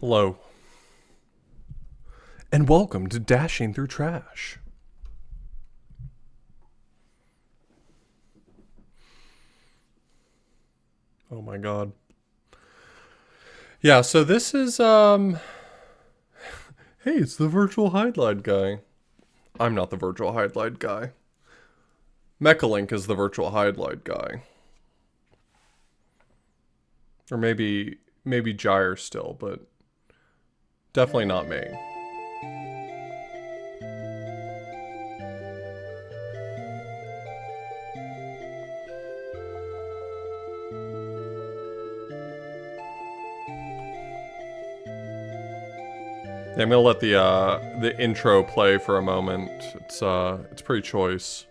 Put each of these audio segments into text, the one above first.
Hello, and welcome to Dashing Through Trash. Oh my god. Yeah, so this is, hey, it's the virtual Hydlide guy. I'm not the virtual Hydlide guy. Mechalink is the virtual Hydlide guy. Or maybe Gyre still, but definitely not me. Yeah, I'm gonna let the intro play for a moment. It's pretty choice.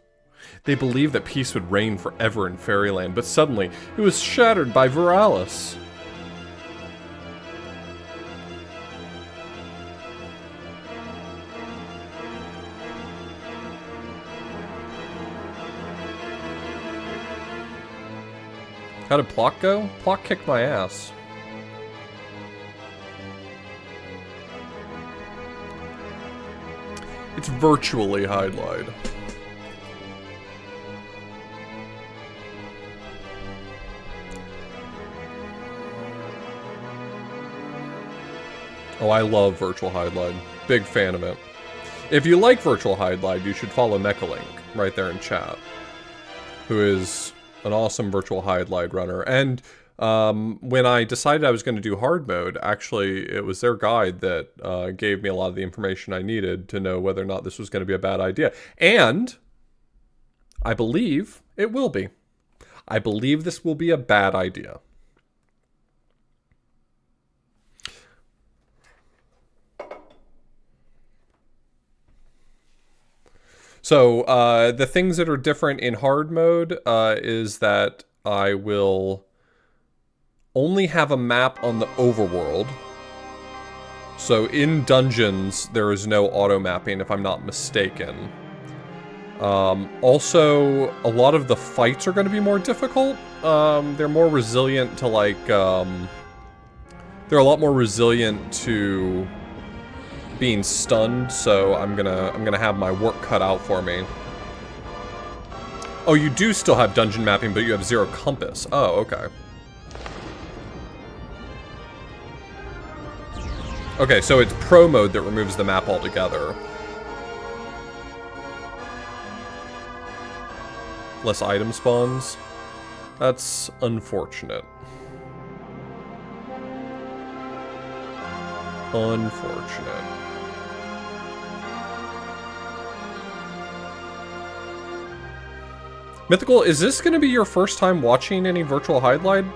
They believed that peace would reign forever in Fairyland, but suddenly it was shattered by Viralis. How did Plock go? Plock kicked my ass. It's virtually Hydlide. Oh, I love virtual Hydlide. Big fan of it. If you like virtual Hydlide, you should follow Mechalink right there in chat, who is an awesome virtual Hydlide runner. And when I decided I was going to do hard mode, actually, it was their guide that gave me a lot of the information I needed to know whether or not this was going to be a bad idea. And I believe it will be. I believe this will be a bad idea. So, the things that are different in hard mode is that I will only have a map on the overworld. So in dungeons, there is no auto mapping, if I'm not mistaken. Also, a lot of the fights are going to be more difficult. They're more resilient to they're a lot more resilient to being stunned, so I'm gonna have my work cut out for me. Oh, you do still have dungeon mapping, but you have zero compass. Oh, okay. Okay, so it's pro mode that removes the map altogether. Less item spawns. That's unfortunate. Unfortunate. Mythical, is this going to be your first time watching any virtual Hydlide?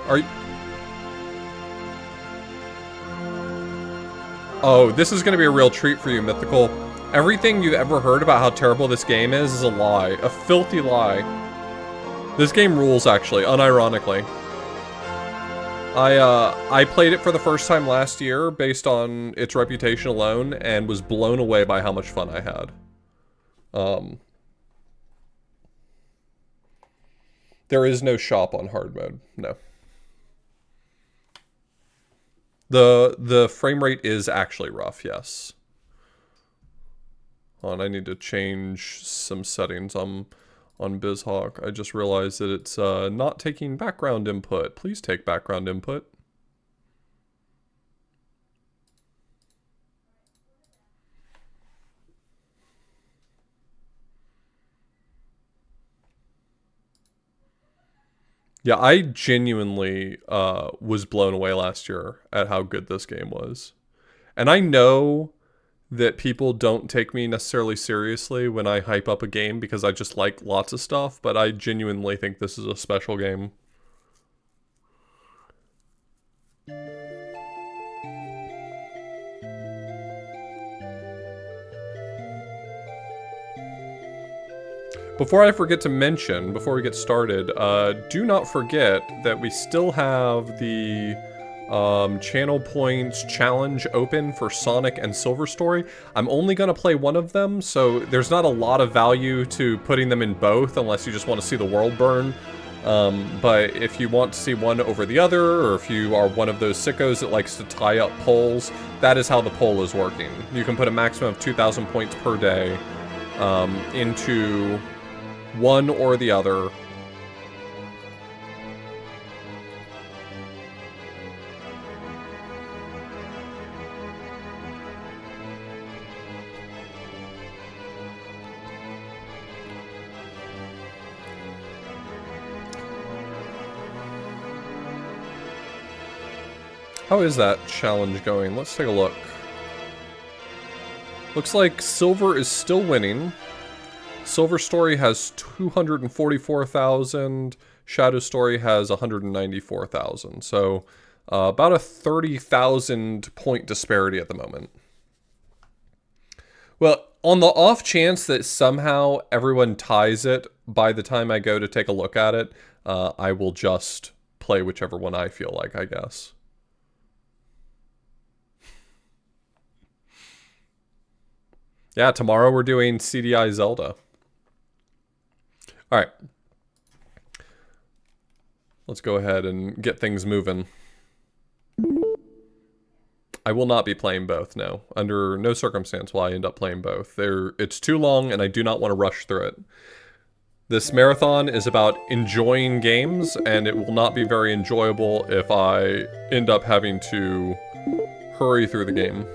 Are you... Oh, this is going to be a real treat for you, Mythical. Everything you've ever heard about how terrible this game is a lie. A filthy lie. This game rules, actually, unironically. I played it for the first time last year based on its reputation alone and was blown away by how much fun I had. There is no shop on hard mode, no. The frame rate is actually rough, yes. Hold on, I need to change some settings on BizHawk. I just realized that it's not taking background input. Please take background input. Yeah, I genuinely was blown away last year at how good this game was. And I know that people don't take me necessarily seriously when I hype up a game because I just like lots of stuff, but I genuinely think this is a special game. Before I forget to mention, before we get started, do not forget that we still have the channel points challenge open for Sonic and Silver Story. I'm only going to play one of them, so there's not a lot of value to putting them in both unless you just want to see the world burn. But if you want to see one over the other, or if you are one of those sickos that likes to tie up polls, that is how the poll is working. You can put a maximum of 2,000 points per day into one or the other. How is that challenge going? Let's take a look. Looks like Silver is still winning. Silver Story has 244,000. Shadow Story has 194,000. So about a 30,000 point disparity at the moment. Well, on the off chance that somehow everyone ties it by the time I go to take a look at it, I will just play whichever one I feel like, I guess. Yeah, tomorrow we're doing CDI Zelda. Alright. Let's go ahead and get things moving. I will not be playing both, no. Under no circumstance will I end up playing both. It's too long and I do not want to rush through it. This marathon is about enjoying games, and it will not be very enjoyable if I end up having to hurry through the game.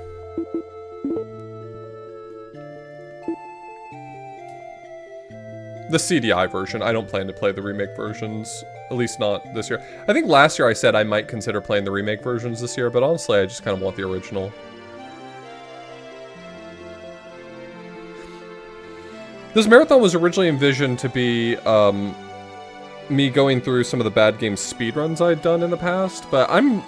The CDI version. I don't plan to play the remake versions, at least not this year. I think last year I said I might consider playing the remake versions this year, but honestly I just kind of want the original. This marathon was originally envisioned to be me going through some of the bad game speedruns I'd done in the past, but I'm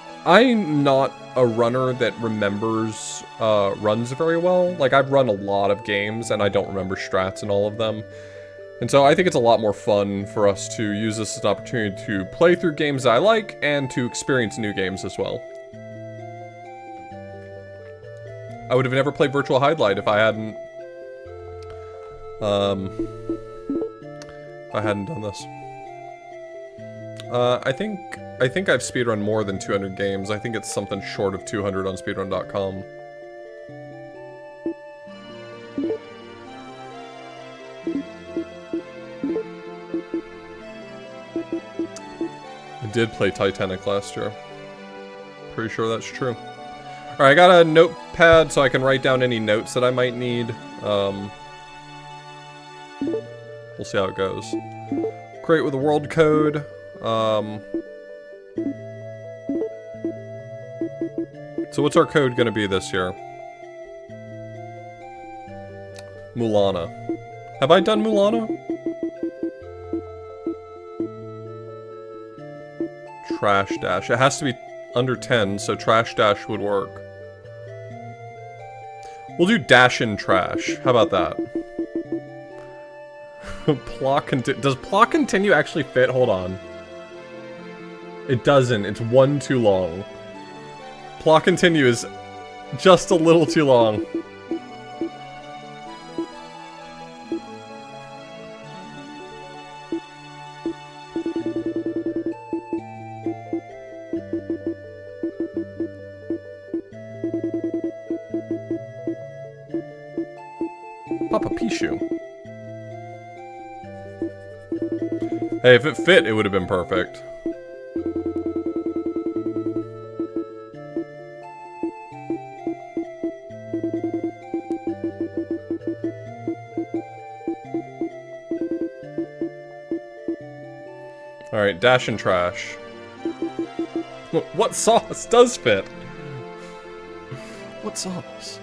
not a runner that remembers runs very well. Like, I've run a lot of games and I don't remember strats in all of them. And so I think it's a lot more fun for us to use this as an opportunity to play through games that I like and to experience new games as well. I would have never played Virtual Hydlide if I hadn't done this. I think I've speedrun more than 200 games. I think it's something short of 200 on speedrun.com. I did play Titanic last year. Pretty sure that's true. Alright, I got a notepad so I can write down any notes that I might need. We'll see how it goes. Create with a world code. So what's our code gonna be this year? Mulana. Have I done Mulana? Trash Dash. It has to be under 10, so Trash Dash would work. We'll do Dash and Trash. How about that? Does Plot Continue actually fit? Hold on. It doesn't. It's one too long. Plot Continue is just a little too long. Papa Pichu. Hey, if it fit, it would have been perfect. Alright, Dash and Trash. What sauce does fit? What sauce?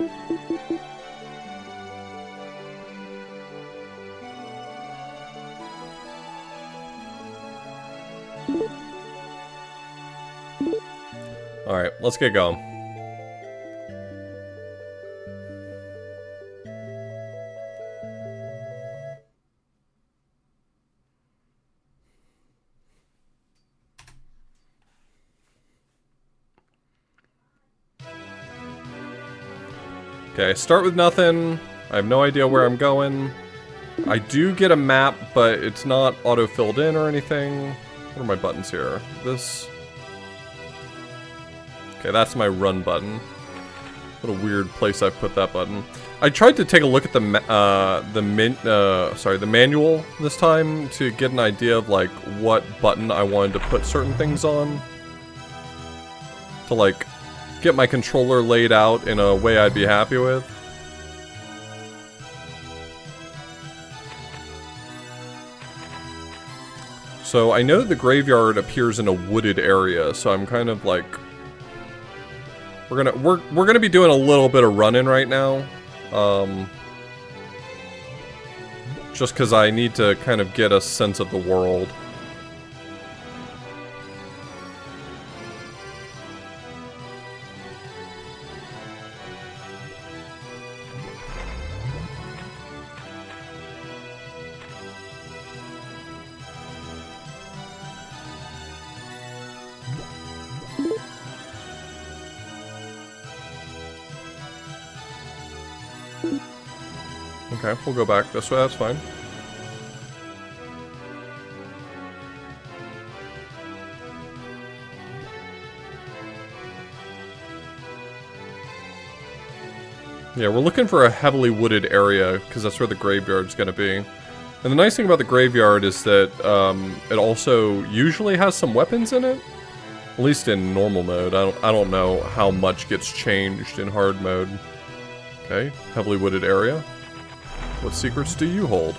Alright, let's get going. Okay, start with nothing. I have no idea where I'm going. I do get a map, but it's not auto-filled in or anything. What are my buttons here? This... Okay, that's my run button. What a weird place I put that button. I tried to take a look at the manual this time to get an idea of like what button I wanted to put certain things on. To like get my controller laid out in a way I'd be happy with. So I know the graveyard appears in a wooded area, so I'm kind of like we're gonna be doing a little bit of running right now. Just because I need to kind of get a sense of the world. Okay, we'll go back this way, that's fine. Yeah, we're looking for a heavily wooded area, because that's where the graveyard's gonna be. And the nice thing about the graveyard is that it also usually has some weapons in it. At least in normal mode. I don't know how much gets changed in hard mode. Okay, heavily wooded area. What secrets do you hold?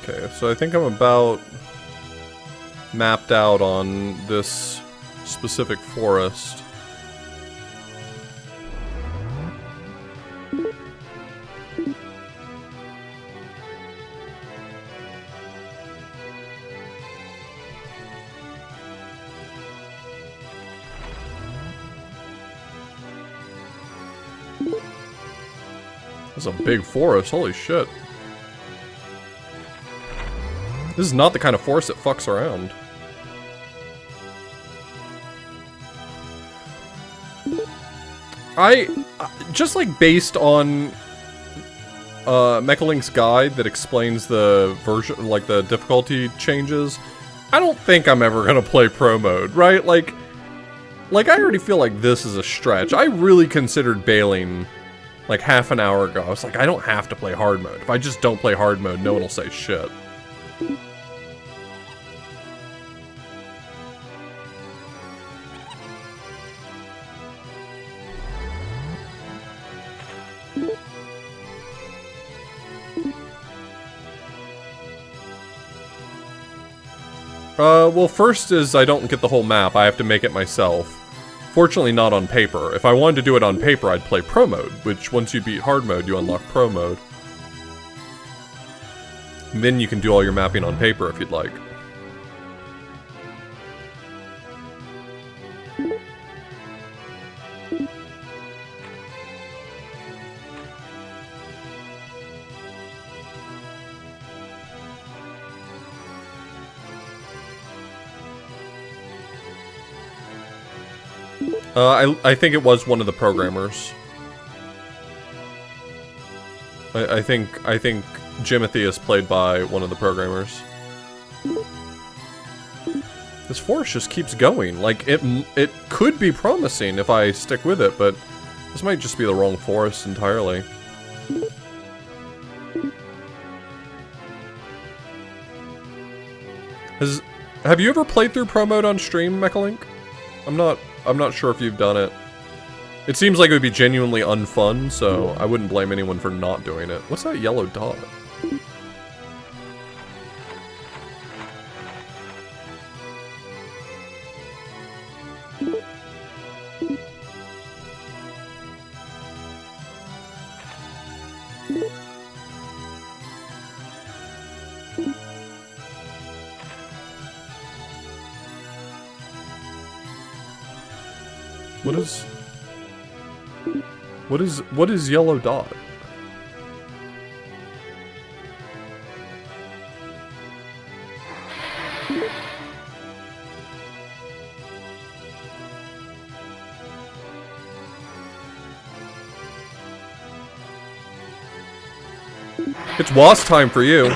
Okay, so I think I'm about mapped out on this specific forest. This is a big forest, holy shit. This is not the kind of forest that fucks around. Just like based on Mechalink's guide that explains the version, like the difficulty changes, I don't think I'm ever gonna play pro mode, right? Like I already feel like this is a stretch. I really considered bailing like half an hour ago. I was like, I don't have to play hard mode. If I just don't play hard mode, no one will say shit. Well, first is I don't get the whole map. I have to make it myself. Fortunately, not on paper. If I wanted to do it on paper, I'd play pro mode, which once you beat hard mode, you unlock pro mode. And then you can do all your mapping on paper if you'd like. I think it was one of the programmers. I think Jimothy is played by one of the programmers. This forest just keeps going. Like, it could be promising if I stick with it, but this might just be the wrong forest entirely. Have you ever played through pro mode on stream, Mechalink? I'm not sure if you've done it. It seems like it would be genuinely unfun, so I wouldn't blame anyone for not doing it. What's that yellow dot? What is yellow dot? It's wasp time for you.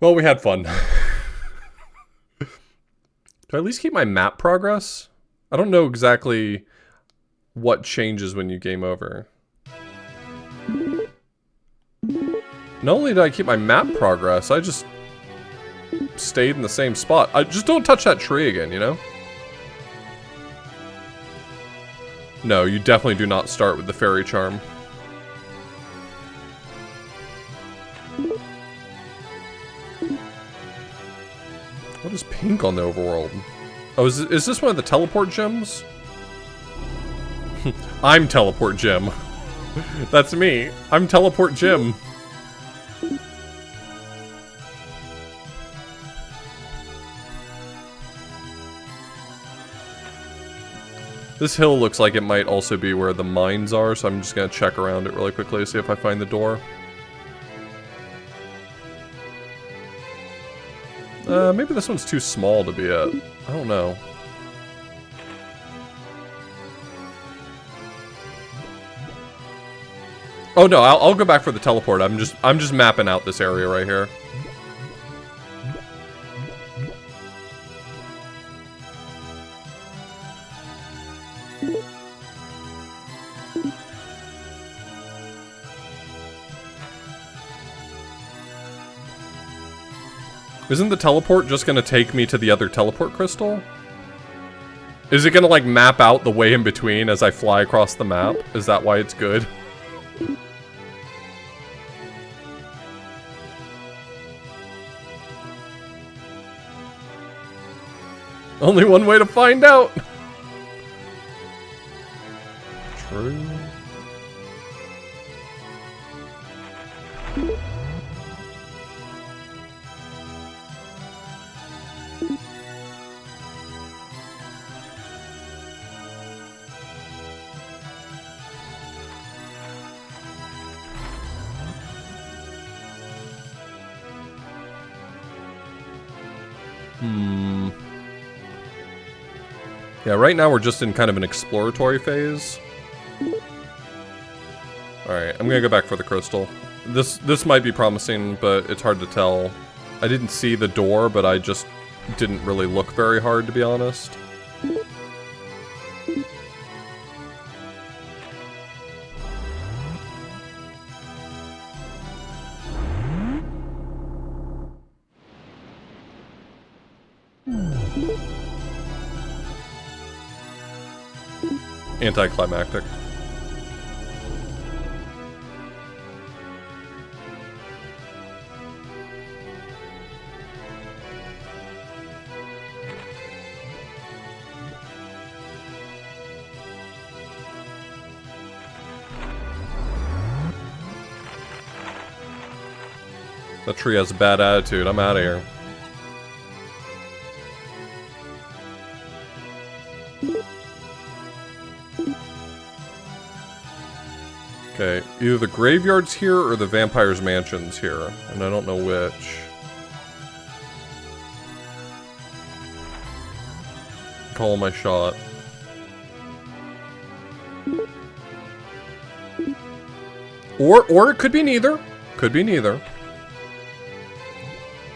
Well, we had fun. Do I at least keep my map progress? I don't know exactly what changes when you game over. Not only did I keep my map progress, I just stayed in the same spot. I just don't touch that tree again, you know? No, you definitely do not start with the fairy charm. What is pink on the overworld? Oh, is this one of the teleport gems? I'm teleport gem. That's me. I'm teleport gem. This hill looks like it might also be where the mines are, so I'm just gonna check around it really quickly to see if I find the door. Maybe this one's too small to be at. I don't know. Oh no, I'll go back for the teleport. I'm just mapping out this area right here. Isn't the teleport just gonna take me to the other teleport crystal? Is it gonna like map out the way in between as I fly across the map? Is that why it's good? Only one way to find out! True. Yeah, right now we're just in kind of an exploratory phase. Alright, I'm gonna go back for the crystal. This might be promising, but it's hard to tell. I didn't see the door, but I just didn't really look very hard, to be honest. Anticlimactic. That tree has a bad attitude. I'm out of here. Okay, either the graveyard's here or the vampire's mansion's here, and I don't know which. Call my shot. Or it could be neither. Could be neither.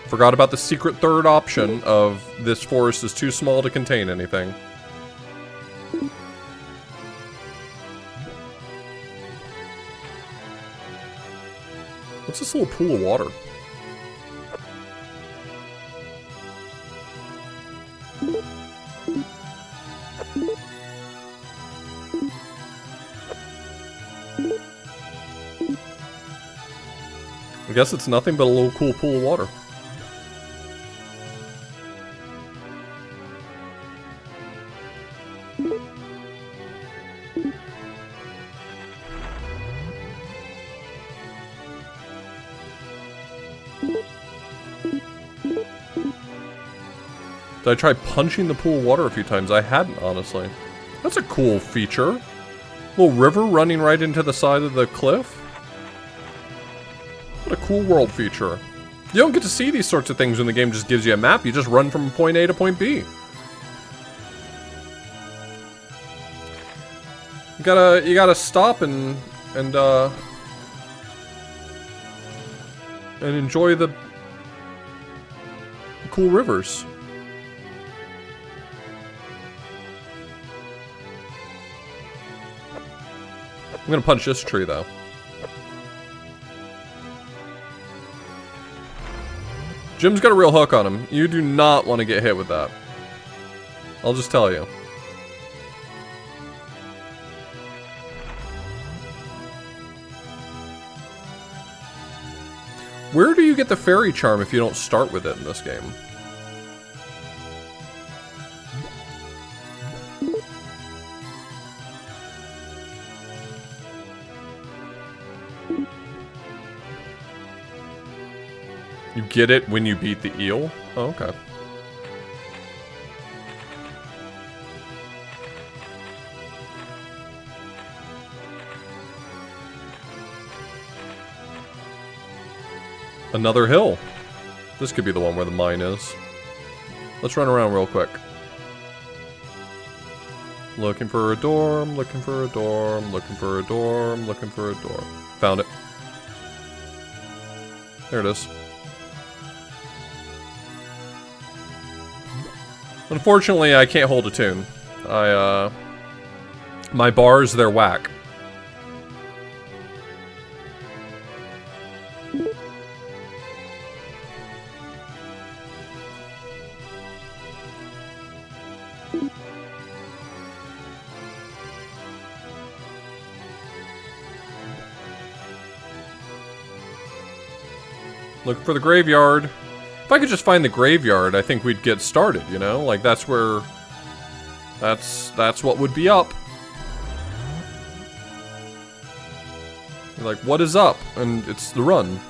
Forgot about the secret third option of this forest is too small to contain anything. What's this little pool of water? I guess it's nothing but a little cool pool of water. Did I try punching the pool of water a few times? I hadn't, honestly. That's a cool feature. Little river running right into the side of the cliff. What a cool world feature. You don't get to see these sorts of things when the game just gives you a map. You just run from point A to point B. You gotta stop and enjoy the cool rivers. I'm gonna punch this tree though. Jim's got a real hook on him. You do not want to get hit with that. I'll just tell you. Where do you get the fairy charm if you don't start with it in this game? You get it when you beat the eel? Oh, okay. Another hill. This could be the one where the mine is. Let's run around real quick. Looking for a dorm, looking for a dorm, looking for a dorm, looking for a dorm. Found it. There it is. Unfortunately, I can't hold a tune. My bars, they're whack. Look for the graveyard. If I could just find the graveyard, I think we'd get started, you know? Like, that's where... That's what would be up. You're like, what is up? And it's the run.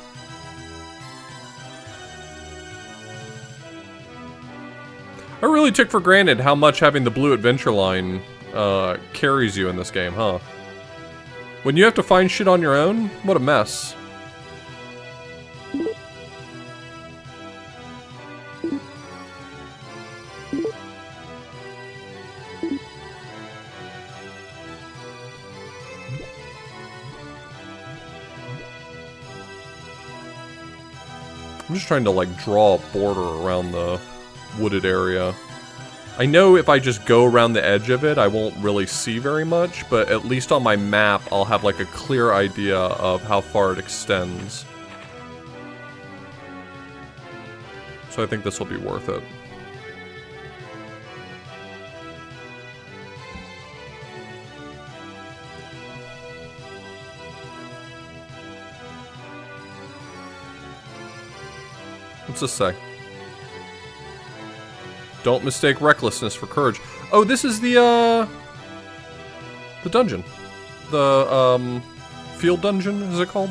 I really took for granted how much having the blue adventure line carries you in this game, huh? When you have to find shit on your own, what a mess. I'm just trying to, like, draw a border around the wooded area. I know if I just go around the edge of it, I won't really see very much, but at least on my map, I'll have, like, a clear idea of how far it extends. So I think this will be worth it. What's this say? Don't mistake recklessness for courage. Oh, this is the dungeon. The, field dungeon, is it called?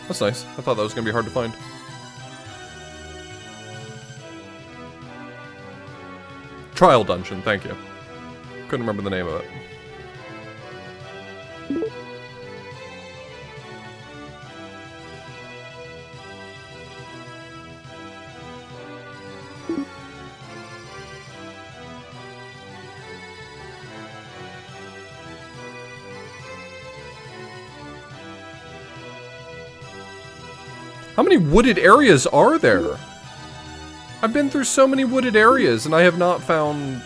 That's nice. I thought that was gonna be hard to find. Trial dungeon, thank you. Couldn't remember the name of it. How many wooded areas are there? I've been through so many wooded areas and I have not found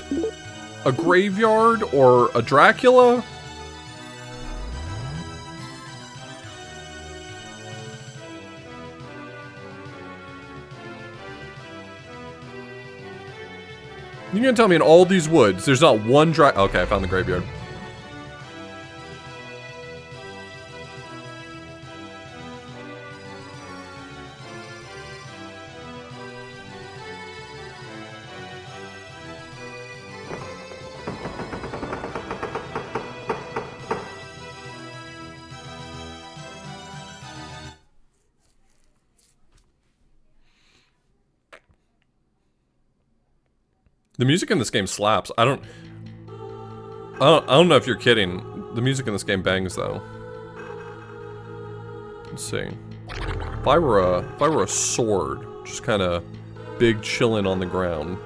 a graveyard or a Dracula. You're gonna tell me in all these woods, there's not one okay, I found the graveyard. The music in this game slaps. I don't know if you're kidding. The music in this game bangs though. Let's see. If I were a sword, just kind of big chilling on the ground,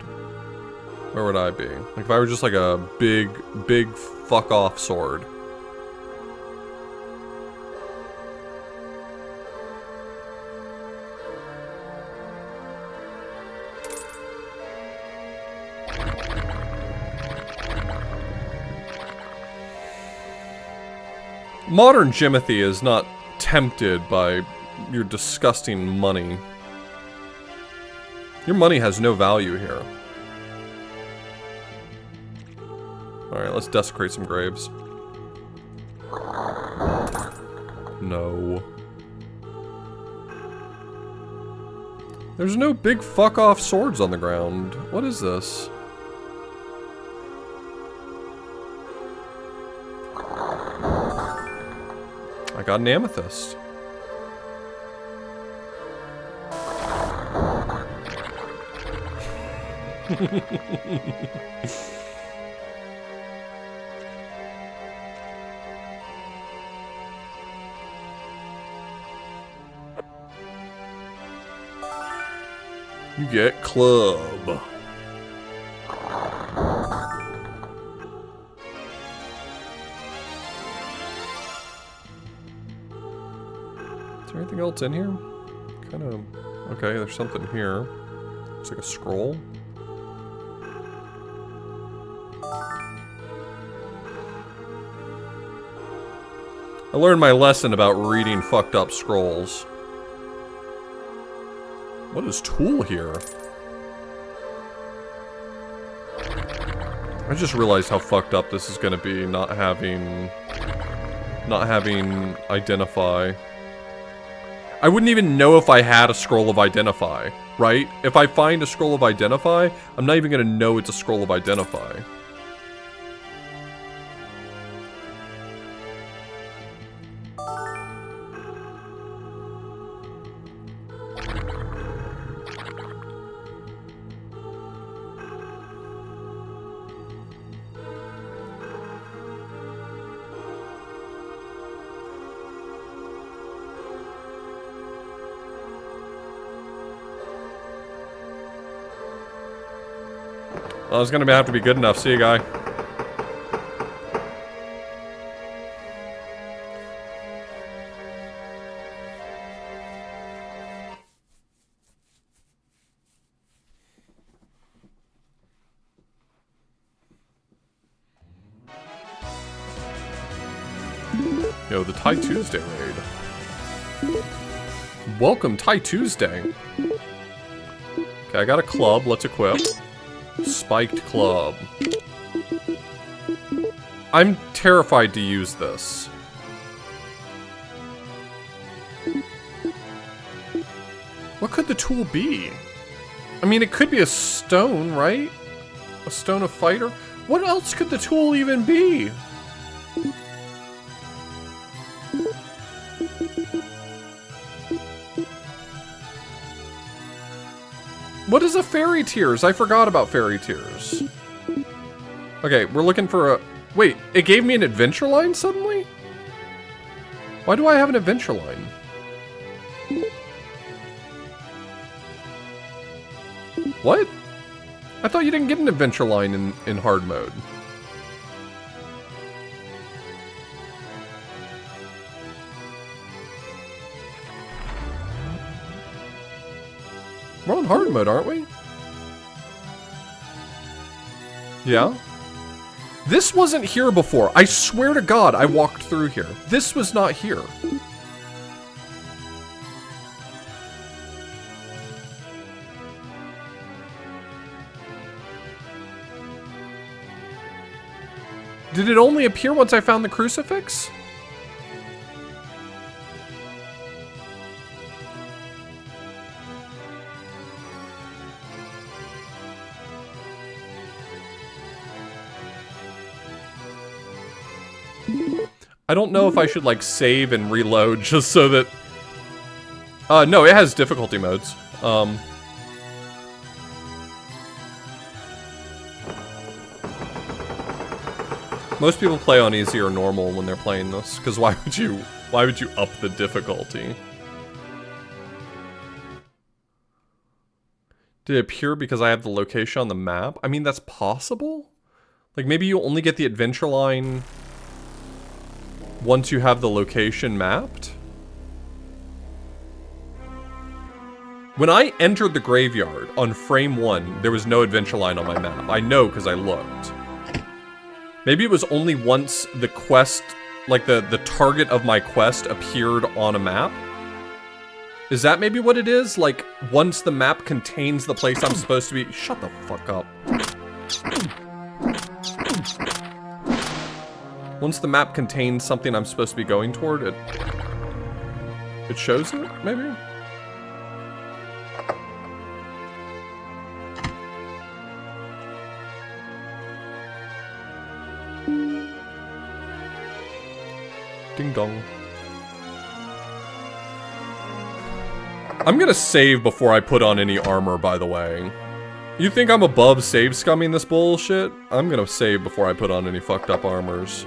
where would I be? Like if I were just like a big fuck off sword. Modern Jimothy is not tempted by your disgusting money. Your money has no value here. Alright, let's desecrate some graves. No. There's no big fuck-off swords on the ground. What is this? I got an amethyst. You get club. Is there anything else in here? Kind of... Okay, there's something here. Looks like a scroll. I learned my lesson about reading fucked up scrolls. What is tool here? I just realized how fucked up this is gonna be, not having identify. I wouldn't even know if I had a scroll of identify, right? If I find a scroll of identify, I'm not even gonna know it's a scroll of identify. Well, it's gonna have to be good enough. See you, guy. Yo, the Tie Tuesday raid. Welcome, Tie Tuesday. Okay, I got a club. Let's equip. Spiked club. I'm terrified to use this. What could the tool be? I mean, it could be a stone, right? A stone of fighter? What else could the tool even be? What is a fairy tears? I forgot about fairy tears. Okay, we're looking for a... Wait, it gave me an adventure line suddenly? Why do I have an adventure line? What? I thought you didn't get an adventure line in hard mode. We're on hard mode, aren't we? Yeah? This wasn't here before. I swear to God, I walked through here. This was not here. Did it only appear once I found the crucifix? I don't know if I should, like, save and reload just so that... no, it has difficulty modes. Most people play on easy or normal when they're playing this, because why would you up the difficulty? Did it appear because I have the location on the map? I mean, that's possible? Like, maybe you only get the adventure line once you have the location mapped? When I entered the graveyard on frame 1, there was no adventure line on my map. I know because I looked. Maybe it was only once the quest, like the target of my quest appeared on a map? Is that maybe what it is? Like, once the map contains the place I'm supposed to be... Shut the fuck up. Once the map contains something I'm supposed to be going toward, it shows it, maybe? Ding dong. I'm gonna save before I put on any armor, by the way. You think I'm above save scumming this bullshit? I'm gonna save before I put on any fucked up armors.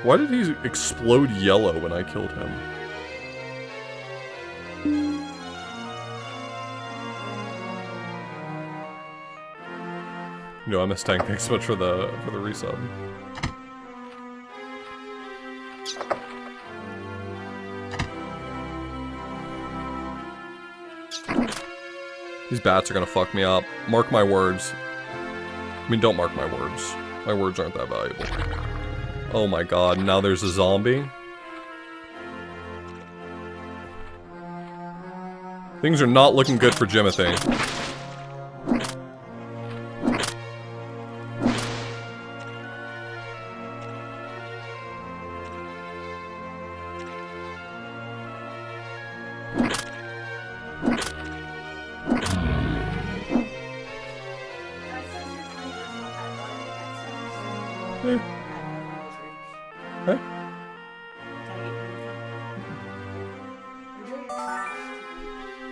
Why did he explode yellow when I killed him? No, I missed Tank. Thanks so much for the resub. These bats are gonna fuck me up. Mark my words. I mean, don't mark my words. My words aren't that valuable. Oh my god, now there's a zombie? Things are not looking good for Jimothy.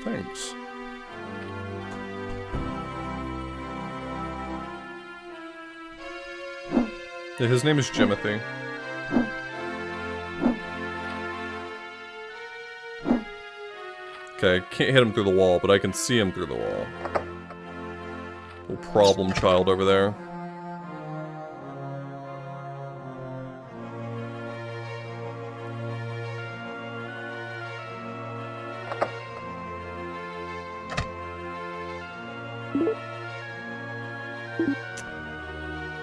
Thanks. Yeah, his name is Jimothy. Okay, can't hit him through the wall, but I can see him through the wall. Little problem child over there.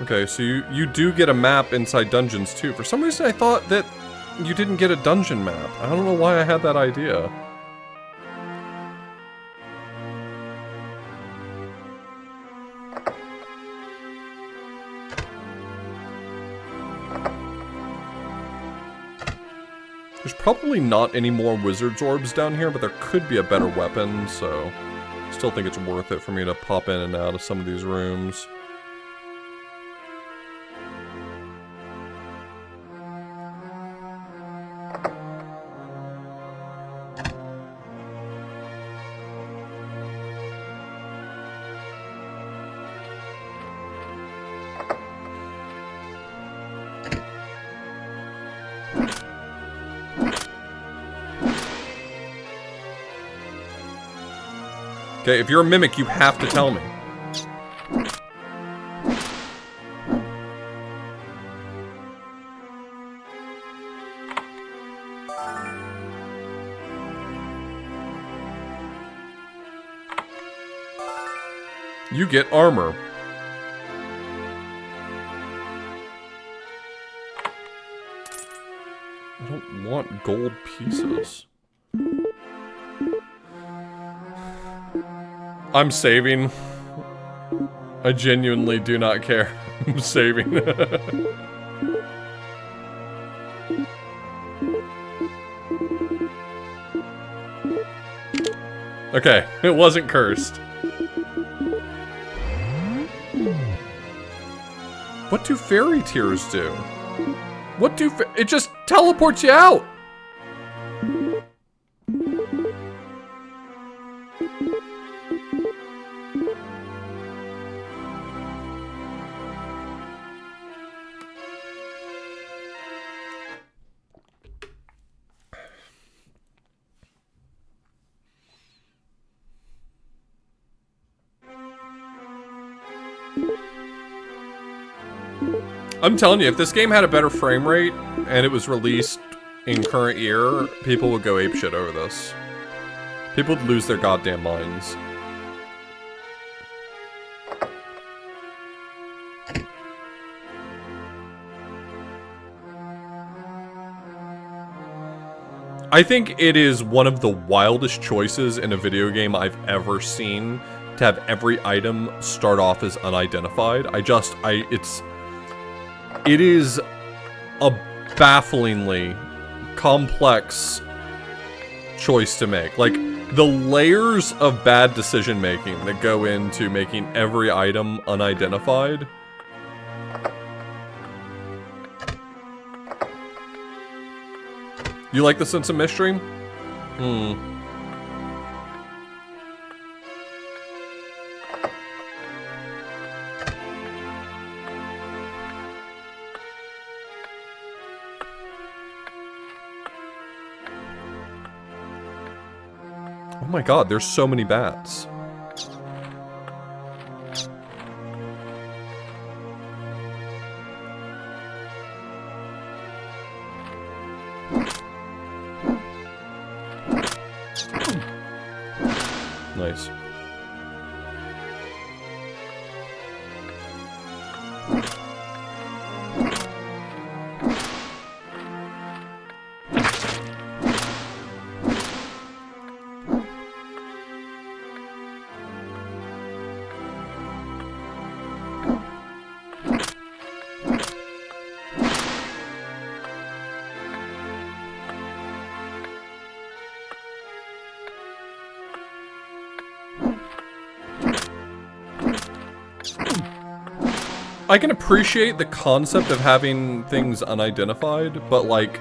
Okay, so you do get a map inside dungeons too. For some reason I thought that you didn't get a dungeon map. I don't know why I had that idea. There's probably not any more wizard's orbs down here, but there could be a better weapon, so I still think it's worth it for me to pop in and out of some of these rooms. Okay, if you're a mimic, you have to tell me. You get armor. I don't want gold pieces. I'm saving. I genuinely do not care. I'm saving. Okay, it wasn't cursed. What do fairy tears do? What do it just teleports you out? I'm telling you, if this game had a better frame rate and it was released in current year, people would go apeshit over this. People would lose their goddamn minds. I think it is one of the wildest choices in a video game I've ever seen to have every item start off as unidentified. It is a bafflingly complex choice to make. Like, the layers of bad decision making that go into making every item unidentified. You like the sense of mystery? Oh my god, there's so many bats. Nice. I can appreciate the concept of having things unidentified, but like...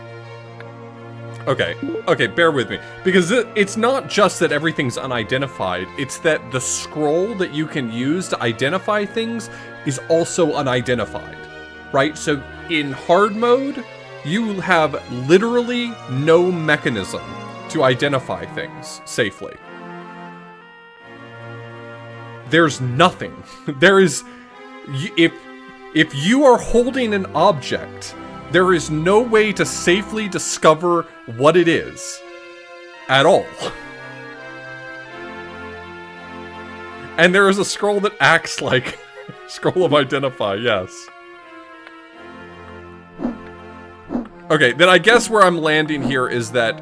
Okay, bear with me. Because it's not just that everything's unidentified, it's that the scroll that you can use to identify things is also unidentified, right? So in hard mode, you have literally no mechanism to identify things safely. There's nothing. There is... If you are holding an object, there is no way to safely discover what it is. At all. And there is a scroll that acts like scroll of identify, yes. Okay, then I guess where I'm landing here is that,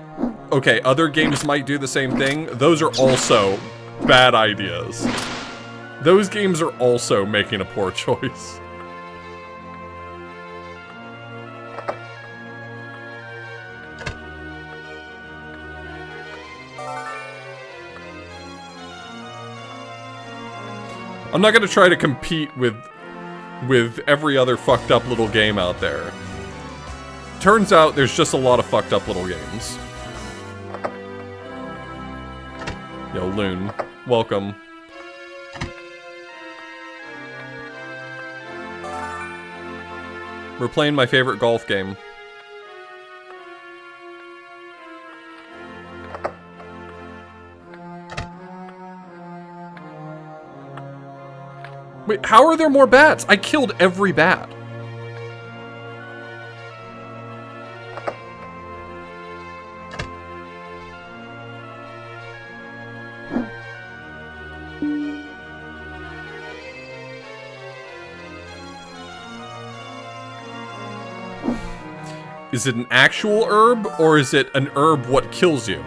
okay, other games might do the same thing. Those are also bad ideas. Those games are also making a poor choice. I'm not gonna try to compete with every other fucked up little game out there. Turns out there's just a lot of fucked up little games. Yo, Loon, welcome. We're playing my favorite golf game. Wait, how are there more bats? I killed every bat. Is it an actual herb, or is it an herb what kills you?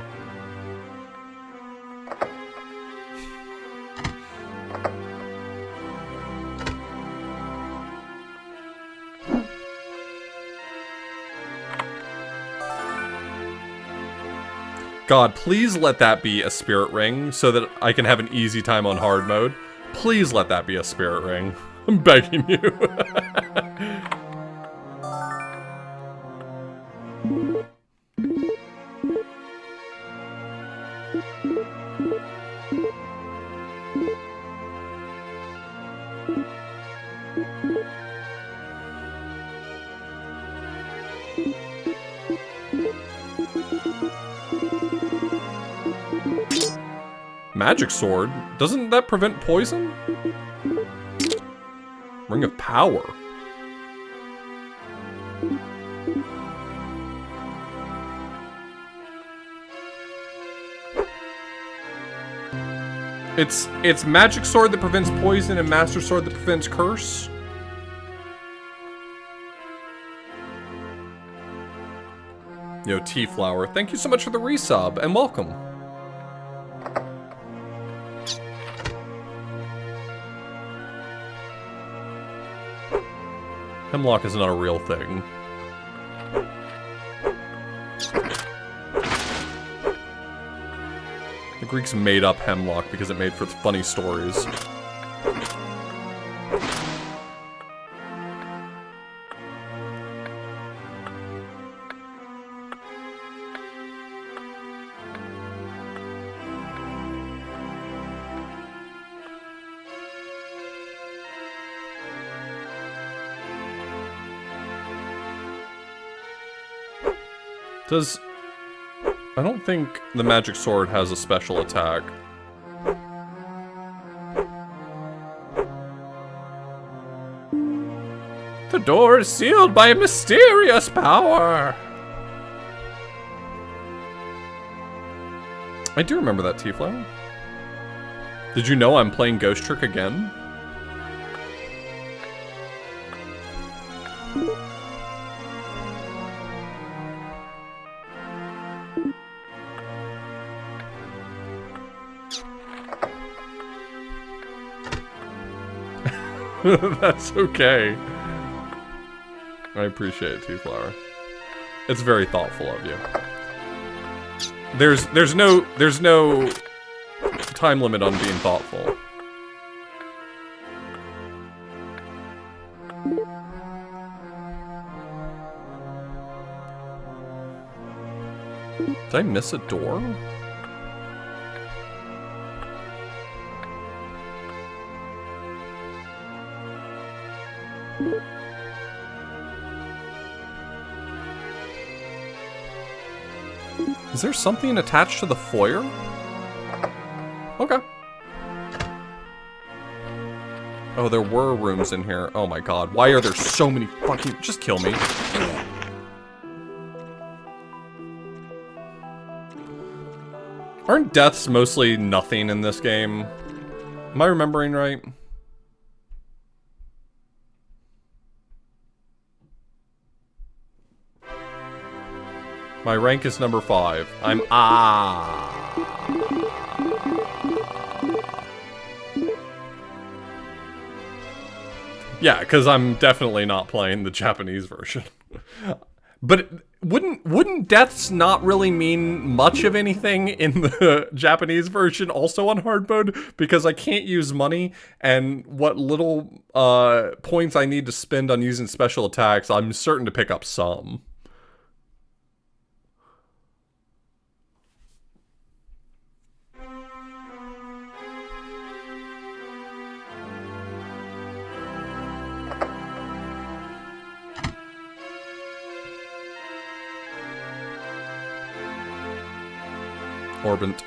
God, please let that be a spirit ring so that I can have an easy time on hard mode. Please let that be a spirit ring. I'm begging you. Magic sword? Doesn't that prevent poison? Ring of power. It's magic sword that prevents poison and master sword that prevents curse. Yo, Tea Flower, thank you so much for the resub and welcome. Hemlock is not a real thing. The Greeks made up hemlock because it made for funny stories. I don't think the magic sword has a special attack. The door is sealed by a mysterious power. I do remember that, Tiefling. Did you know I'm playing Ghost Trick again? That's okay. I appreciate it, T-Flower. It's very thoughtful of you. There's no time limit on being thoughtful. Did I miss a door? Is there something attached to the foyer? Okay. Oh, there were rooms in here. Oh my god. Why are there so many fucking... Just kill me. Aren't deaths mostly nothing in this game? Am I remembering right? My rank is number 5. I'm Yeah, because I'm definitely not playing the Japanese version. But wouldn't deaths not really mean much of anything in the Japanese version also on hard mode? Because I can't use money, and what little points I need to spend on using special attacks, I'm certain to pick up some. Orbent.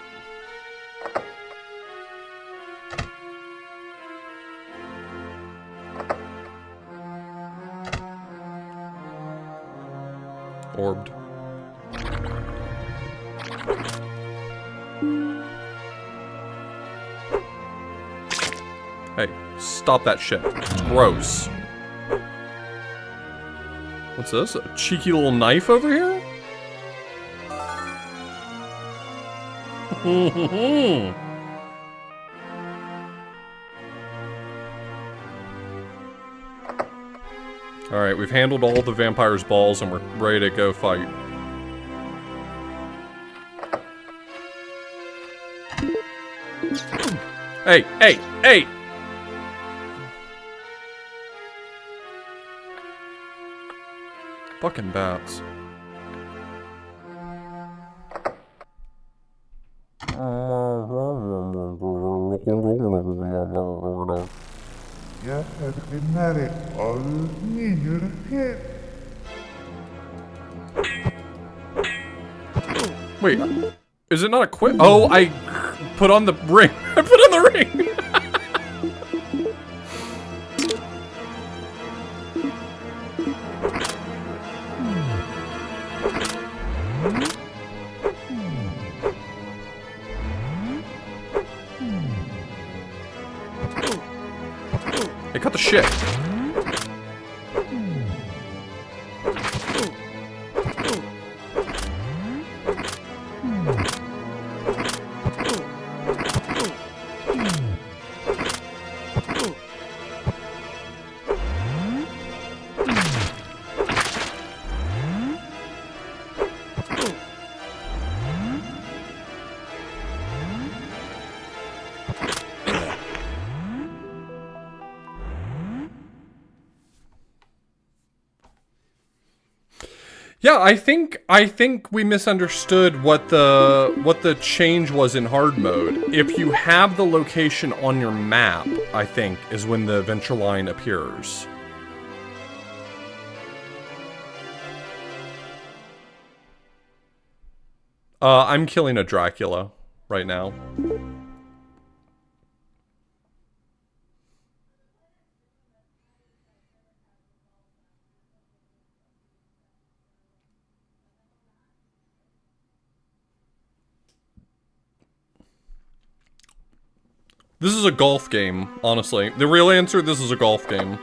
Hey, stop that shit. Gross. What's this? A cheeky little knife over here? Alright, we've handled all the vampire's balls and we're ready to go fight. Hey, hey, hey! Fucking bats. Wait, is it not equipped? Oh, I put on the ring. I put on the ring. Hey, cut the shit. Yeah, I think we misunderstood what the change was in hard mode. If you have the location on your map, I think, is when the adventure line appears. I'm killing a Dracula right now. This is a golf game, honestly. The real answer, this is a golf game.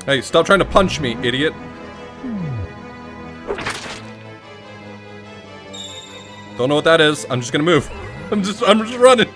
Hey, stop trying to punch me, idiot. Don't know what that is. I'm just gonna move. I'm just running.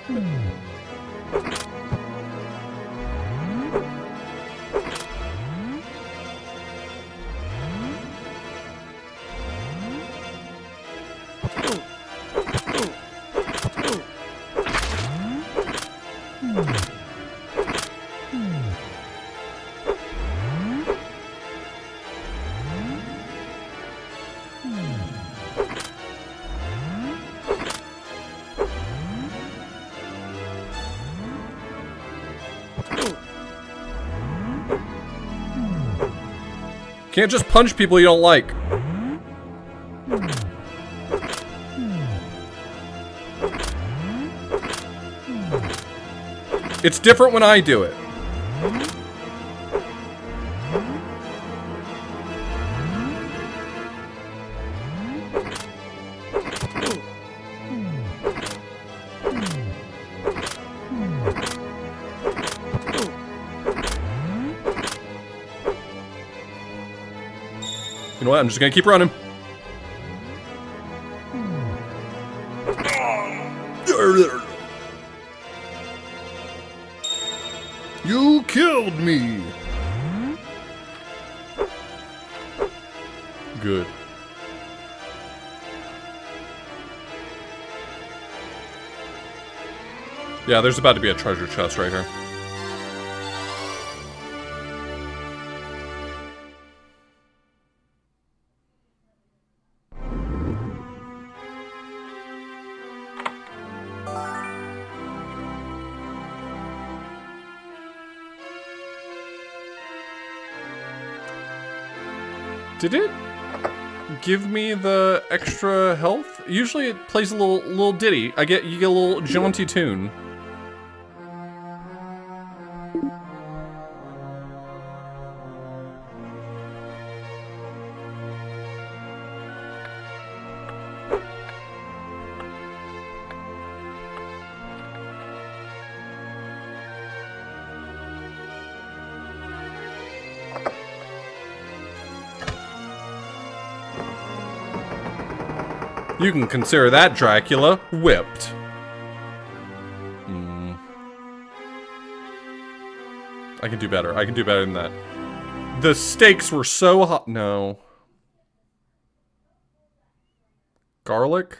Can't just punch people you don't like. It's different when I do it. You know what? I'm just gonna keep running. You killed me. Good. Yeah, there's about to be a treasure chest right here. Did it give me the extra health? Usually it plays a little ditty. You get a little jaunty tune. You can consider that Dracula whipped. I can do better. I can do better than that. The stakes were so hot. No. Garlic?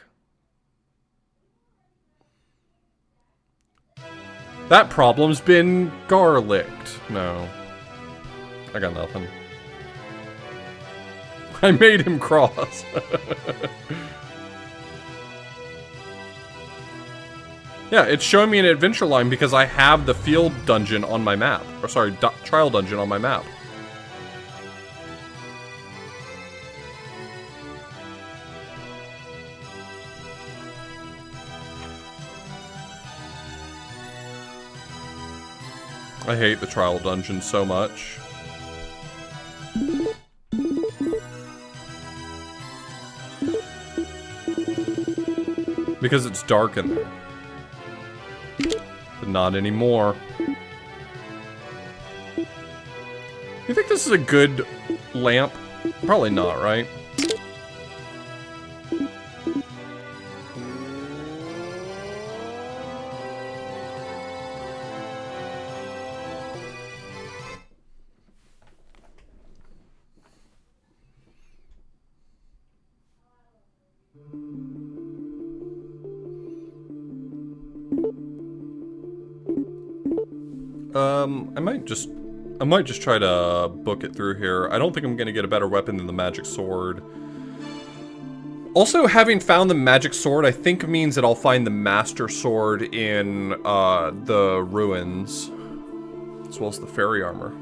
That problem's been garlicked. No. I got nothing. I made him cross. Yeah, it's showing me an adventure line because I have the field dungeon on my map. Or sorry, trial dungeon on my map. I hate the trial dungeon so much. Because it's dark in there. But not anymore. You think this is a good lamp? Probably not, right? I might just try to book it through here. I don't think I'm gonna get a better weapon than the magic sword. Also, having found the magic sword, I think means that I'll find the master sword in the ruins, as well as the fairy armor.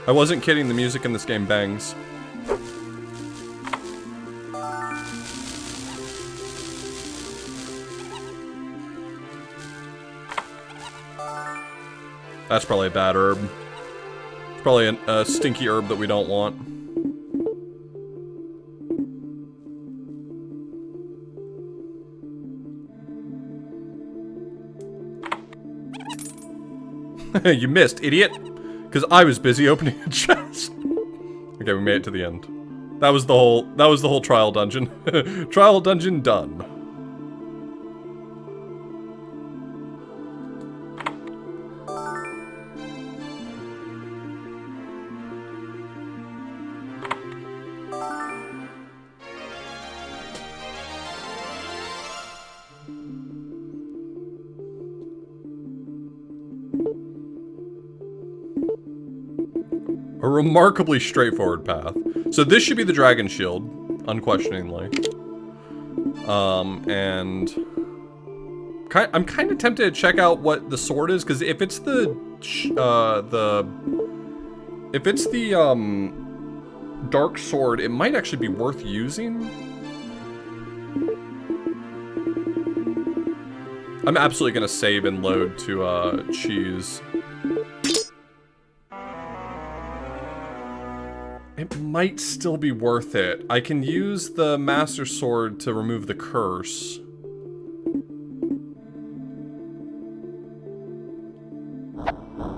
I wasn't kidding, the music in this game bangs. That's probably a bad herb. It's probably a stinky herb that we don't want. You missed, idiot! Because I was busy opening a chest. Okay, we made it to the end. That was the whole trial dungeon. Trial dungeon done. A remarkably straightforward path. So this should be the dragon shield, unquestioningly. And I'm kind of tempted to check out what the sword is, because if it's the dark sword, it might actually be worth using. I'm absolutely gonna save and load to cheese. It might still be worth it. I can use the Master Sword to remove the curse.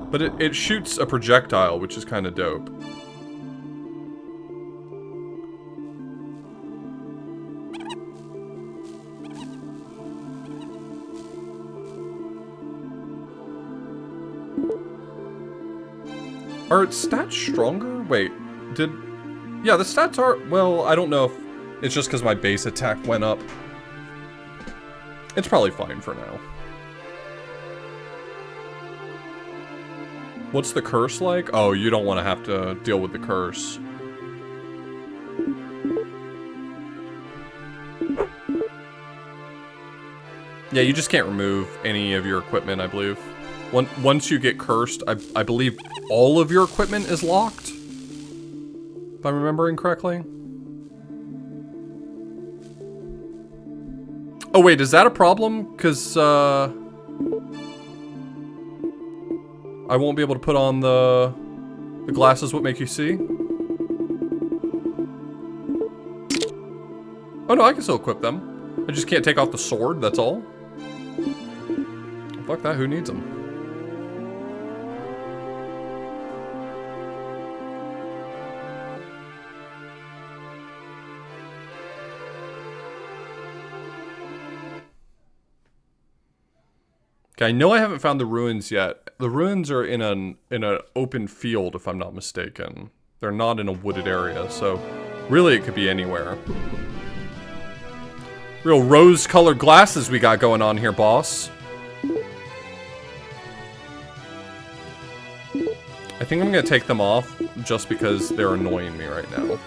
But it shoots a projectile, which is kind of dope. Are its stats stronger? Wait, did... Yeah, the stats are... Well, I don't know if it's just because my base attack went up. It's probably fine for now. What's the curse like? Oh, you don't want to have to deal with the curse. Yeah, you just can't remove any of your equipment, I believe. Once you get cursed, I believe all of your equipment is locked. If I'm remembering correctly. Oh wait, is that a problem? Because, I won't be able to put on the glasses what make you see? Oh no, I can still equip them. I just can't take off the sword, that's all. Fuck that, who needs them? Okay, I know I haven't found the ruins yet. The ruins are in an open field, if I'm not mistaken. They're not in a wooded area, so really it could be anywhere. Real rose-colored glasses we got going on here, boss. I think I'm gonna take them off just because they're annoying me right now.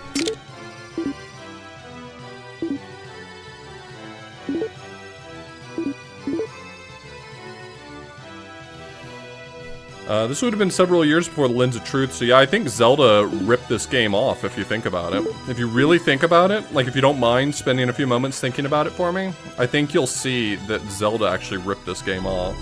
This would have been several years before the Lens of Truth, so yeah, I think Zelda ripped this game off, if you think about it. If you really think about it, like if you don't mind spending a few moments thinking about it for me, I think you'll see that Zelda actually ripped this game off.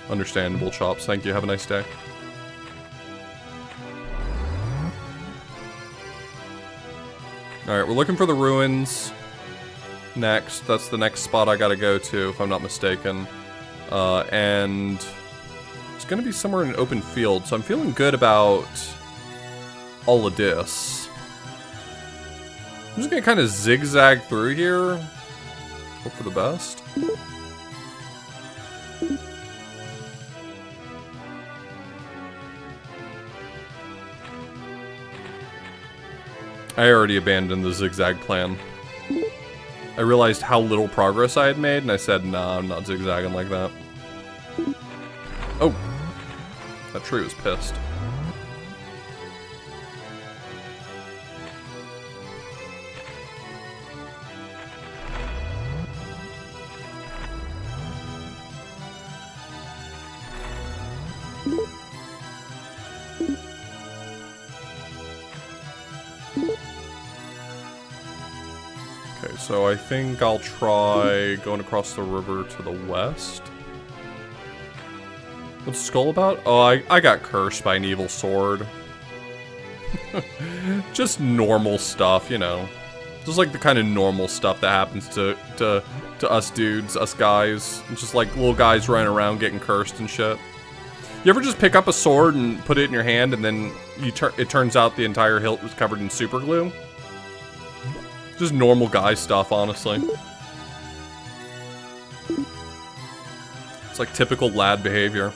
Understandable, Chops. Thank you. Have a nice day. Alright, we're looking for the ruins next. That's the next spot I gotta go to, if I'm not mistaken. And it's gonna be somewhere in an open field, so I'm feeling good about all of this. I'm just gonna kind of zigzag through here. Hope for the best. I already abandoned the zigzag plan. I realized how little progress I had made, and I said, nah, I'm not zigzagging like that. Oh! That tree was pissed. So I think I'll try going across the river to the west. What's the skull about? Oh, I got cursed by an evil sword. Just normal stuff, you know. Just like the kind of normal stuff that happens to us dudes, us guys. Just like little guys running around getting cursed and shit. You ever just pick up a sword and put it in your hand and then it turns out the entire hilt was covered in super glue? Just normal guy stuff, honestly. It's like typical lad behavior.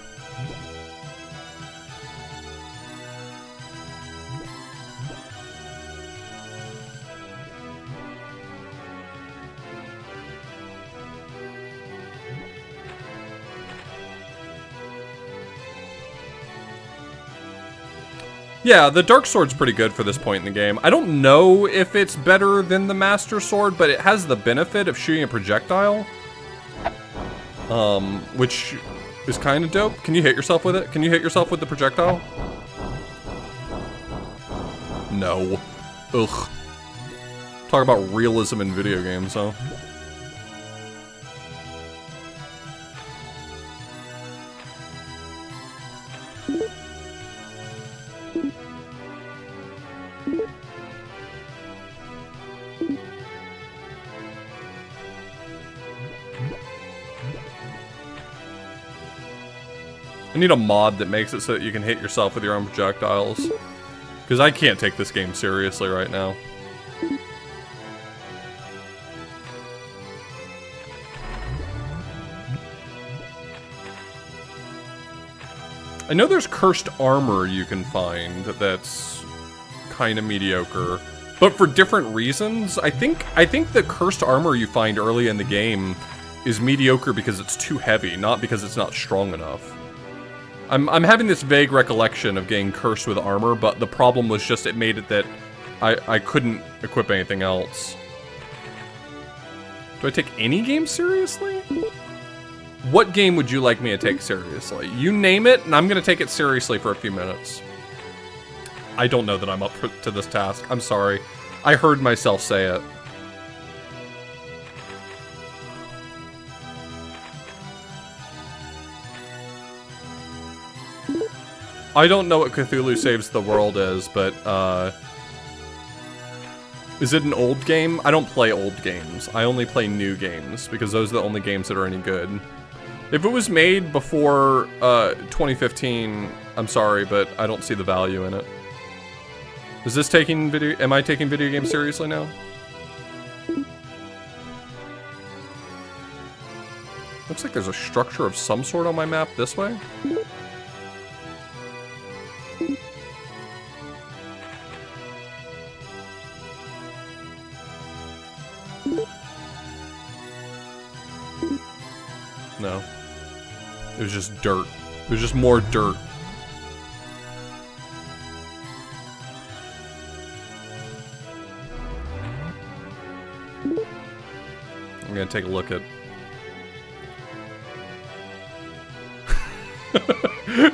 Yeah, the Dark Sword's pretty good for this point in the game. I don't know if it's better than the Master Sword, but it has the benefit of shooting a projectile. Which is kind of dope. Can you hit yourself with it? Can you hit yourself with the projectile? No. Ugh. Talk about realism in video games, huh? I need a mod that makes it so that you can hit yourself with your own projectiles. Because I can't take this game seriously right now. I know there's cursed armor you can find that's kind of mediocre, but for different reasons. I think the cursed armor you find early in the game is mediocre because it's too heavy, not because it's not strong enough. I'm having this vague recollection of getting cursed with armor, but the problem was just it made it that I couldn't equip anything else. Do I take any game seriously? What game would you like me to take seriously? You name it, and I'm gonna take it seriously for a few minutes. I don't know that I'm up to this task. I'm sorry. I heard myself say it. I don't know what Cthulhu Saves the World is, but, is it an old game? I don't play old games. I only play new games, because those are the only games that are any good. If it was made before, 2015, I'm sorry, but I don't see the value in it. Is this taking video... Am I taking video games seriously now? Looks like there's a structure of some sort on my map this way. No. It was just dirt. It was just more dirt. I'm gonna take a look at...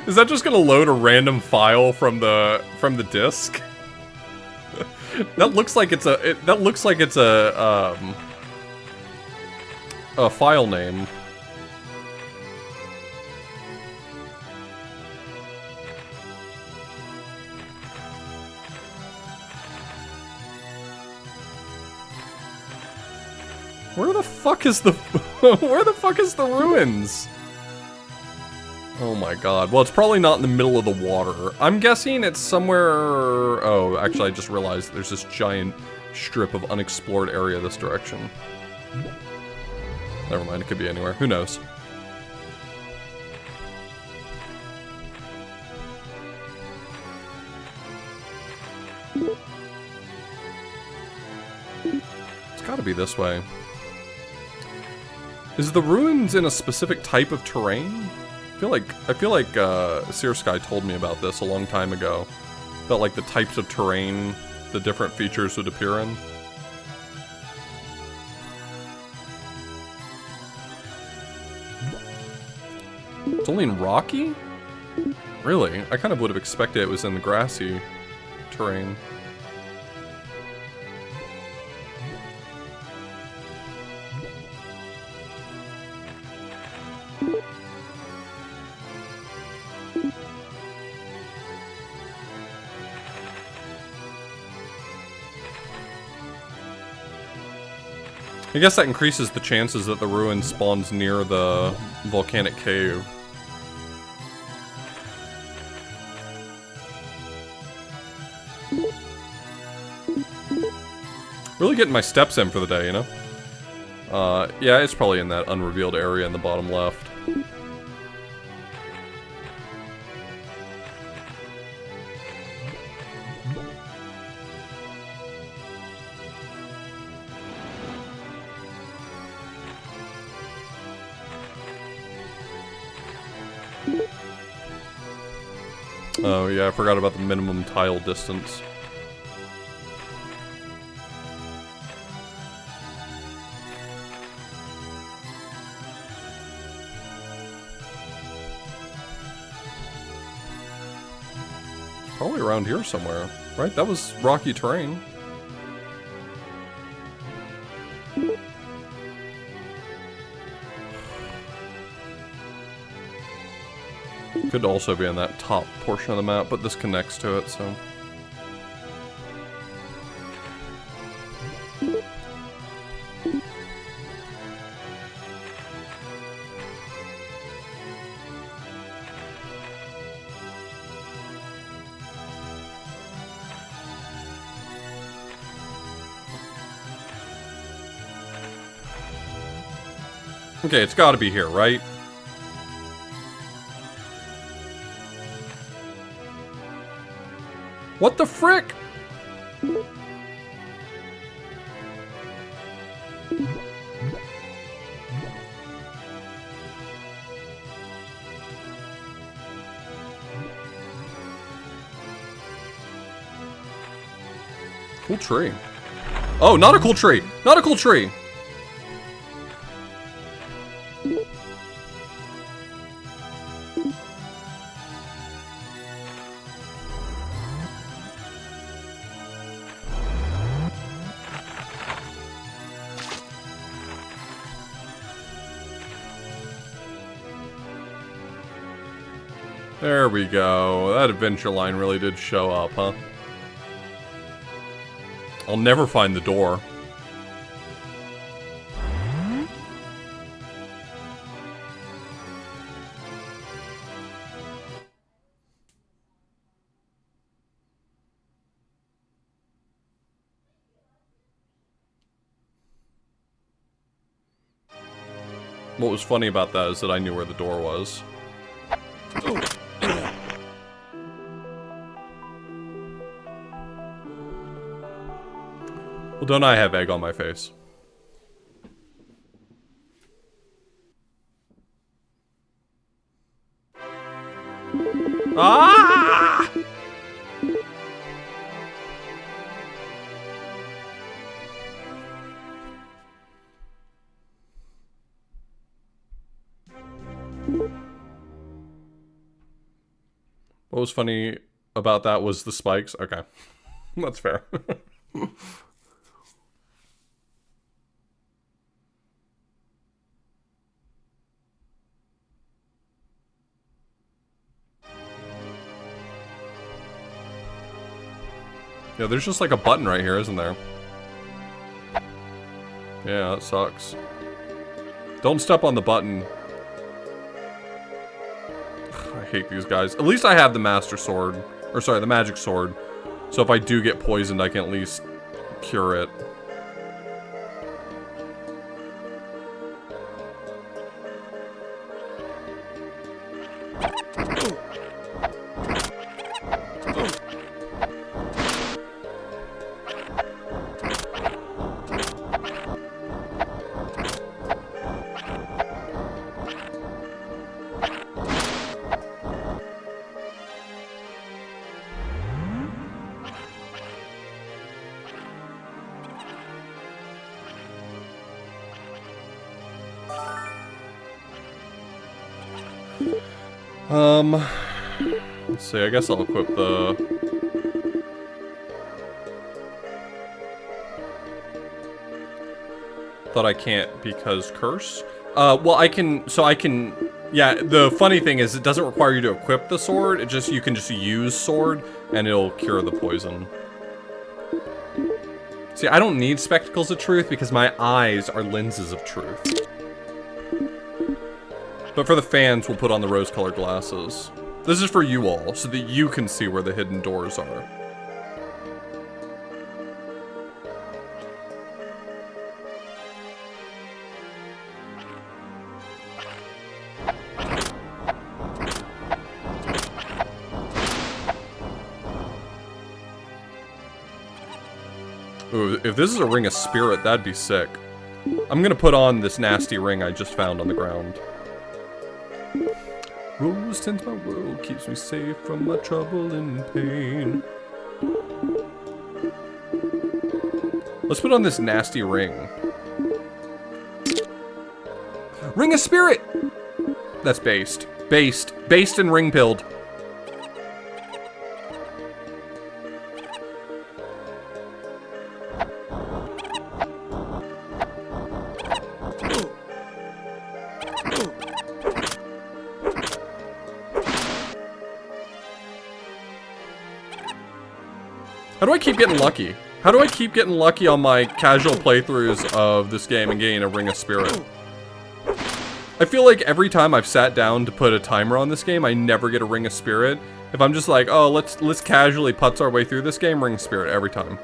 Is that just gonna load a random file from the disk? That looks like it's a... that looks like it's a file name. Where the fuck is the... Where the fuck is the ruins? Oh my god. Well, it's probably not in the middle of the water. I'm guessing it's somewhere... Oh, actually, I just realized there's this giant strip of unexplored area this direction. Never mind, it could be anywhere. Who knows? It's gotta be this way. Is the ruins in a specific type of terrain? I feel like Searsky told me about this a long time ago. About like the types of terrain the different features would appear in. It's only in rocky? Really? I kind of would have expected it was in the grassy terrain. I guess that increases the chances that the ruin spawns near the volcanic cave. Really getting my steps in for the day, you know? Yeah, it's probably in that unrevealed area in the bottom left. Oh yeah, I forgot about the minimum tile distance. Probably around here somewhere, right? That was rocky terrain. Could also be on that top portion of the map, but this connects to it, so... Okay, it's gotta be here, right? What the frick? Cool tree. Oh, not a cool tree. Not a cool tree. There we go. That adventure line really did show up, huh? I'll never find the door. What was funny about that is that I knew where the door was. Well, don't I have egg on my face? Ah! What was funny about that was the spikes. Okay. That's fair. Yeah, there's just like a button right here, isn't there? Yeah, that sucks. Don't step on the button. I hate these guys. At least I have the Master Sword. Or sorry, the Magic Sword. So if I do get poisoned, I can at least cure it. Let's see, I guess I'll equip the... Thought I can't because curse? Well, I can, yeah, the funny thing is it doesn't require you to equip the sword, you can just use sword, and it'll cure the poison. See, I don't need spectacles of truth because my eyes are lenses of truth. But for the fans, we'll put on the rose-colored glasses. This is for you all, so that you can see where the hidden doors are. Ooh, if this is a ring of spirit, that'd be sick. I'm gonna put on this nasty ring I just found on the ground. Rose tends my world, keeps me safe from my trouble and pain. Let's put on this nasty ring. Ring of Spirit! That's based. Based and ring-pilled. How do I keep getting lucky? How do I keep getting lucky on my casual playthroughs of this game and getting a Ring of Spirit? I feel like every time I've sat down to put a timer on this game, I never get a Ring of Spirit. If I'm just like, oh, let's casually putz our way through this game, Ring of Spirit every time.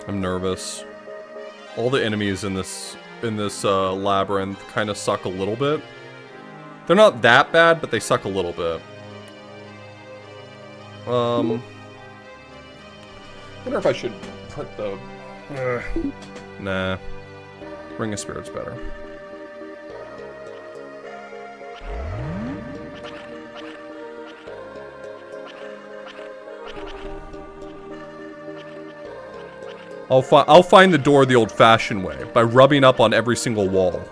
I'm nervous. All the enemies in this labyrinth kind of suck a little bit. They're not that bad, but they suck a little bit. Wonder if I should put the... Nah. Ring of Spirit's better. I'll find the door the old-fashioned way, by rubbing up on every single wall.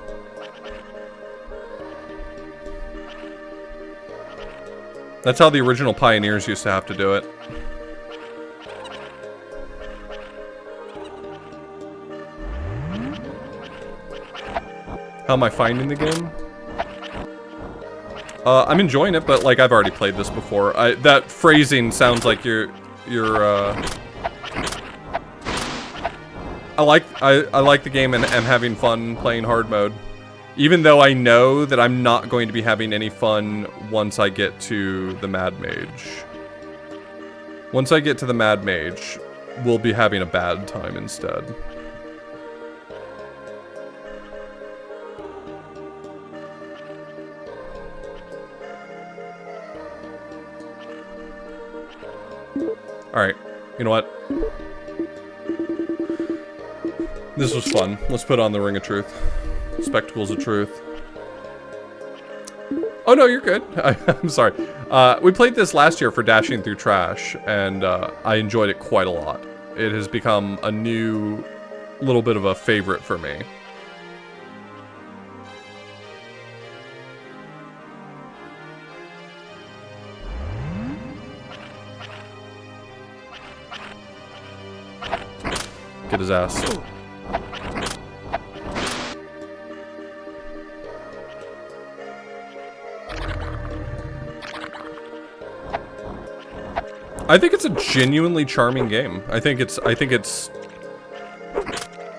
That's how the original pioneers used to have to do it. How am I finding the game? I'm enjoying it, but like I've already played this before. That phrasing sounds like you're I like the game and am having fun playing hard mode. Even though I know that I'm not going to be having any fun once I get to the Mad Mage. Once I get to the Mad Mage, we'll be having a bad time instead. Alright, you know what? This was fun. Let's put on the Ring of Truth. Spectacles of Truth. Oh no, you're good. I'm sorry. We played this last year for Dashing Through Trash, and I enjoyed it quite a lot. It has become a new little bit of a favorite for me. Get his ass. I think it's a genuinely charming game. I think it's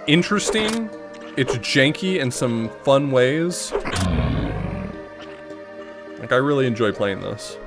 interesting. It's janky in some fun ways. Like, I really enjoy playing this.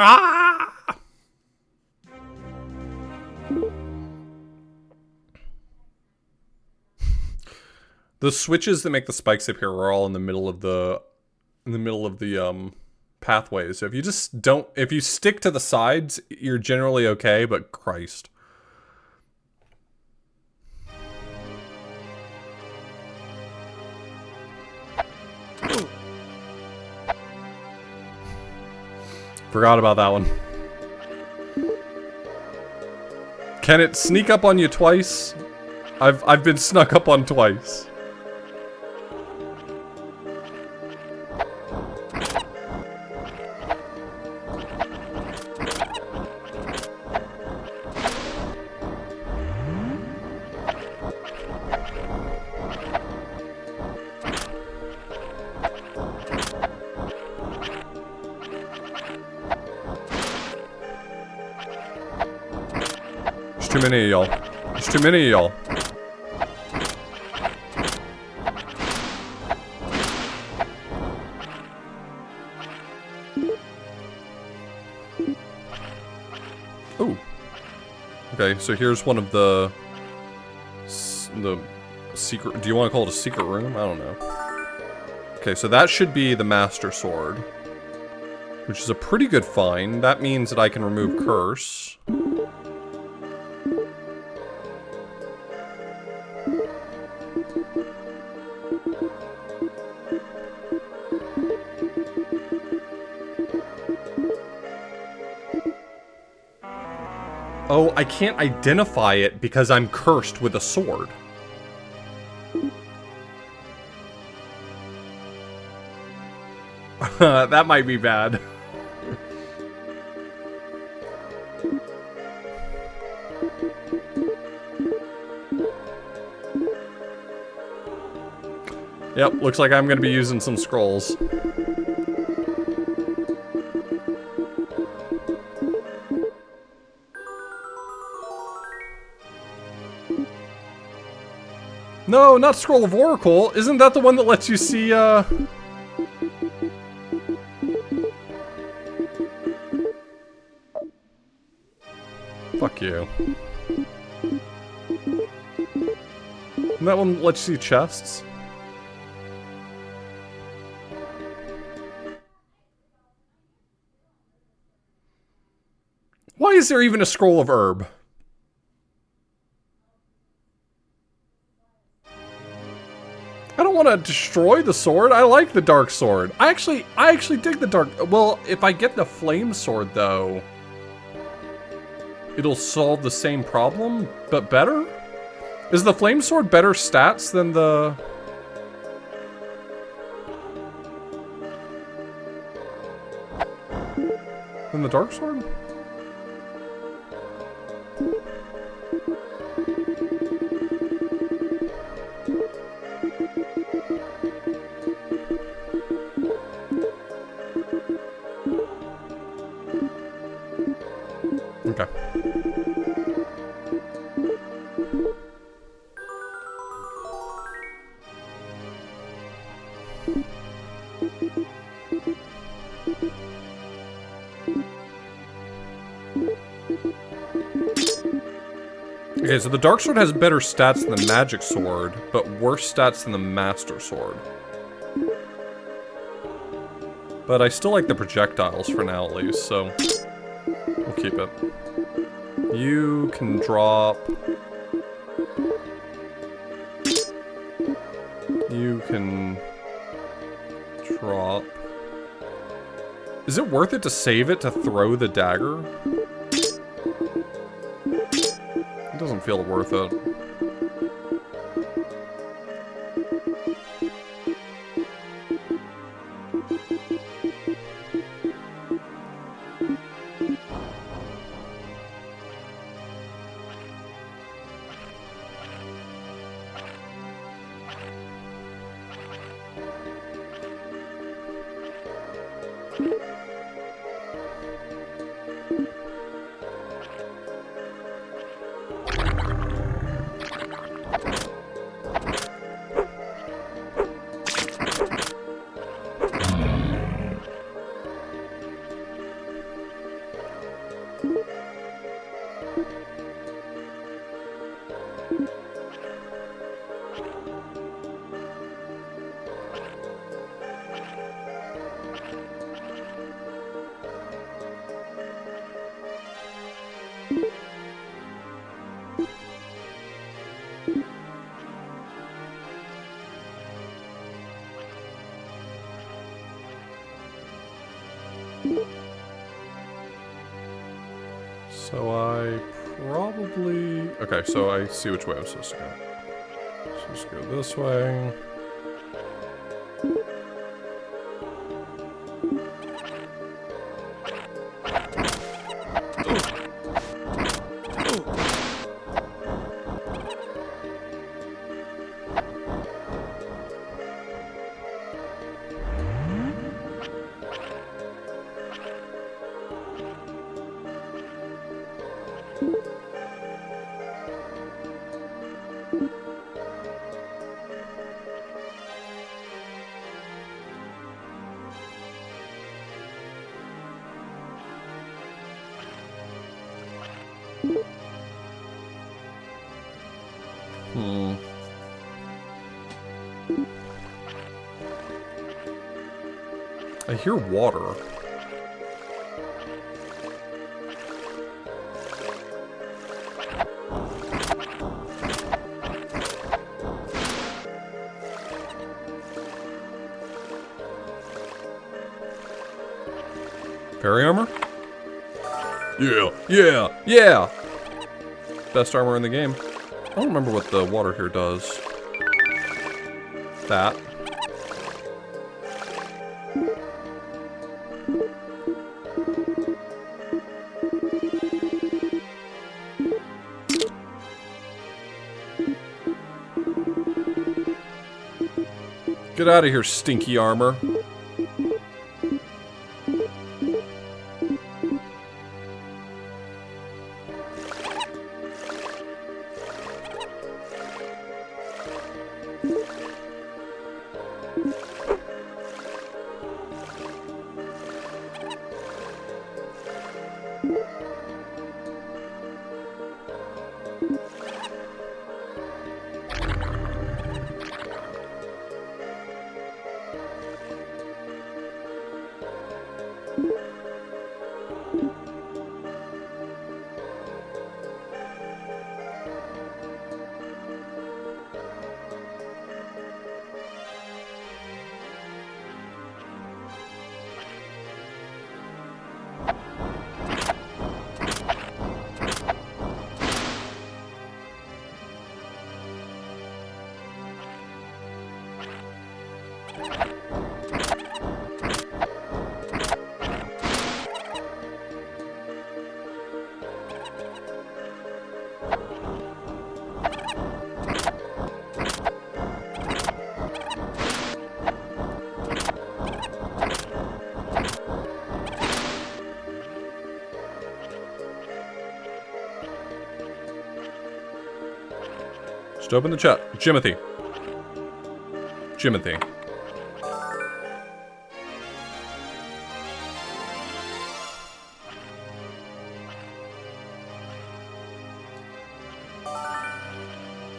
Ah! The switches that make the spikes appear are all in the middle of the pathways. So if you just don't, if you stick to the sides, you're generally okay, but Christ. Forgot about that one. Can it sneak up on you twice? I've been snuck up on twice. Too many of y'all. There's too many of y'all. Ooh. Okay, so here's one of the secret. Do you want to call it a secret room? I don't know. Okay, so that should be the Master Sword, which is a pretty good find. That means that I can remove Curse. Oh, I can't identify it because I'm cursed with a sword. That might be bad. Yep, looks like I'm gonna be using some scrolls. No, not Scroll of Oracle. Isn't that the one that lets you see, Fuck you. And that one lets you see chests? Why is there even a Scroll of Herb? I don't want to destroy the sword. I like the dark sword. I actually dig the dark... Well, if I get the flame sword, though, it'll solve the same problem, but better? Is the flame sword better stats than the... than the dark sword? Okay. Okay, so the Dark Sword has better stats than the Magic Sword, but worse stats than the Master Sword. But I still like the projectiles for now, at least, so we'll keep it. You can drop... You can drop... Is it worth it to save it to throw the dagger? It doesn't feel worth it. So I probably... Okay, so I see which way I'm supposed to go. So just go this way. I hear water. Fairy armor? Yeah, yeah, yeah! Best armor in the game. I don't remember what the water here does. That. Get out of here, stinky armor. Just open the chat. Jimothy. Jimothy.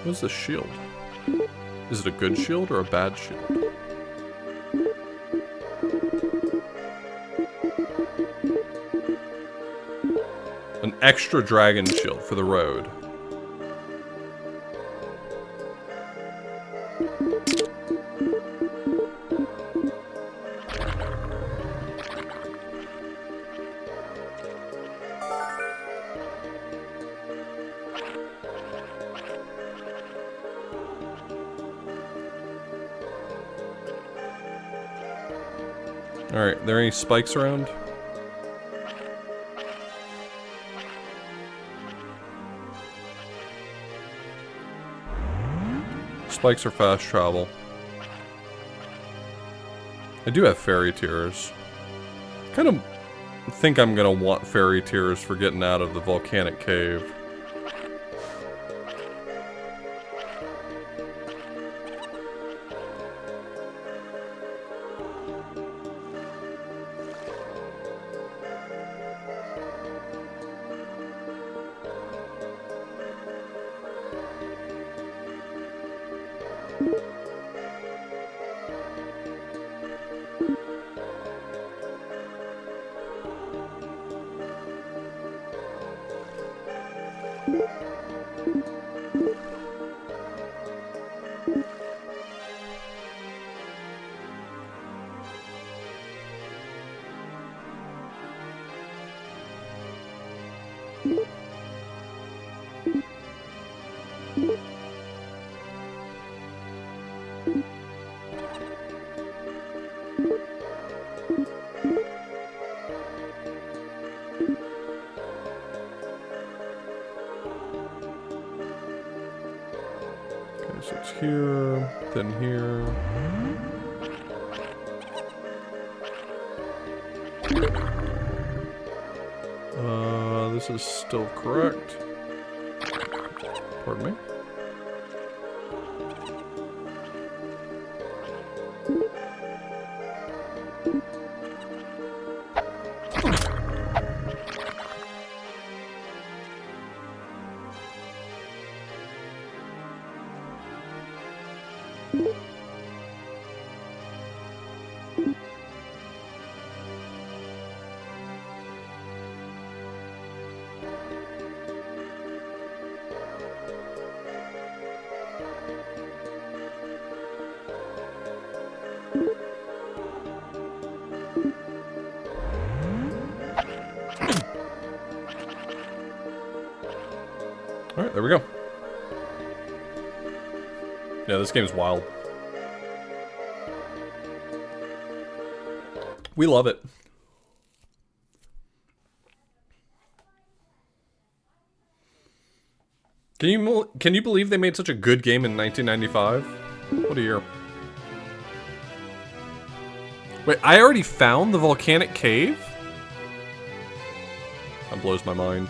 What's the shield? Is it a good shield or a bad shield? An extra dragon shield for the road. Alright, there any spikes around? Spikes are fast travel. I do have fairy tears. Kind of think I'm gonna want fairy tears for getting out of the volcanic cave. So it's here, then here. This is still correct. Pardon me. Alright, there we go. Yeah, this game's wild. We love it. Can you believe they made such a good game in 1995? What a year. Wait, I already found the volcanic cave? That blows my mind.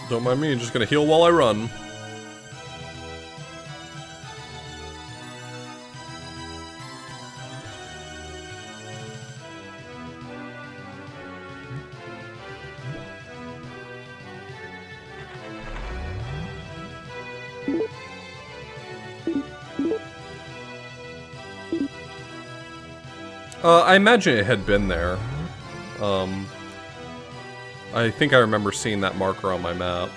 Don't mind me, just gonna heal while I run. I imagine it had been there. I think I remember seeing that marker on my map.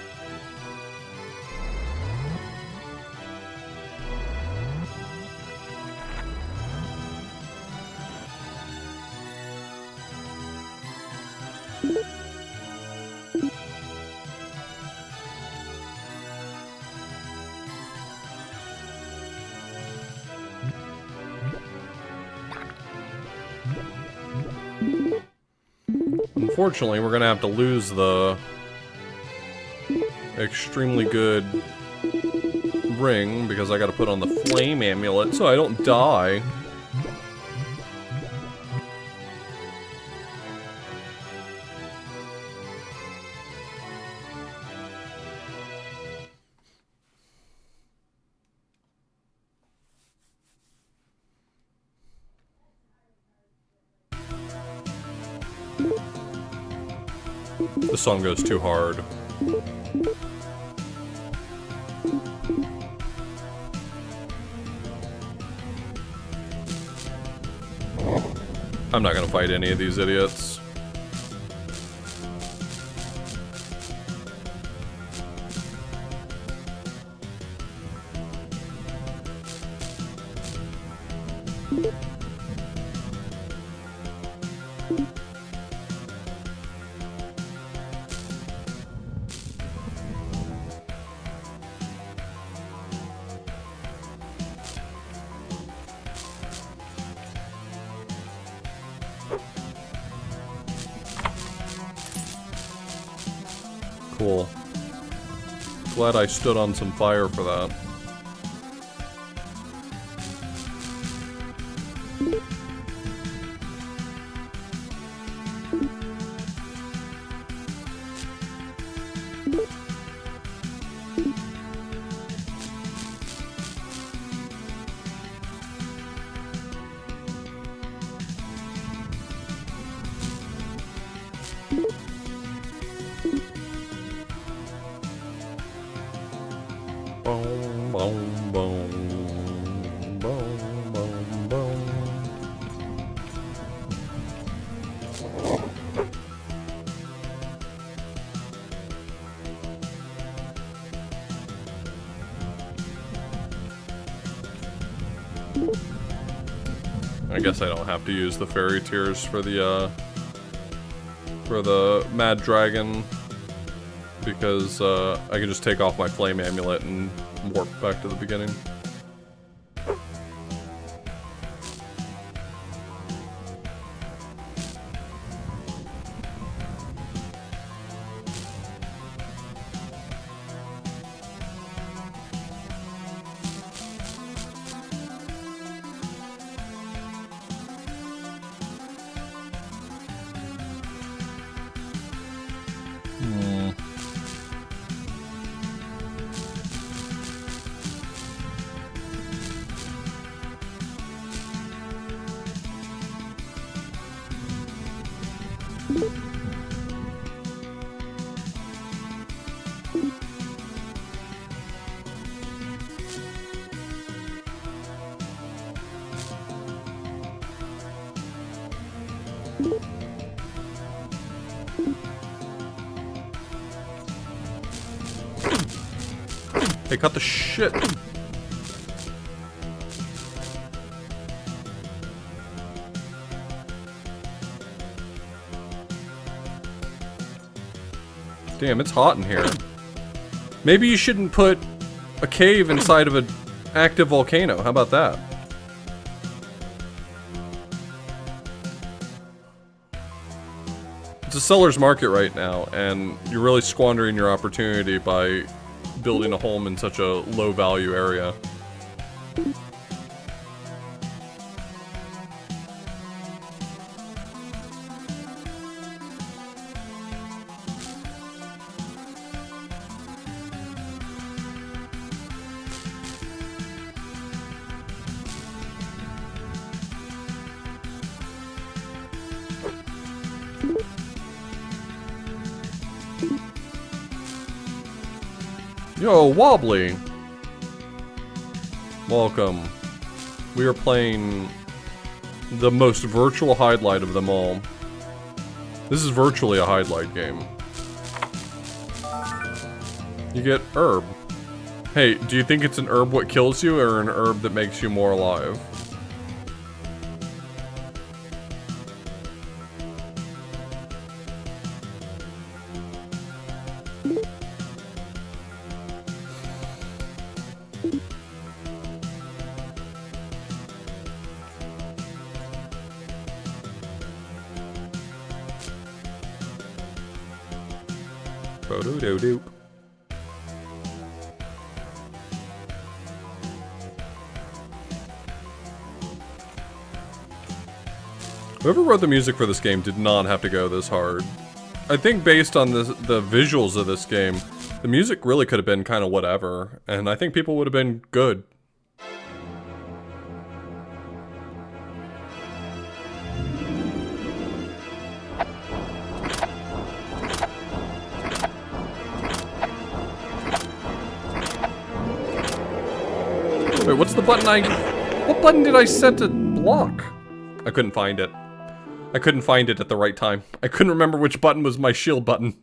Unfortunately, we're gonna have to lose the extremely good ring because I gotta put on the flame amulet so I don't die. This song goes too hard. I'm not gonna fight any of these idiots. Cool. Glad I stood on some fire for that. Boom, boom, boom, boom, boom, boom. I guess I don't have to use the fairy tears for the mad dragon. Because I can just take off my flame amulet and warp back to the beginning. Hey, cut the shit. Damn, it's hot in here. Maybe you shouldn't put a cave inside of an active volcano. How about that? It's a seller's market right now, and you're really squandering your opportunity by building a home in such a low-value area. Yo, Wobbly! Welcome. We are playing the most virtual Hydlide of them all. This is virtually a Hydlide game. You get herb. Hey, do you think it's an herb what kills you, or an herb that makes you more alive? Doop. Whoever wrote the music for this game did not have to go this hard. I think based on the visuals of this game, the music really could have been kind of whatever, and I think people would have been good. Wait, what's the button what button did I set to block? I couldn't find it. I couldn't find it at the right time. I couldn't remember which button was my shield button.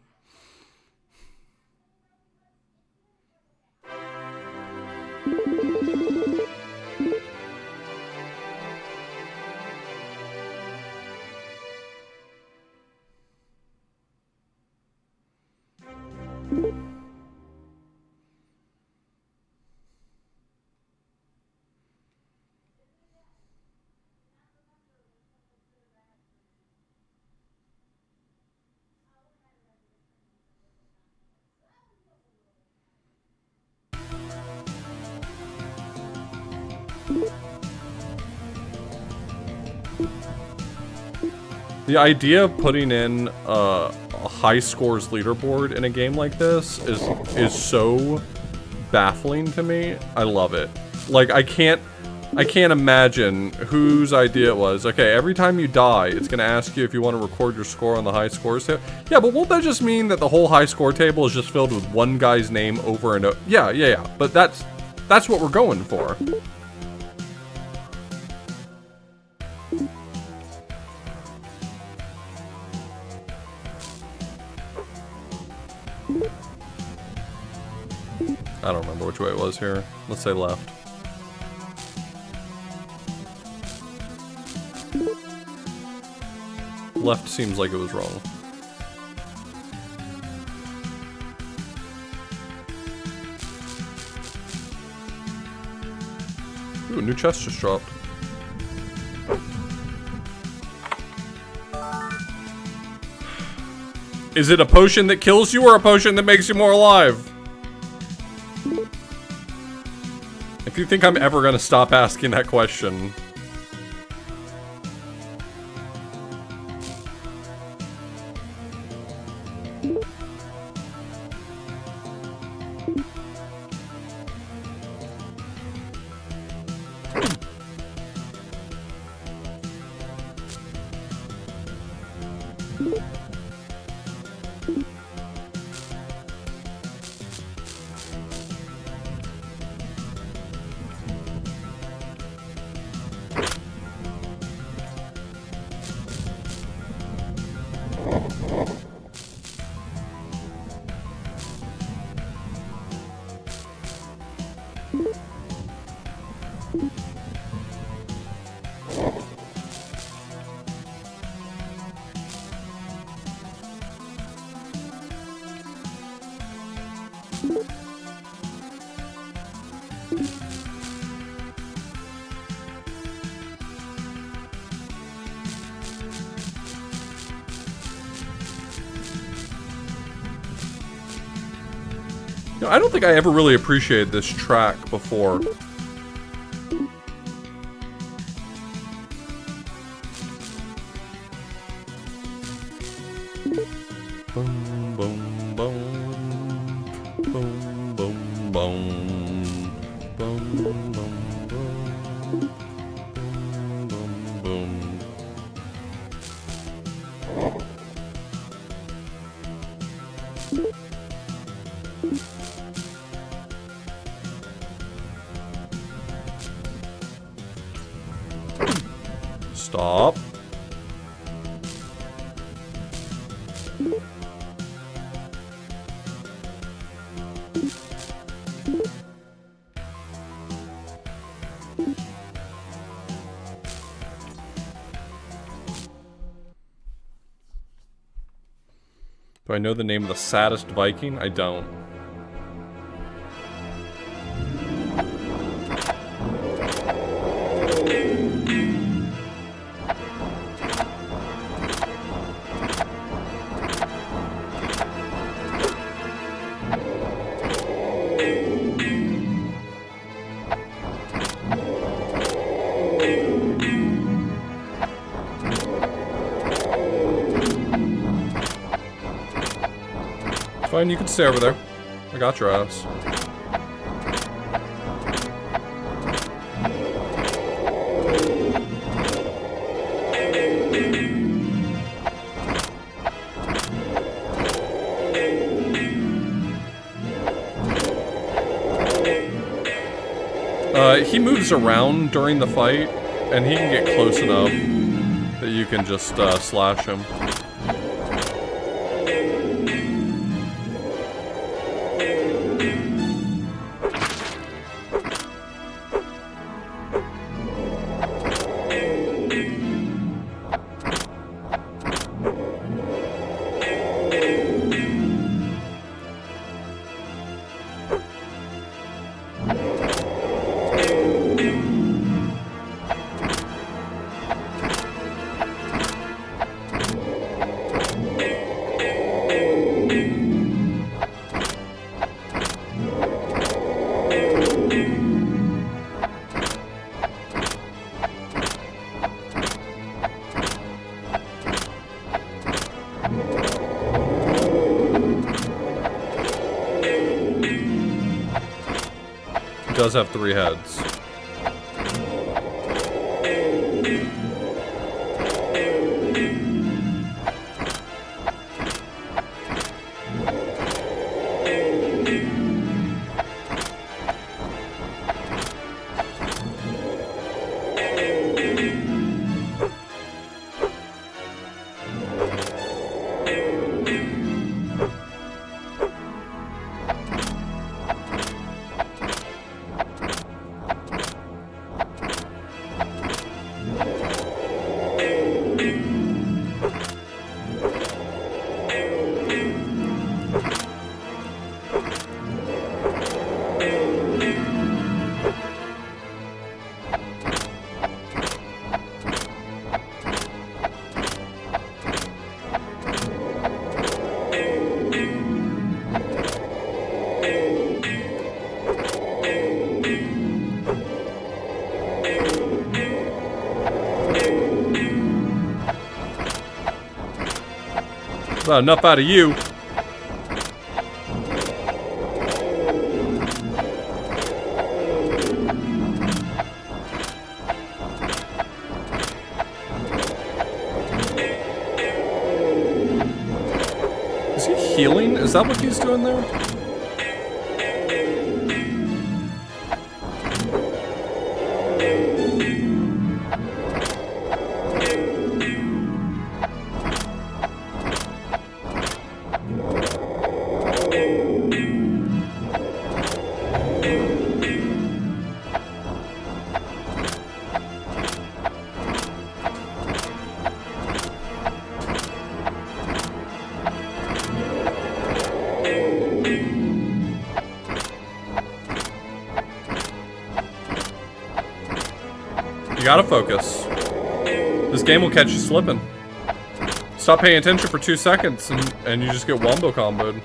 The idea of putting in a high scores leaderboard in a game like this is so baffling to me. I love it. Like, I can't imagine whose idea it was. Okay, every time you die, it's gonna ask you if you want to record your score on the high scores table. Yeah, but won't that just mean that the whole high score table is just filled with one guy's name over and over? Yeah. But that's what we're going for. I don't remember which way it was here. Let's say left. Left seems like it was wrong. Ooh, a new chest just dropped. Is it a potion that kills you or a potion that makes you more alive? If you think I'm ever gonna stop asking that question. You know, I don't think I ever really appreciated this track before. Boom, boom, boom. Boom, boom, boom. Boom, boom, boom. Boom, boom. Stop. Do I know the name of the saddest Viking? I don't. Fine, you can stay over there. I got your ass. He moves around during the fight, and he can get close enough that you can just slash him. Does have 3 heads. Not enough out of you. Is he healing? Is that what he's doing there? You gotta focus. This game will catch you slipping. Stop paying attention for 2 seconds and you just get wombo comboed.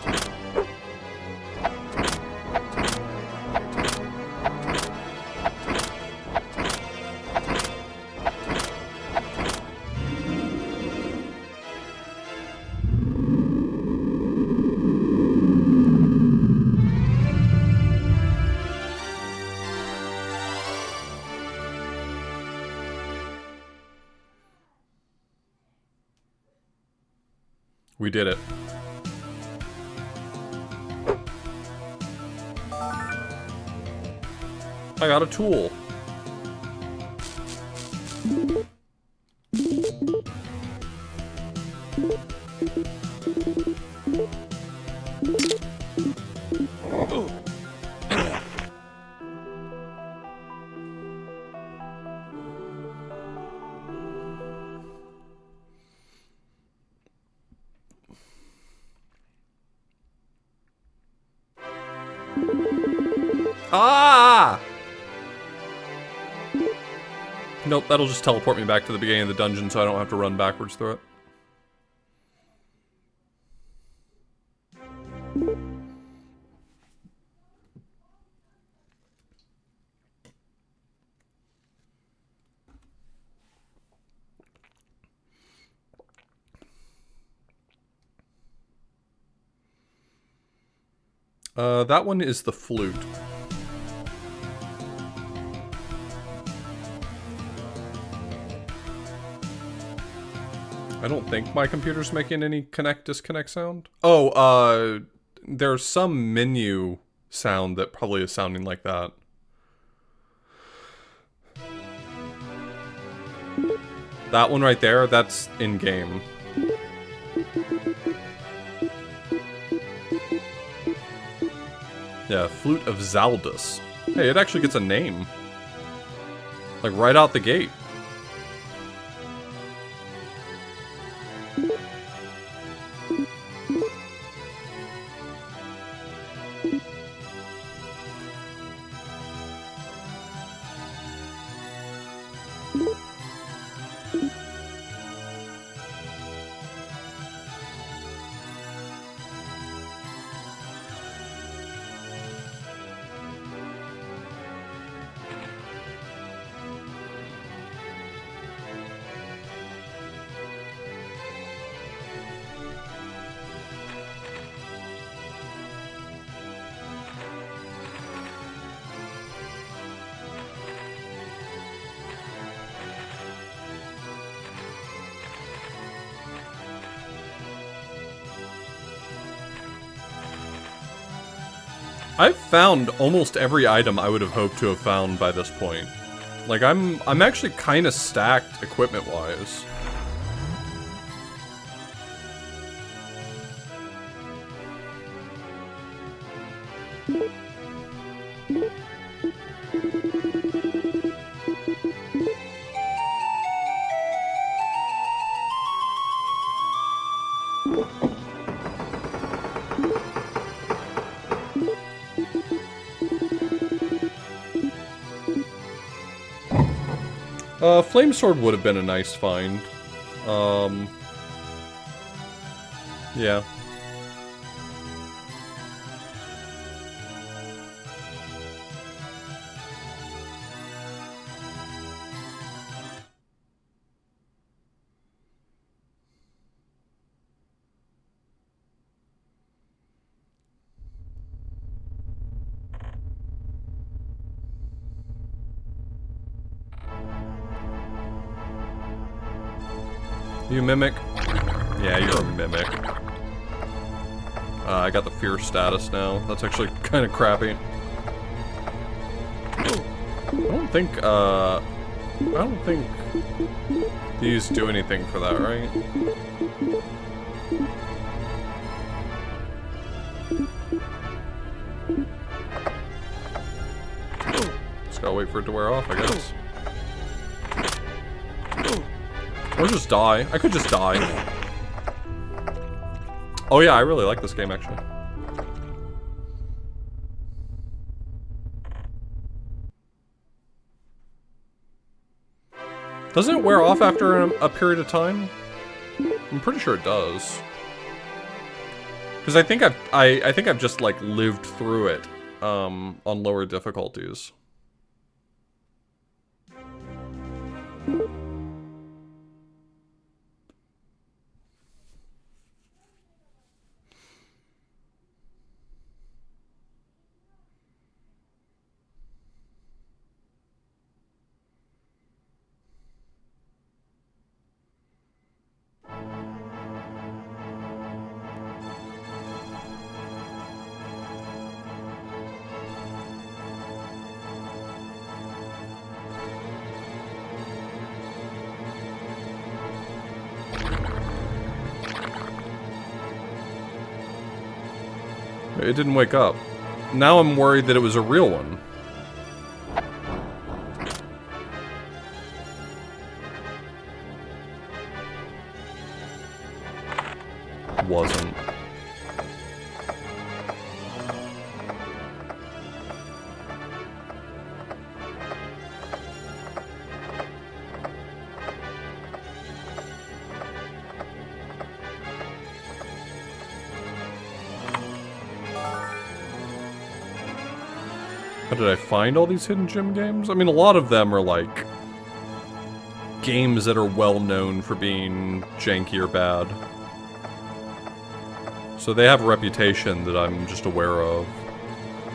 We did it. I got a tool. Ah! Nope, that'll just teleport me back to the beginning of the dungeon so I don't have to run backwards through it. That one is the flute. I don't think my computer's making any connect-disconnect sound. Oh, there's some menu sound that probably is sounding like that. That one right there, that's in-game. Yeah, Flute of Zaldus. Hey, it actually gets a name. Like, right out the gate. I've found almost every item I would have hoped to have found by this point. Like, I'm actually kind of stacked equipment-wise. Flame Sword would have been a nice find. Yeah. You mimic? Yeah, you're a mimic. I got the fear status now. That's actually kind of crappy. I don't think these do anything for that, right? Just gotta wait for it to wear off, I guess. Or just die. I could just die. Oh yeah, I really like this game, actually. Doesn't it wear off after a period of time? I'm pretty sure it does. Because I think I've just like lived through it on lower difficulties. It didn't wake up. Now I'm worried that it was a real one. Wasn't. How did I find all these hidden gem games? I mean, a lot of them are like games that are well known for being janky or bad. So they have a reputation that I'm just aware of.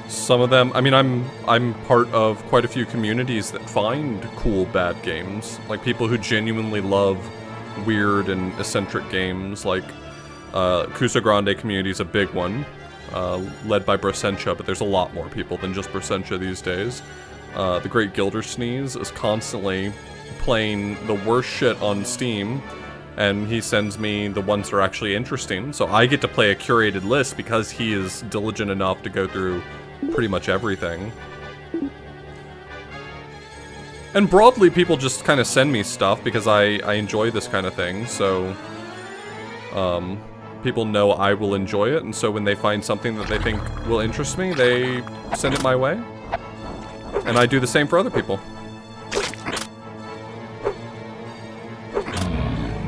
Some of them, I mean, I'm part of quite a few communities that find cool bad games. Like people who genuinely love weird and eccentric games. Like Kusa Grande community is a big one. Led by Brasentia, but there's a lot more people than just Brasentia these days. The Great Gildersneeze is constantly playing the worst shit on Steam, and he sends me the ones that are actually interesting, so I get to play a curated list because he is diligent enough to go through pretty much everything. And broadly, people just kind of send me stuff because I enjoy this kind of thing, so people know I will enjoy it, and so when they find something that they think will interest me, they send it my way. And I do the same for other people.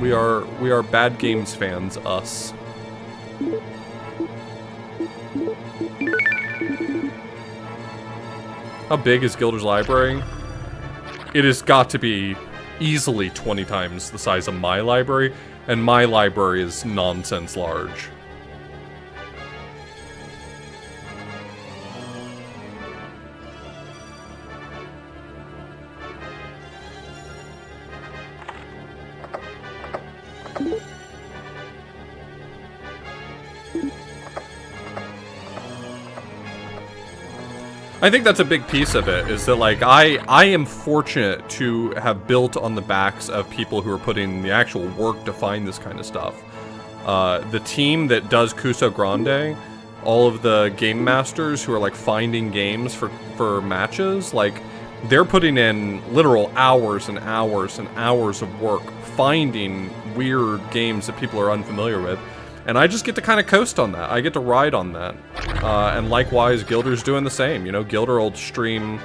We are bad games fans, us. How big is Gilder's library? It has got to be easily 20 times the size of my library. And my library is nonsense large. I think that's a big piece of it, is that like I am fortunate to have built on the backs of people who are putting in the actual work to find this kind of stuff. The team that does Kuso Grande, all of the game masters who are like finding games for matches, like they're putting in literal hours and hours and hours of work finding weird games that people are unfamiliar with. And I just get to kind of coast on that. I get to ride on that. And likewise, Gilder's doing the same. You know, Gilder will stream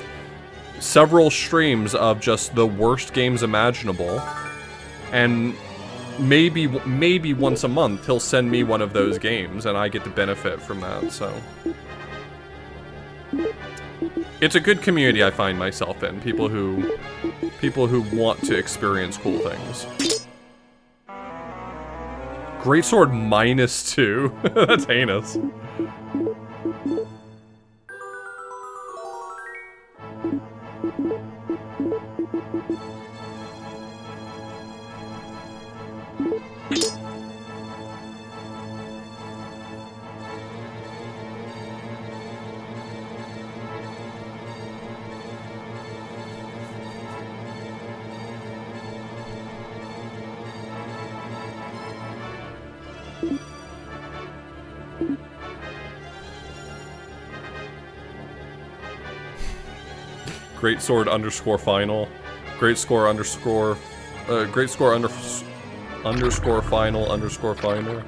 several streams of just the worst games imaginable. And maybe once a month, he'll send me one of those games, and I get to benefit from that, so. It's a good community I find myself in. People who want to experience cool things. Greatsword -2. That's heinous. Greatsword _final. Greatscore _ final.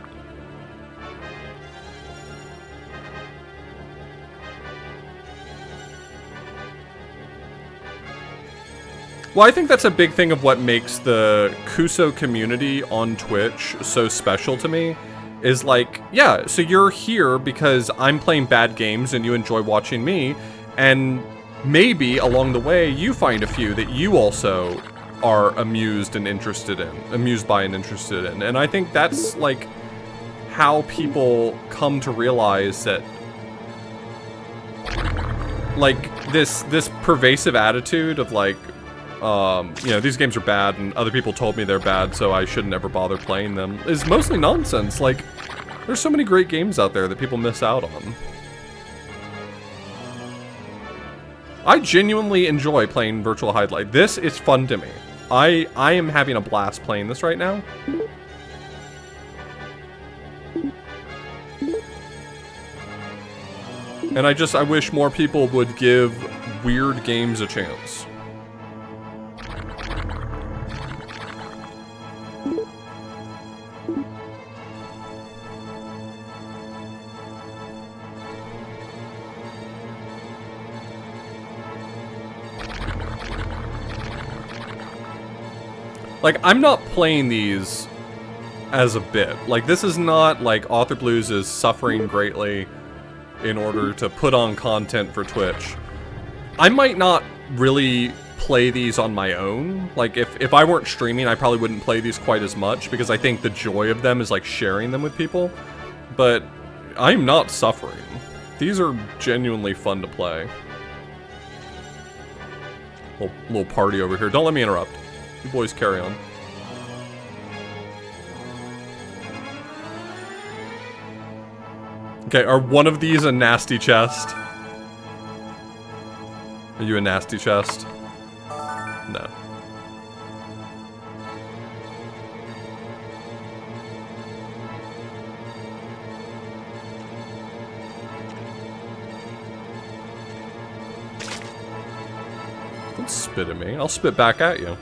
Well, I think that's a big thing of what makes the Kuso community on Twitch so special to me. Is like, yeah, so you're here because I'm playing bad games and you enjoy watching me, and maybe along the way you find a few that you also are amused by and interested in. And I think that's like how people come to realize that, like, this pervasive attitude of like, you know, these games are bad and other people told me they're bad, so I shouldn't ever bother playing them, is mostly nonsense. Like, there's so many great games out there that people miss out on. I genuinely enjoy playing Virtual Hydlide. This is fun to me. I am having a blast playing this right now. And I wish more people would give weird games a chance. Like, I'm not playing these as a bit. Like, this is not like Author Blues is suffering greatly in order to put on content for Twitch. I might not really play these on my own. Like, if I weren't streaming, I probably wouldn't play these quite as much, because I think the joy of them is like sharing them with people. But I'm not suffering. These are genuinely fun to play. Little party over here. Don't let me interrupt. You boys carry on. Okay, are one of these a nasty chest? Are you a nasty chest? No. Don't spit at me. I'll spit back at you.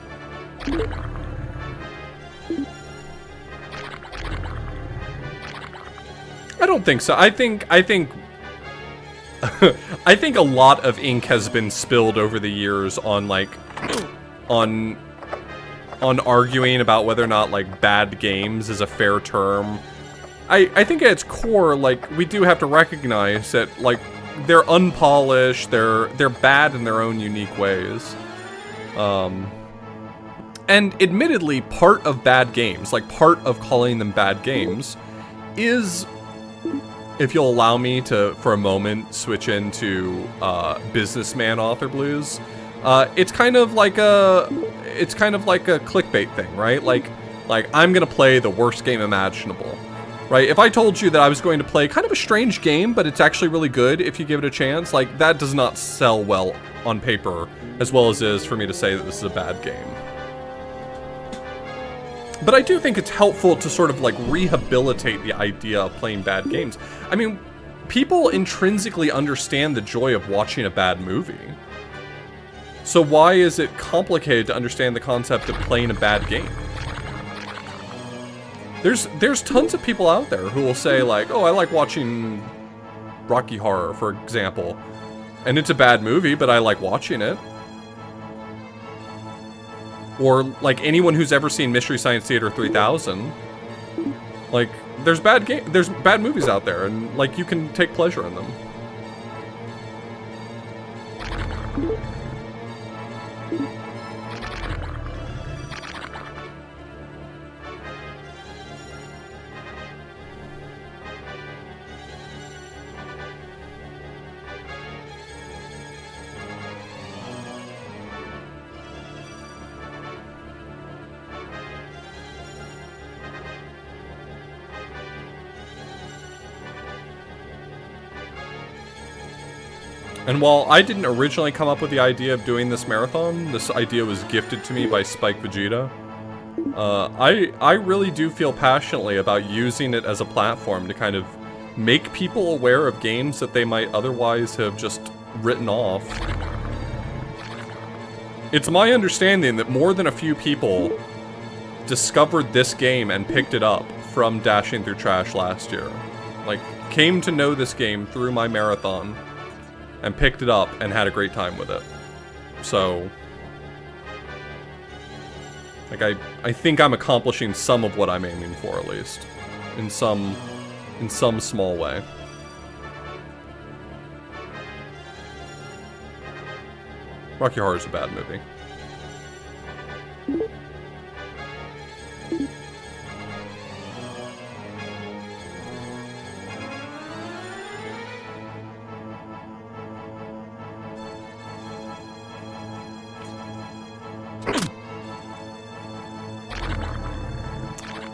I don't think so. I think I think a lot of ink has been spilled over the years on like on arguing about whether or not like bad games is a fair term. I think at its core, like, we do have to recognize that like they're unpolished, they're bad in their own unique ways. And admittedly, part of bad games, like part of calling them bad games, is, if you'll allow me to, for a moment, switch into businessman author blues. It's kind of like a clickbait thing, right? Like I'm gonna play the worst game imaginable, right? If I told you that I was going to play kind of a strange game, but it's actually really good if you give it a chance, like, that does not sell well on paper, as well as it is for me to say that this is a bad game. But I do think it's helpful to sort of like rehabilitate the idea of playing bad games. I mean, people intrinsically understand the joy of watching a bad movie. So why is it complicated to understand the concept of playing a bad game? There's tons of people out there who will say like, oh, I like watching Rocky Horror, for example. And it's a bad movie, but I like watching it. Or, like, anyone who's ever seen Mystery Science Theater 3000, like, there's bad movies out there, and, like, you can take pleasure in them. And while I didn't originally come up with the idea of doing this marathon, this idea was gifted to me by Spike Vegeta. I really do feel passionately about using it as a platform to kind of make people aware of games that they might otherwise have just written off. It's my understanding that more than a few people discovered this game and picked it up from Dashing Through Trash last year. Like, came to know this game through my marathon and picked it up and had a great time with it. So, Like, I think I'm accomplishing some of what I'm aiming for, at least. In some small way. Rocky Horror is a bad movie.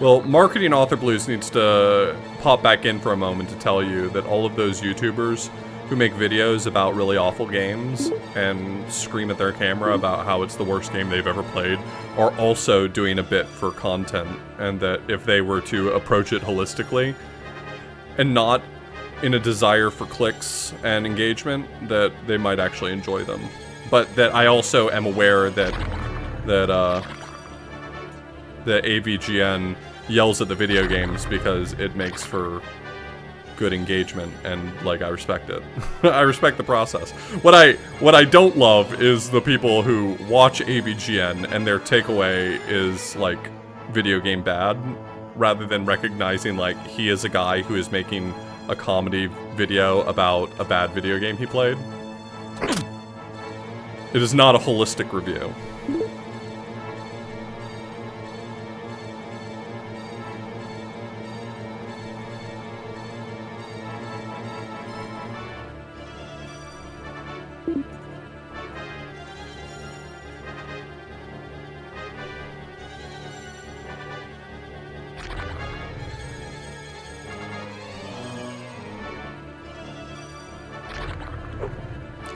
Well, Marketing Author Blues needs to pop back in for a moment to tell you that all of those YouTubers who make videos about really awful games and scream at their camera about how it's the worst game they've ever played are also doing a bit for content, and that if they were to approach it holistically and not in a desire for clicks and engagement, that they might actually enjoy them. But that I also am aware that the AVGN yells at the video games because it makes for good engagement, and like, I respect it. I respect the process. What I don't love is the people who watch AVGN and their takeaway is like video game bad, rather than recognizing like he is a guy who is making a comedy video about a bad video game he played. It is not a holistic review.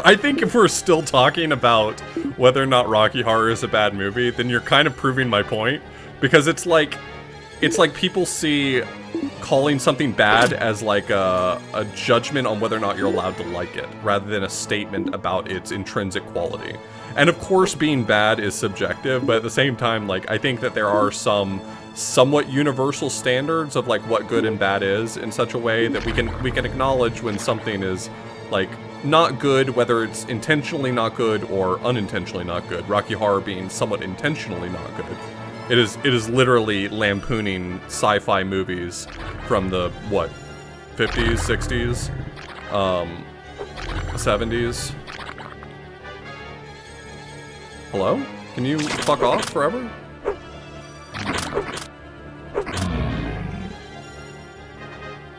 I think if we're still talking about whether or not Rocky Horror is a bad movie, then you're kind of proving my point. Because it's like people see calling something bad as like a judgment on whether or not you're allowed to like it, rather than a statement about its intrinsic quality. And of course being bad is subjective, but at the same time, like, I think that there are some somewhat universal standards of like what good and bad is, in such a way that we can acknowledge when something is like not good, whether it's intentionally not good or unintentionally not good. Rocky Horror being somewhat intentionally not good. It is literally lampooning sci-fi movies from the, what, 50s, 60s, 70s. Hello? Can you fuck off forever?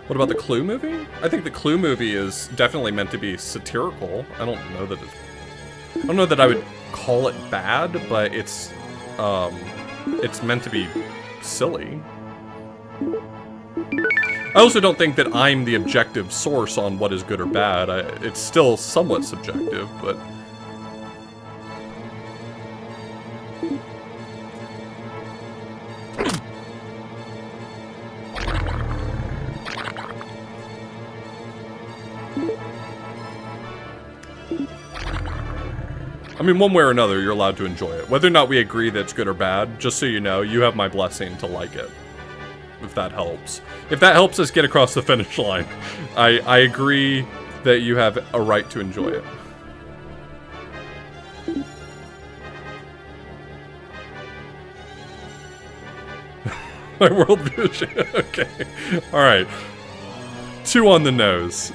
What about the Clue movie? I think the Clue movie is definitely meant to be satirical. I don't know that I would call it bad, but it's meant to be silly. I also don't think that I'm the objective source on what is good or bad. It's still somewhat subjective, but... I mean, one way or another, you're allowed to enjoy it. Whether or not we agree that it's good or bad, just so you know, you have my blessing to like it. If that helps. If that helps us get across the finish line, I agree that you have a right to enjoy it. My worldview. Okay. Alright. 2 on the nose.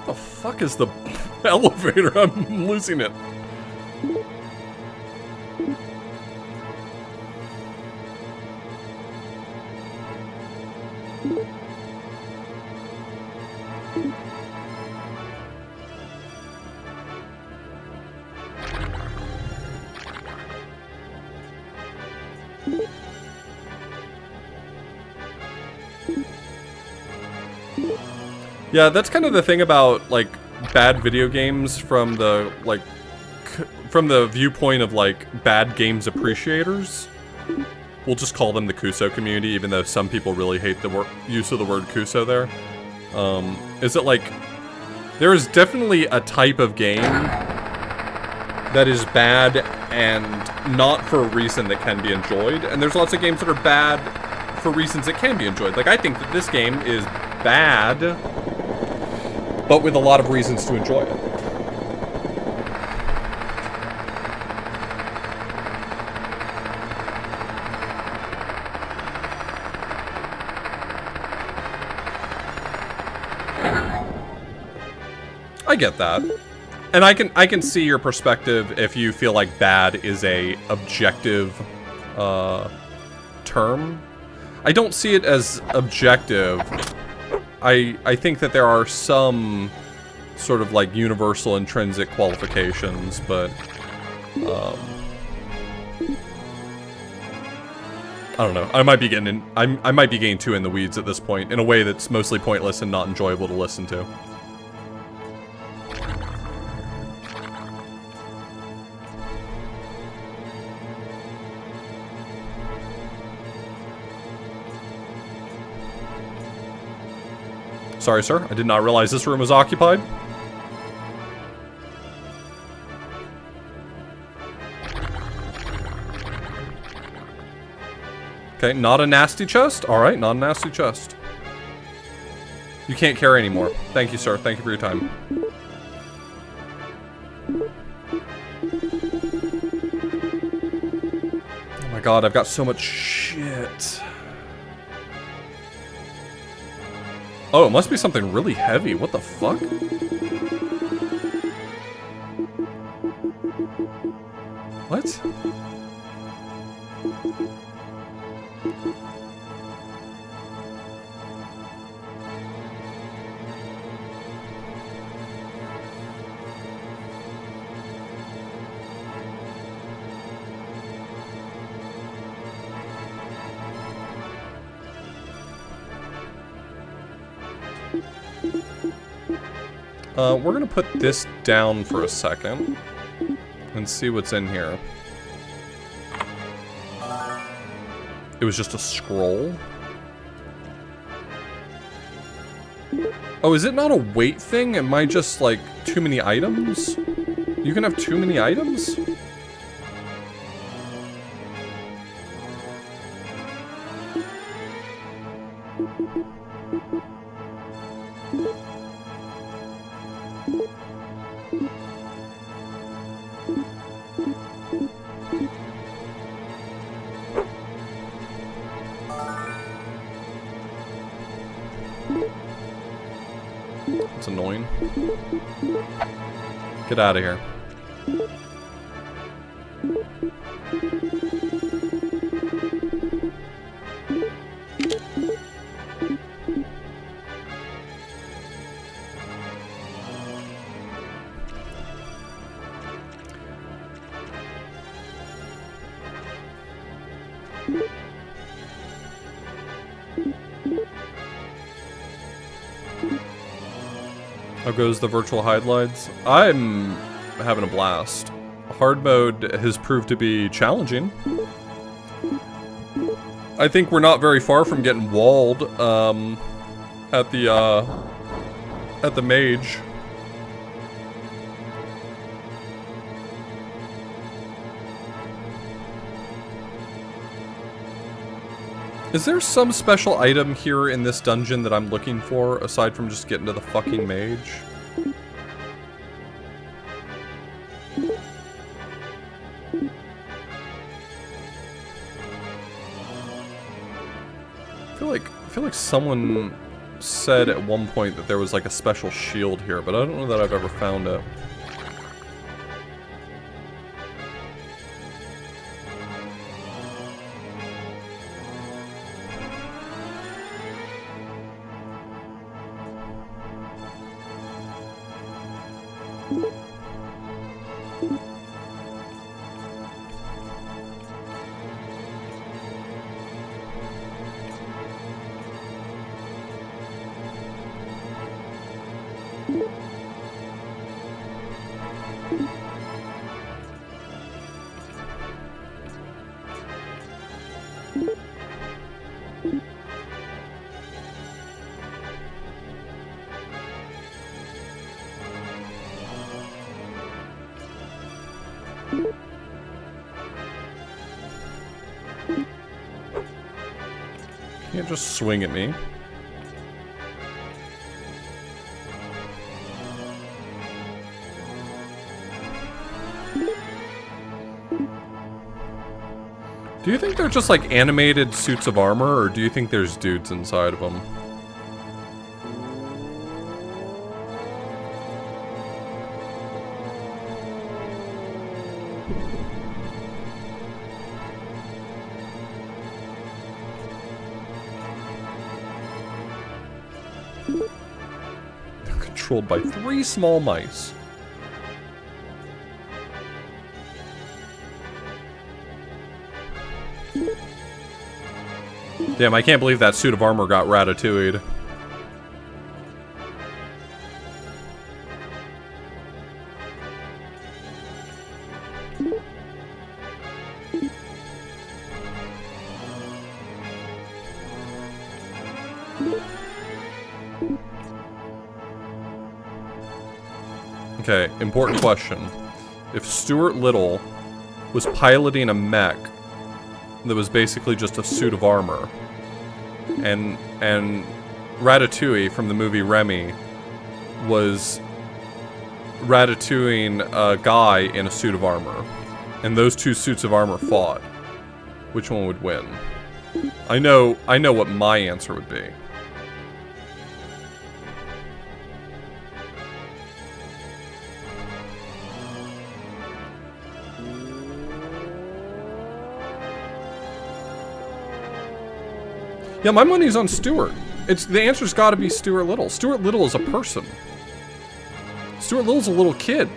The fuck is the elevator? I'm losing it. Yeah, that's kind of the thing about, like, bad video games from the, like, from the viewpoint of, like, bad games appreciators. We'll just call them the Kuso community, even though some people really hate the use of the word Kuso there. Is that, like, there is definitely a type of game that is bad and not for a reason that can be enjoyed, and there's lots of games that are bad for reasons it can be enjoyed. Like, I think that this game is bad, but with a lot of reasons to enjoy it. I get that. And I can see your perspective if you feel like bad is a objective term. I don't see it as objective. I think that there are some sort of like universal intrinsic qualifications, but I don't know. I might be getting I might be getting too in the weeds at this point in a way that's mostly pointless and not enjoyable to listen to. Sorry, sir. I did not realize this room was occupied. Okay, not a nasty chest? Alright, not a nasty chest. You can't carry anymore. Thank you, sir. Thank you for your time. Oh my god, I've got so much shit. Oh, it must be something really heavy. What the fuck? What? We're gonna put this down for a second and see what's in here. It was just a scroll. Oh, is it not a weight thing? Am I just like too many items? You can have too many items? It's annoying. Get out of here. How goes the virtual Hydlides? I'm having a blast. Hard mode has proved to be challenging. I think we're not very far from getting walled at the mage. Is there some special item here in this dungeon that I'm looking for, aside from just getting to the fucking mage? I feel like someone said at one point that there was like a special shield here, but I don't know that I've ever found it. just swing at me. Do you think they're just like animated suits of armor, or do you think there's dudes inside of them? They're controlled by 3 small mice. Damn, I can't believe that suit of armor got ratatouilleed. Okay, important question. If Stuart Little was piloting a mech that was basically just a suit of armor, and Ratatouille from the movie Remy was ratatouilleing a guy in a suit of armor, and those 2 suits of armor fought, which one would win? I know what my answer would be. Yeah, my money's on Stuart. The answer's gotta be Stuart Little. Stuart Little is a person. Stuart Little's a little kid.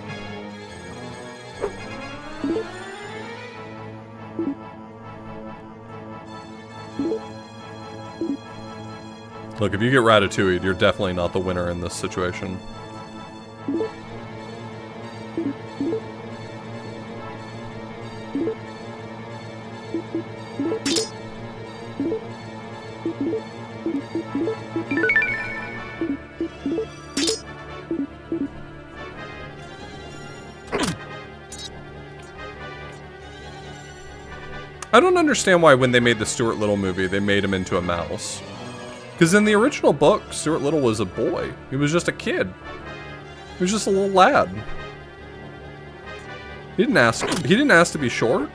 Look, if you get ratatouilleed, you're definitely not the winner in this situation. I don't understand why when they made the Stuart Little movie, they made him into a mouse. Because in the original book, Stuart Little was a boy. He was just a kid. He was just a little lad. He didn't ask to be short.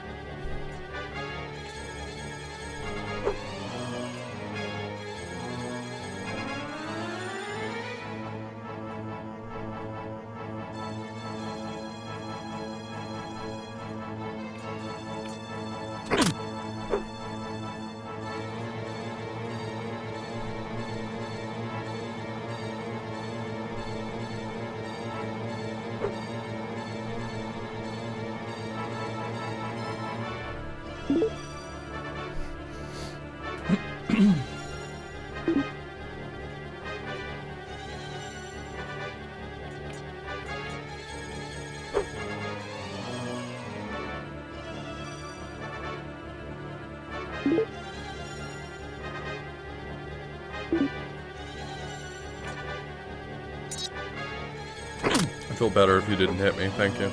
I feel better if you didn't hit me, thank you.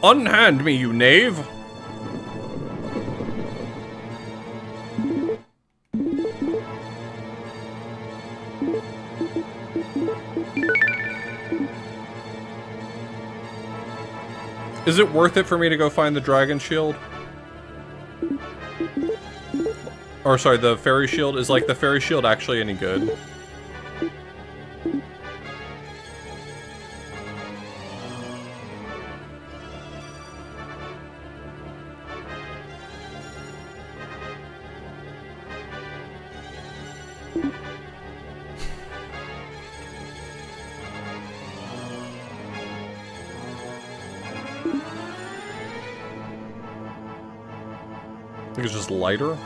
Unhand me, you knave! Is it worth it for me to go find the dragon shield? Or sorry, the fairy shield? Is like the fairy shield actually any good? I think it's just lighter.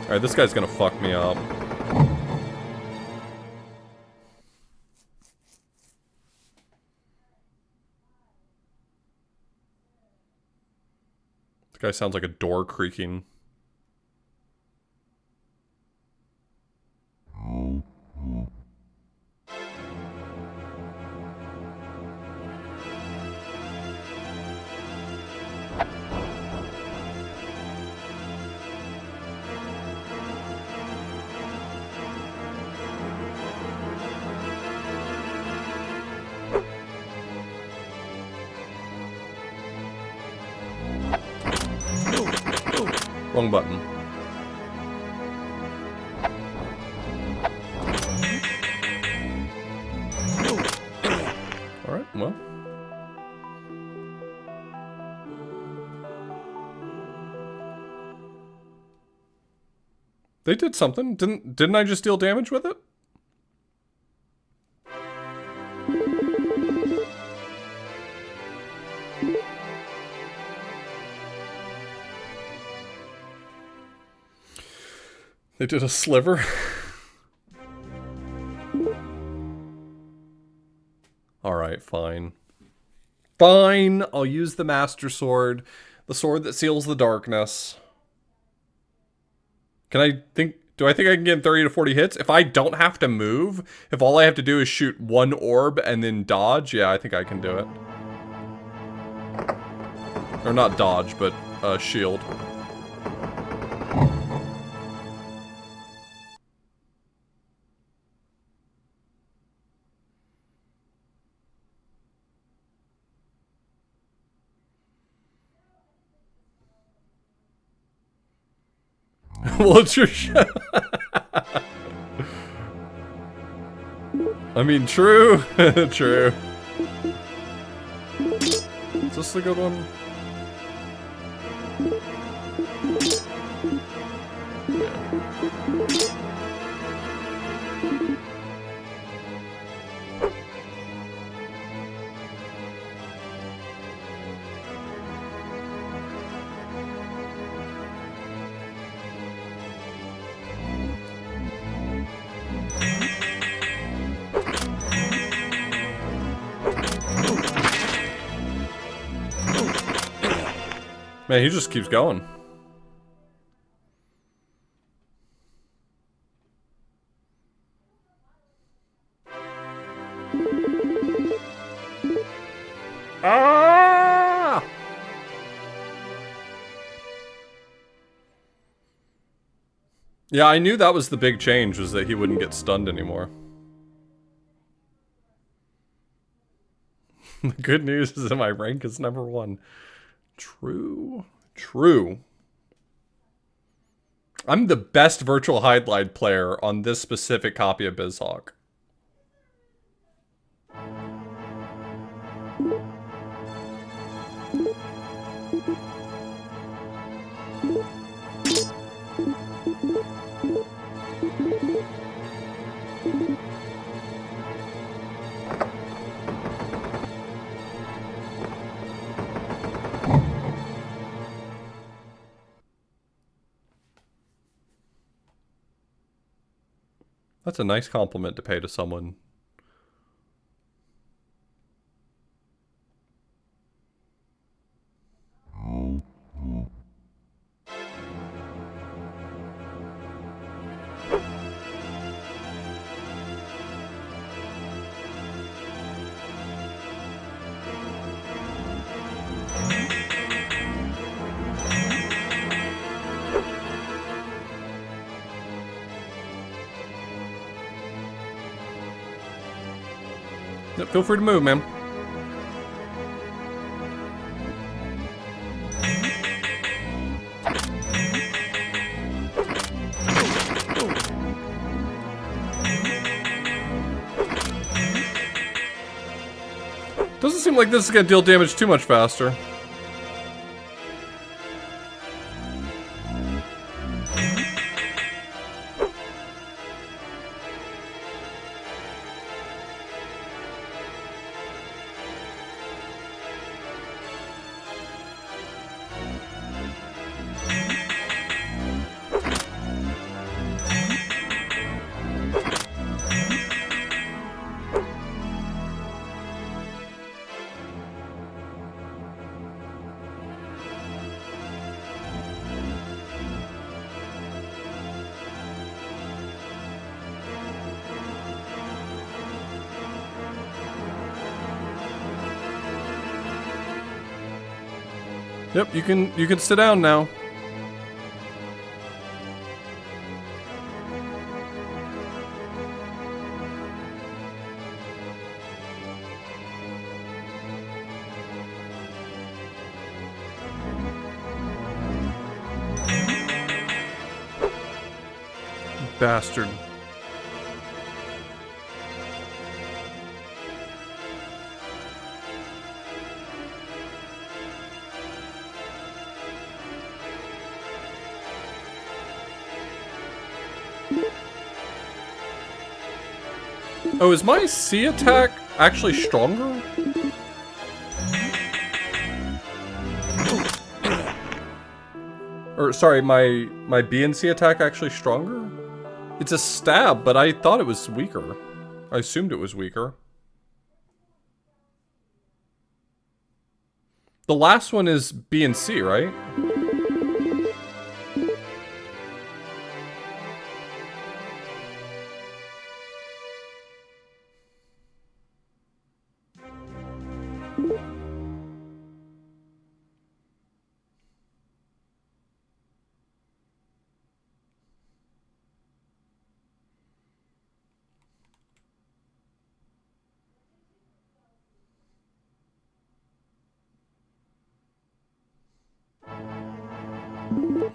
Alright, this guy's gonna fuck me up. Guy sounds like a door creaking. Wrong button. Alright, well. They did something. Didn't I just deal damage with it? They did a sliver. Alright, fine. Fine! I'll use the Master Sword. The sword that seals the darkness. Do I think I can get 30 to 40 hits? If I don't have to move, if all I have to do is shoot one orb and then dodge, yeah, I think I can do it. Or not dodge, but shield. Well, it's your show. I mean, true. True. Is this the good one? Man, he just keeps going. Ah! Yeah, I knew that was the big change, was that he wouldn't get stunned anymore. The good news is that my rank is #1. True. True. I'm the best virtual Hydlide player on this specific copy of BizHawk. That's a nice compliment to pay to someone. Yep, feel free to move, man. Doesn't seem like this is gonna deal damage too much faster. Yep, you can sit down now. Bastard. Oh, is my C attack actually stronger? Or, sorry, my B and C attack actually stronger? It's a stab, but I thought it was weaker. I assumed it was weaker. The last one is B and C, right?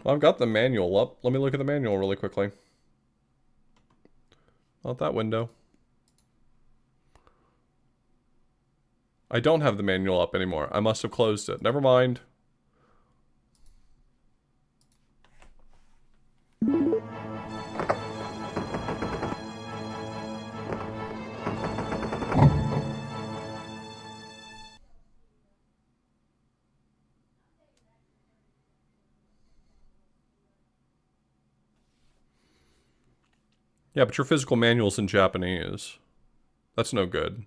Well, I've got the manual up. Let me look at the manual really quickly. Not that window. I don't have the manual up anymore. I must have closed it. Never mind. Yeah, but your physical manual's in Japanese. That's no good.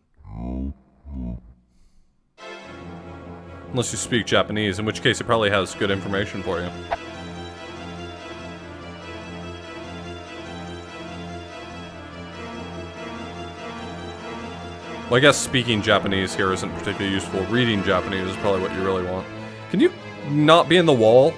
Unless you speak Japanese, in which case it probably has good information for you. Well, I guess speaking Japanese here isn't particularly useful. Reading Japanese is probably what you really want. Can you not be in the wall?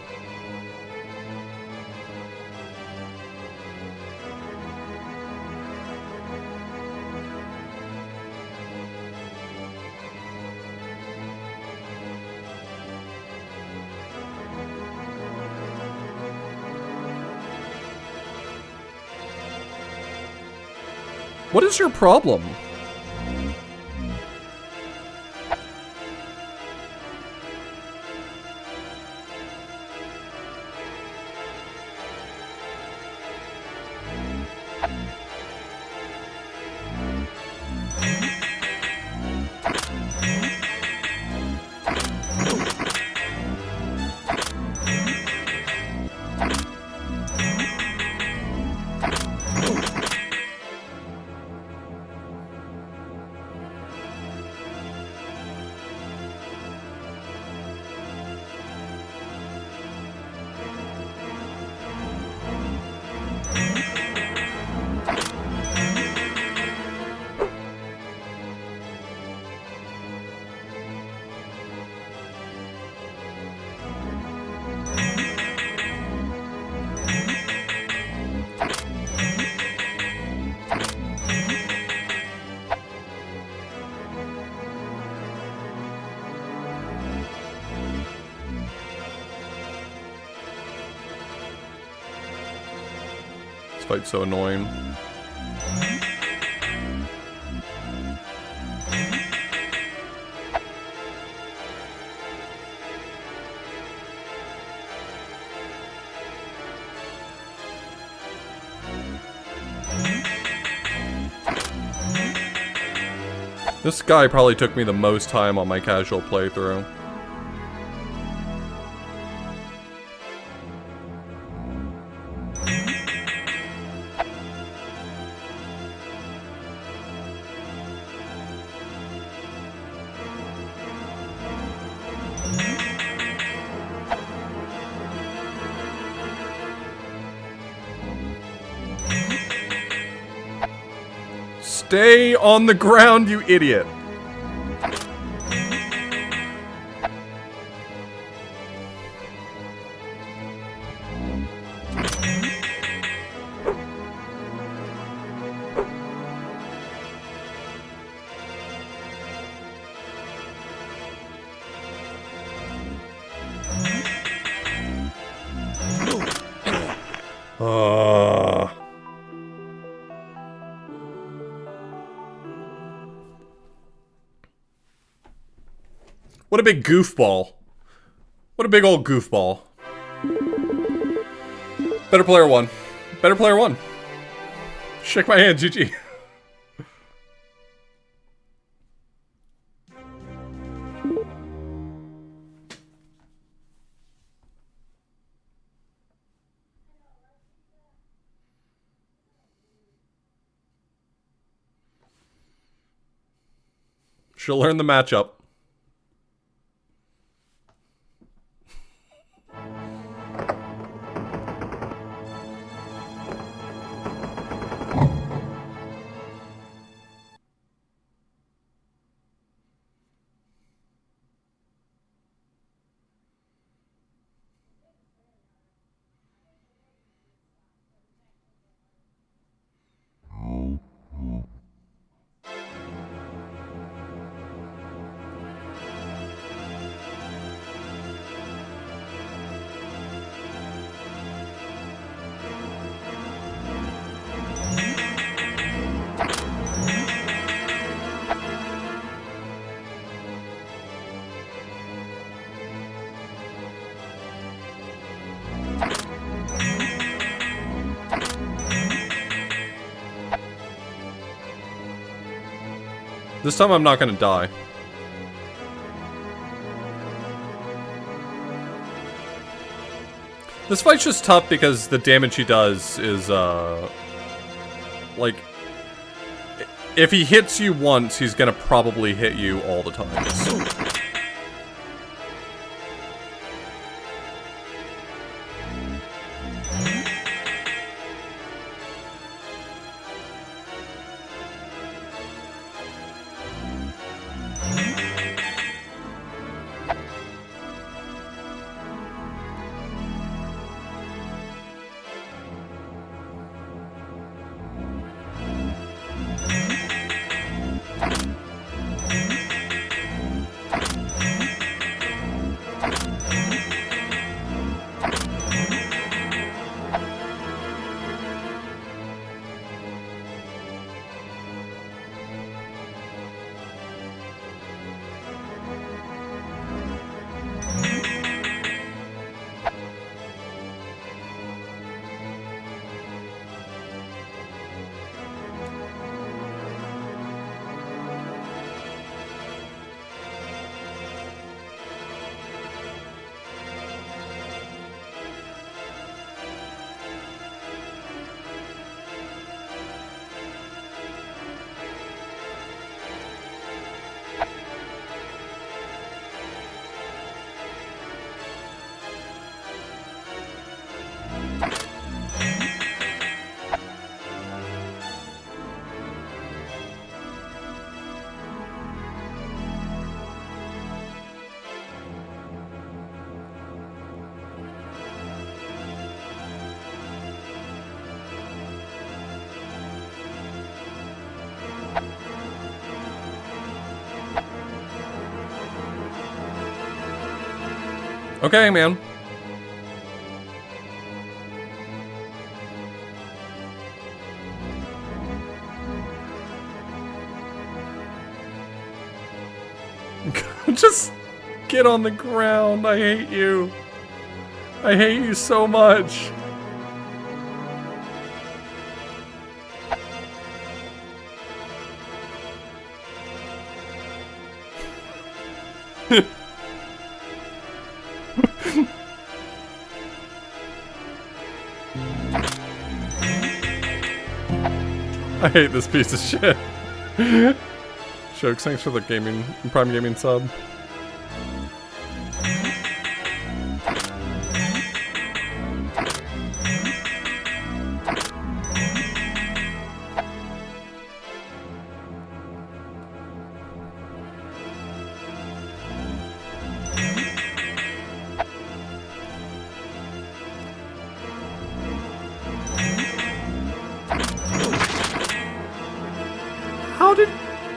What is your problem? This fight's so annoying. This guy probably took me the most time on my casual playthrough. Stay on the ground, you idiot! What a big goofball. What a big old goofball. Better player one. Better player one. Shake my hand, GG. She'll learn the matchup. This time I'm not gonna die. This fight's just tough because the damage he does is, like, if he hits you once, he's gonna probably hit you all the time. Okay, man. Just get on the ground. I hate you. I hate you so much. I hate this piece of shit. Jokes, thanks for the Prime Gaming sub.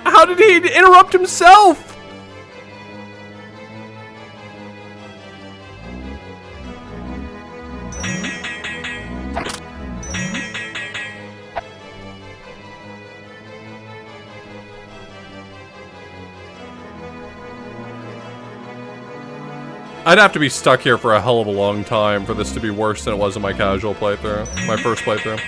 How did he interrupt himself? I'd have to be stuck here for a hell of a long time for this to be worse than it was in my casual playthrough. My first playthrough.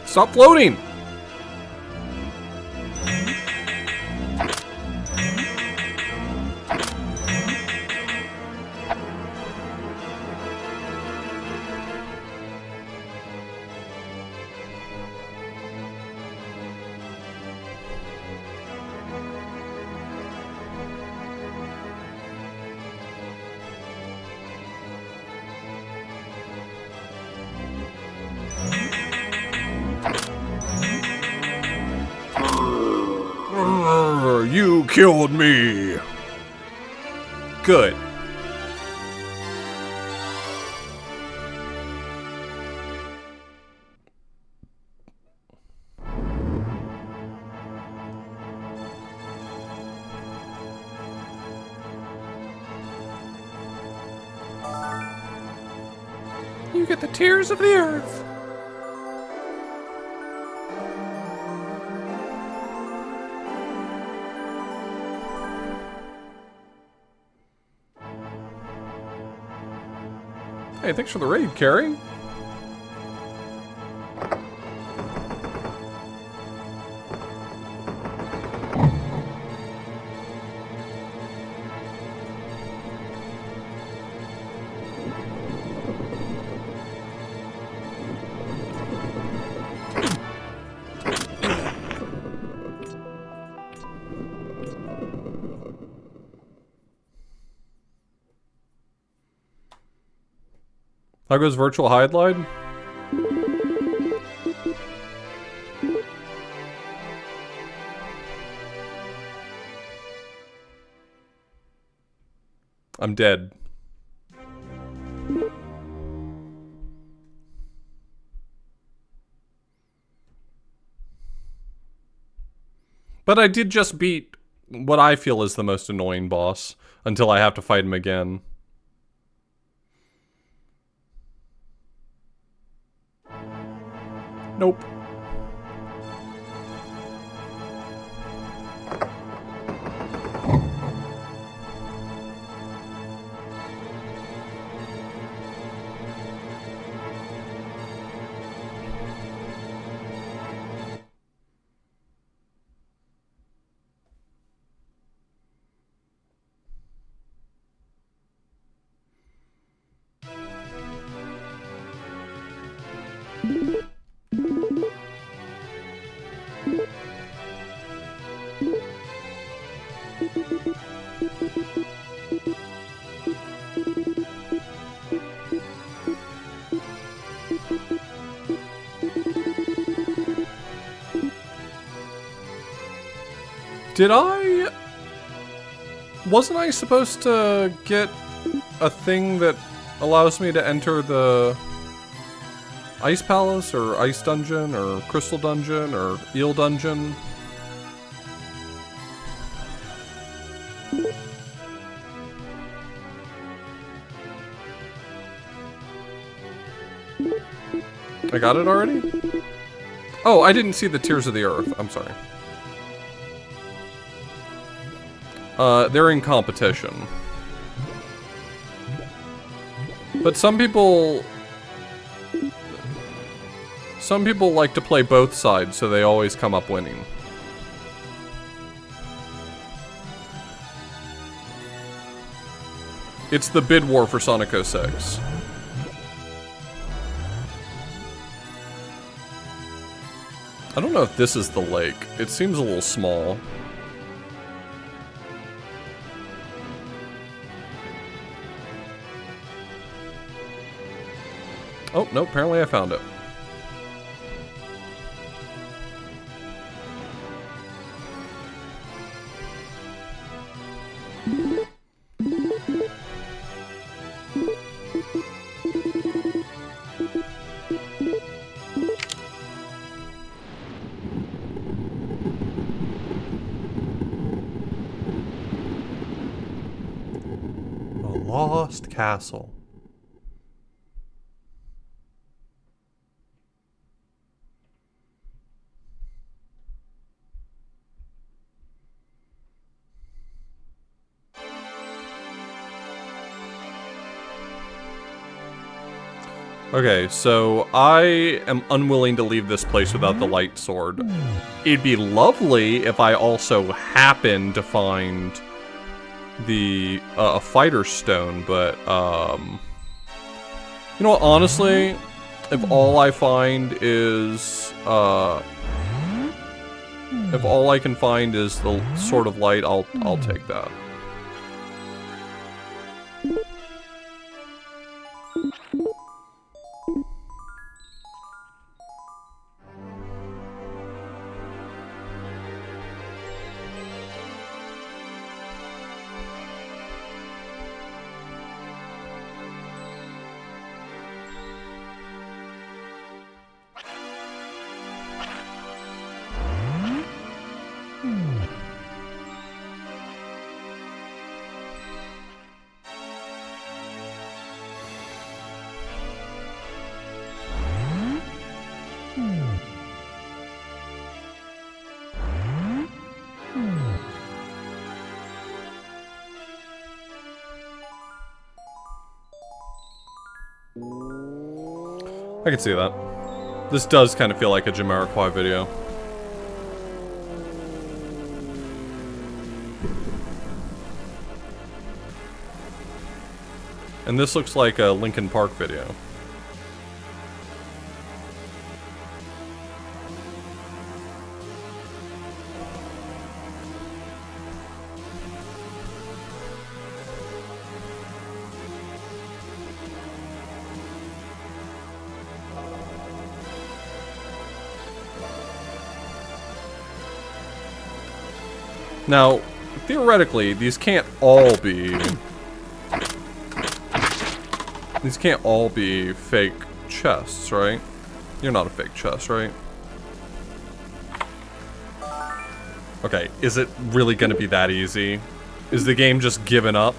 Stop floating! You killed me! Good. You get the tears of the earth. Hey, thanks for the raid, Carrie. How goes virtual Hydlide? I'm dead. But I did just beat what I feel is the most annoying boss until I have to fight him again. Nope. Wasn't I supposed to get a thing that allows me to enter the Ice Palace, or Ice Dungeon, or Crystal Dungeon, or Eel Dungeon? I got it already? Oh, I didn't see the Tears of the Earth. I'm sorry. They're in competition. But some people like to play both sides, so they always come up winning. It's the bid war for Sonic 06. I don't know if this is the lake. It seems a little small. Oh, no, apparently I found it. lost castle. Okay, so I am unwilling to leave this place without the light sword. It'd be lovely if I also happened to find the a fighter stone, but you know what, honestly, if all I find is if all I can find is the Sword of Light, I'll take that. I can see that. This does kind of feel like a Jamiroquai video. And this looks like a Linkin Park video. Now, theoretically, these can't all be... These can't all be fake chests, right? You're not a fake chest, right? Okay, is it really gonna be that easy? Is the game just giving up?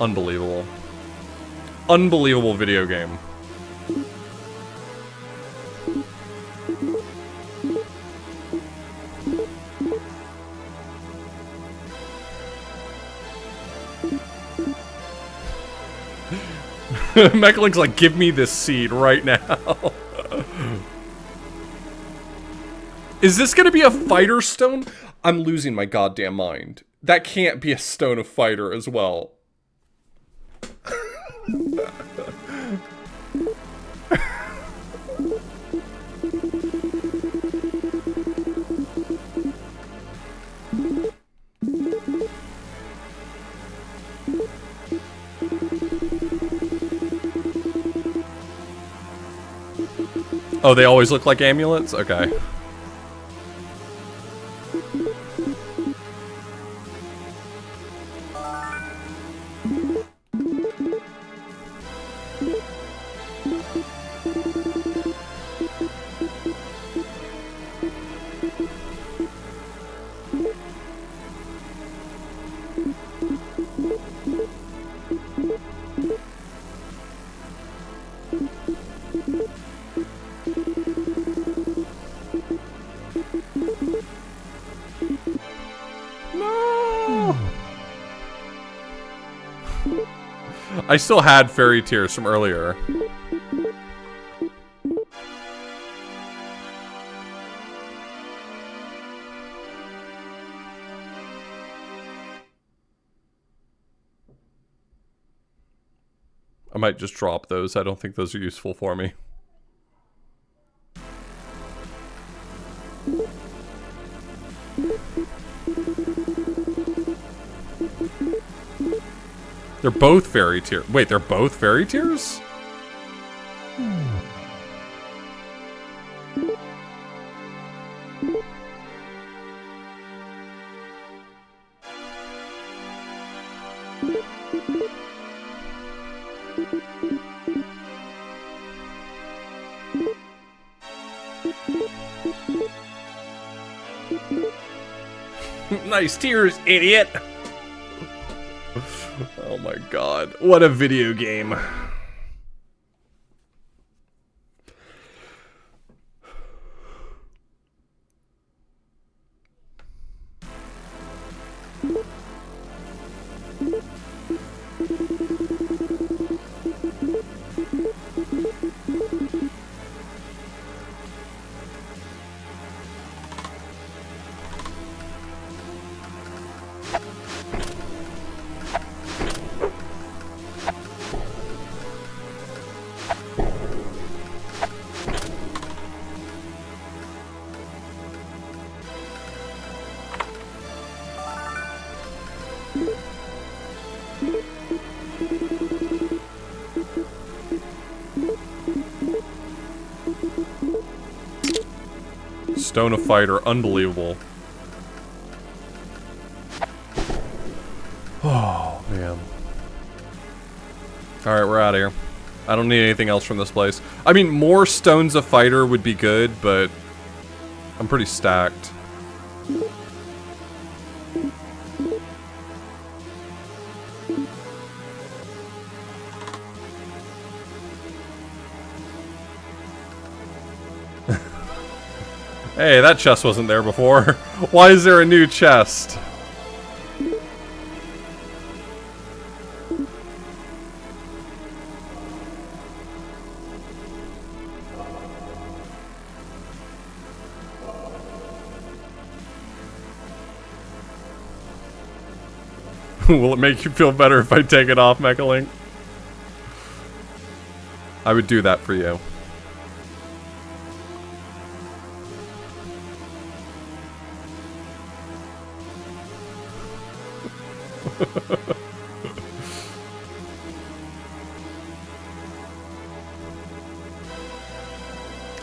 Unbelievable. Unbelievable video game. Mechalink's like, give me this seed right now. Is this gonna be a fighter stone? I'm losing my goddamn mind. That can't be a stone of fighter as well. Oh, they always look like amulets? Okay. I still had fairy tears from earlier. I might just drop those. I don't think those are useful for me. They're both fairy tears. Wait, they're both fairy tears? nice tears, idiot! Oh my god. What a video game. Stone of Fighter, unbelievable. Oh, man. Alright, we're out of here. I don't need anything else from this place. I mean, more Stones of Fighter would be good, but I'm pretty stacked. Hey, that chest wasn't there before. Why is there a new chest? Will it make you feel better if I take it off, Mechalink? I would do that for you.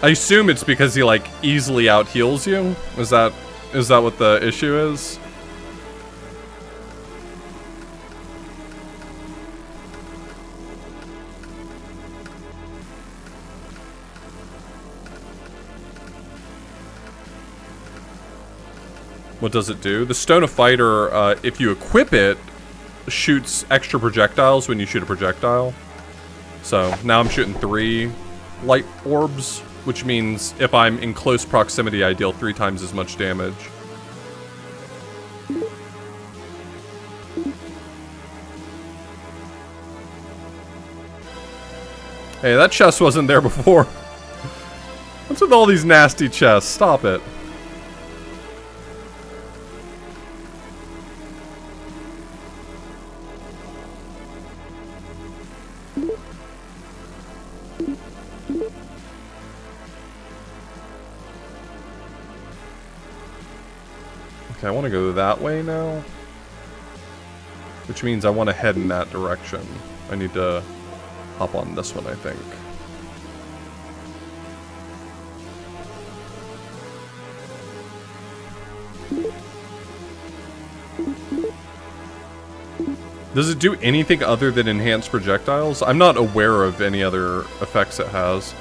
I assume it's because he like easily out heals you. Is that what the issue is? What does it do? The Stone of Fighter, if you equip it, shoots extra projectiles when you shoot a projectile. So now I'm shooting 3 light orbs, which means if I'm in close proximity, I deal 3 times as much damage. Hey, that chest wasn't there before. What's with all these nasty chests? Stop it. Okay, I want to go that way now. Which means I want to head in that direction. I need to hop on this one, I think. Does it do anything other than enhance projectiles? I'm not aware of any other effects it has.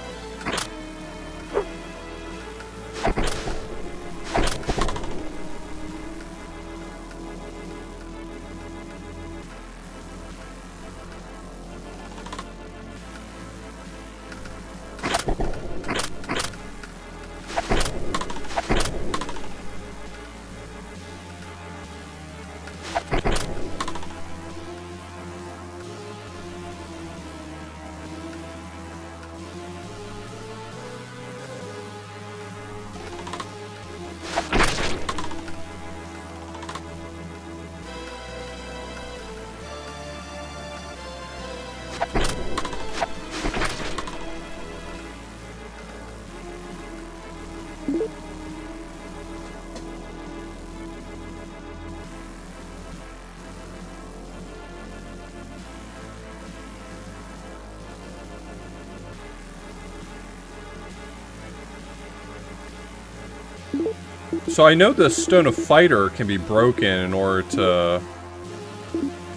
So I know the Stone of Fighter can be broken in order to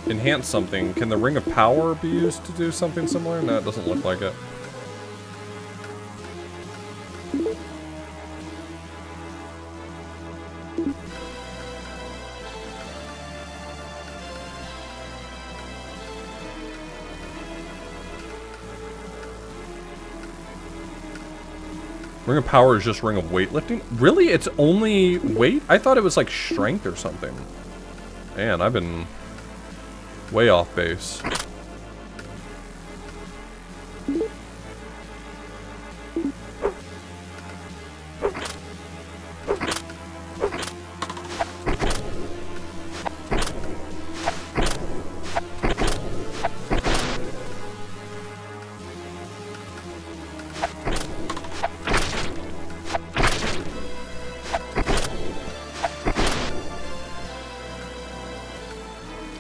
enhance something. Can the Ring of Power be used to do something similar? No, it doesn't look like it. Ring of Power is just Ring of Weightlifting? Really? It's only weight? I thought it was like strength or something. Man, I've been way off base.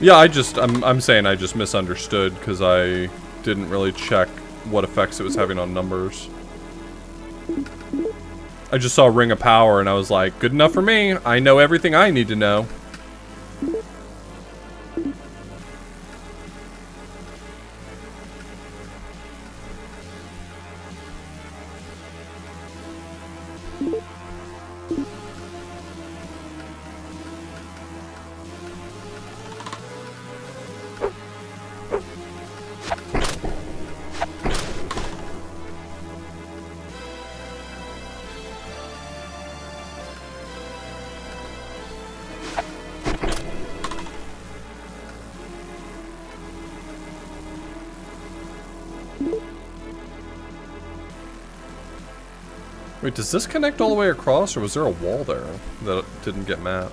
Yeah, I'm saying I just misunderstood because I didn't really check what effects it was having on numbers. I just saw Ring of Power and I was like, good enough for me. I know everything I need to know. Wait, does this connect all the way across, or was there a wall there that didn't get mapped?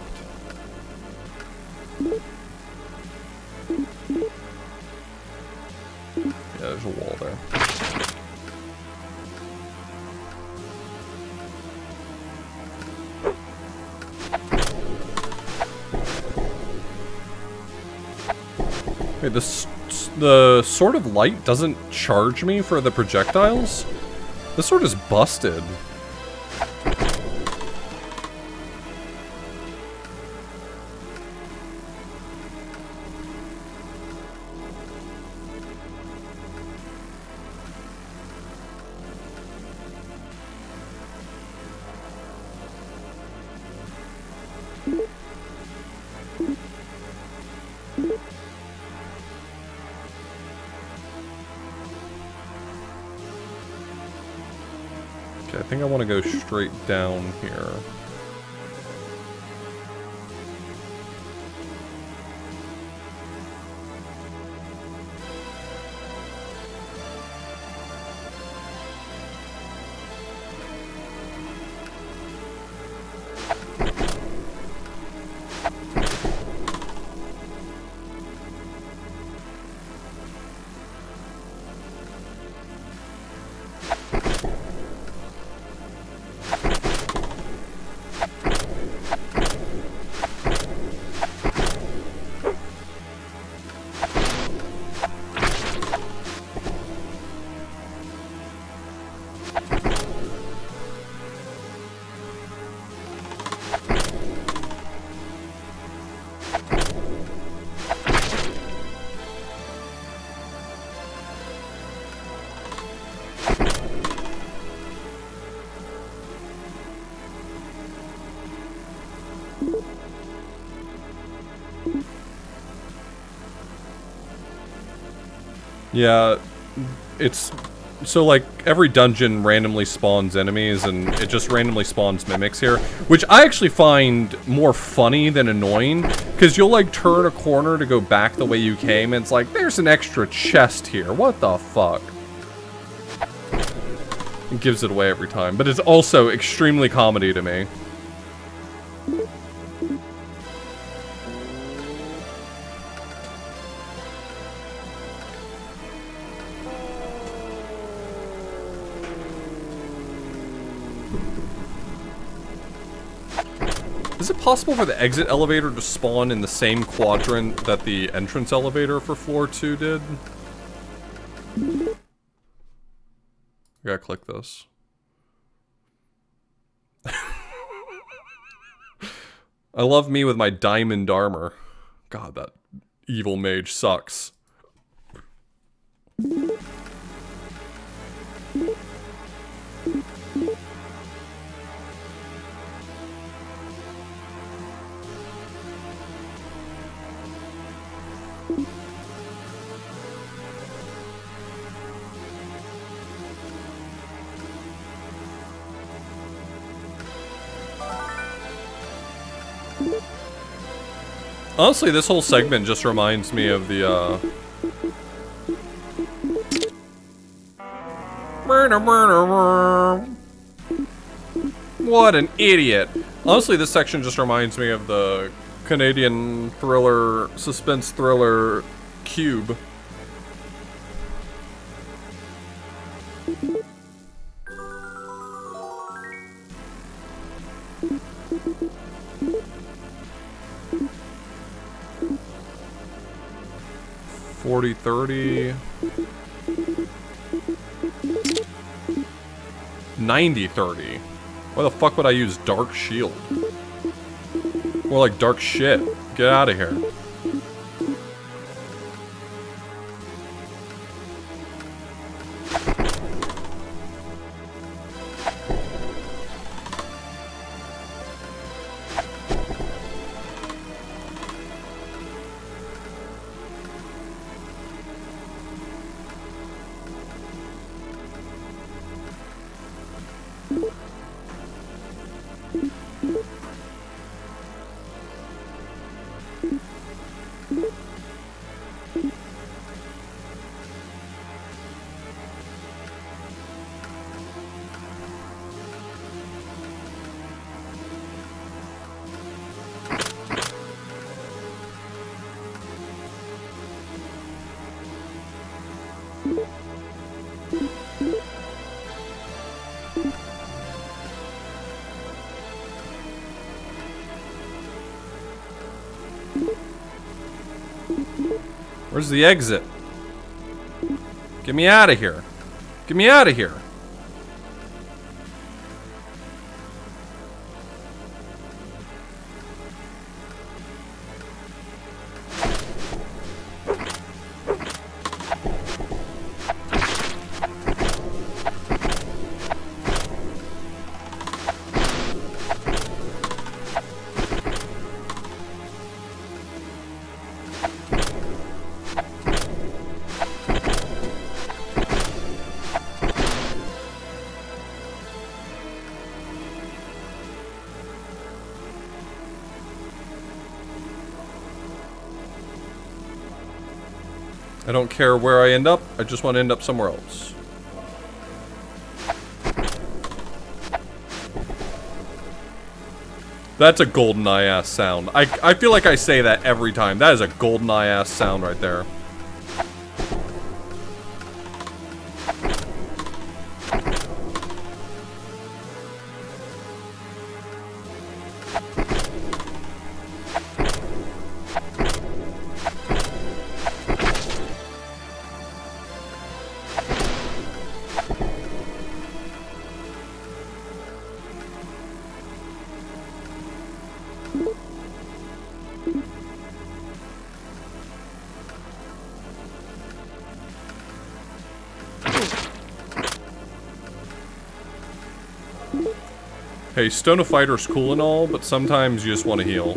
Yeah, there's a wall there. Wait, the Sword of Light doesn't charge me for the projectiles? This sword is busted. Okay, I think I want to go straight down here. Yeah, it's... So, like, every dungeon randomly spawns enemies, and it just randomly spawns mimics here. Which I actually find more funny than annoying, because you'll, like, turn a corner to go back the way you came, and it's like, there's an extra chest here. What the fuck? It gives it away every time. But it's also extremely comedy to me. Is it possible for the exit elevator to spawn in the same quadrant that the entrance elevator for floor 2 did? I gotta click this. I love me with my diamond armor. God, that evil mage sucks. Honestly, this whole segment just reminds me of the, What an idiot. Honestly, this section just reminds me of the Canadian thriller, suspense thriller, Cube. $40-30 $90-30. Why the fuck would I use Dark Shield? More like Dark Shit. Get out of here. Where's the exit? Get me out of here. Get me out of here. I don't care where I end up, I just want to end up somewhere else. That's a GoldenEye ass sound. I feel like I say that every time. That is a GoldenEye ass sound right there. Hey, Stone of Fighter's cool and all, but sometimes you just want to heal.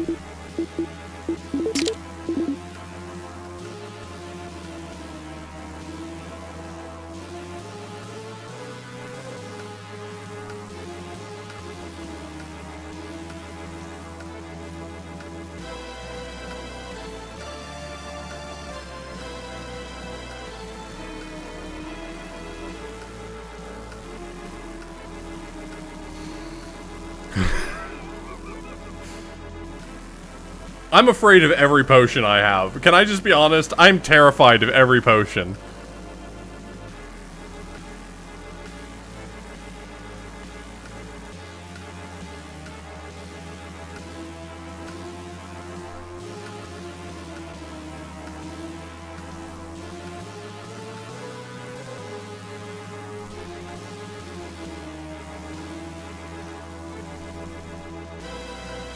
I'm afraid of every potion I have. Can I just be honest? I'm terrified of every potion.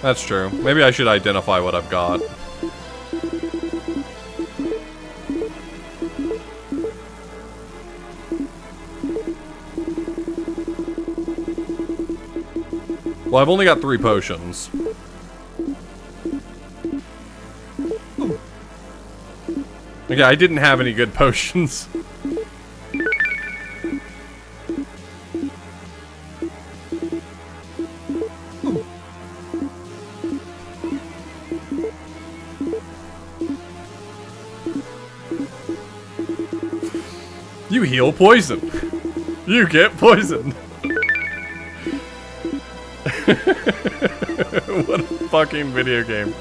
That's true. Maybe I should identify what I've got. Well, I've only got 3 potions. Okay, I didn't have any good potions. You heal poison. You get poisoned. What a fucking video game.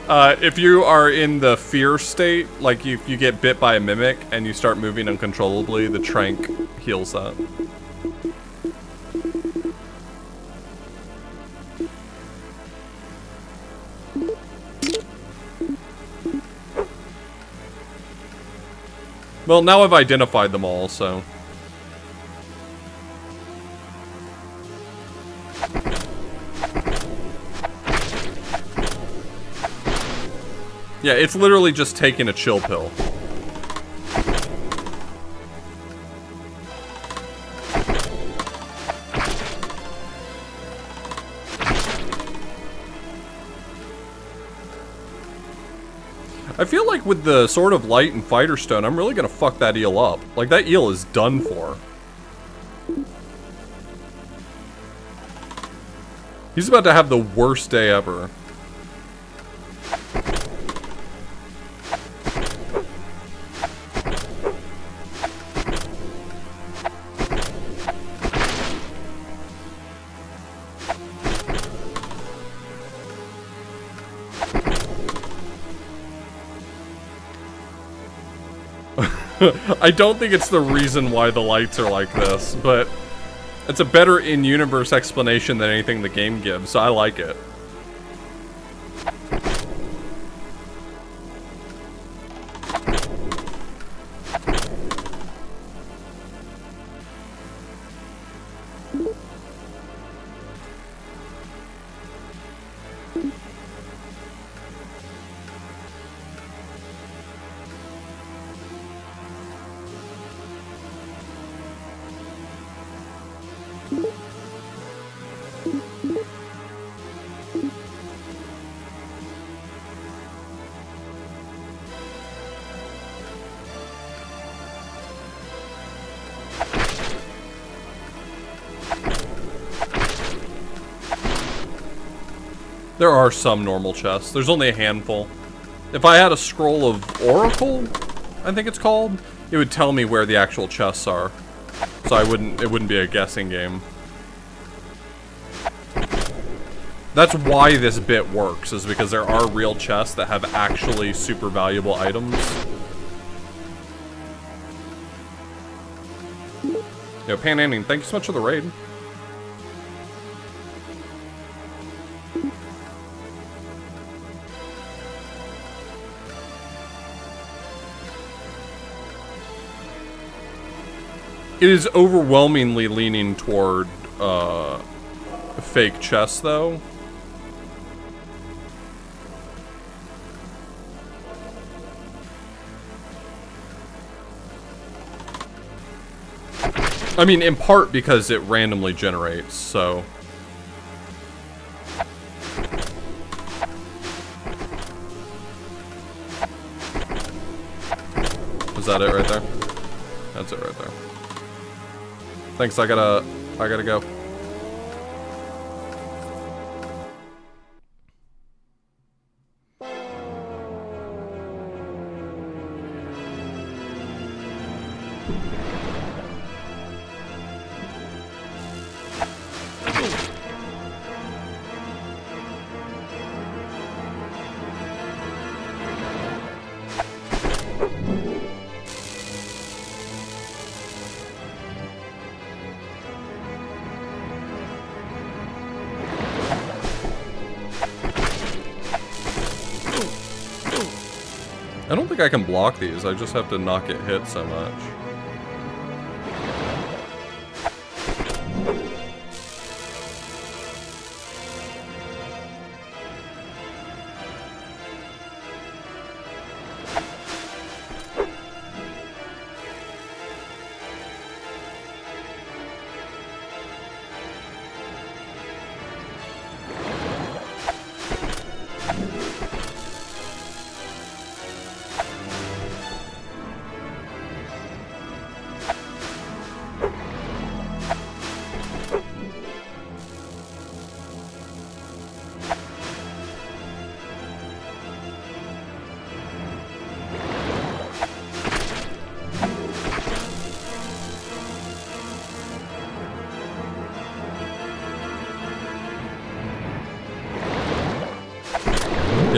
If you are in the fear state, like you get bit by a mimic and you start moving uncontrollably, the trank heals that. Well, now I've identified them all, so... Yeah, it's literally just taking a chill pill. I feel like with the Sword of Light and Fighter Stone, I'm really gonna fuck that eel up. Like, that eel is done for. He's about to have the worst day ever. I don't think it's the reason why the lights are like this, but it's a better in-universe explanation than anything the game gives, so I like it. There are some normal chests. There's only a handful. If I had a scroll of Oracle, I think it's called, it would tell me where the actual chests are. So it wouldn't be a guessing game. That's why this bit works, is because there are real chests that have actually super valuable items. Yo, Pan Anning, thank you so much for the raid. It is overwhelmingly leaning toward, fake chests, though. I mean, in part because it randomly generates, so... Is that it right there? That's it right there. Thanks, I gotta go. I don't think I can block these, I just have to not get hit so much.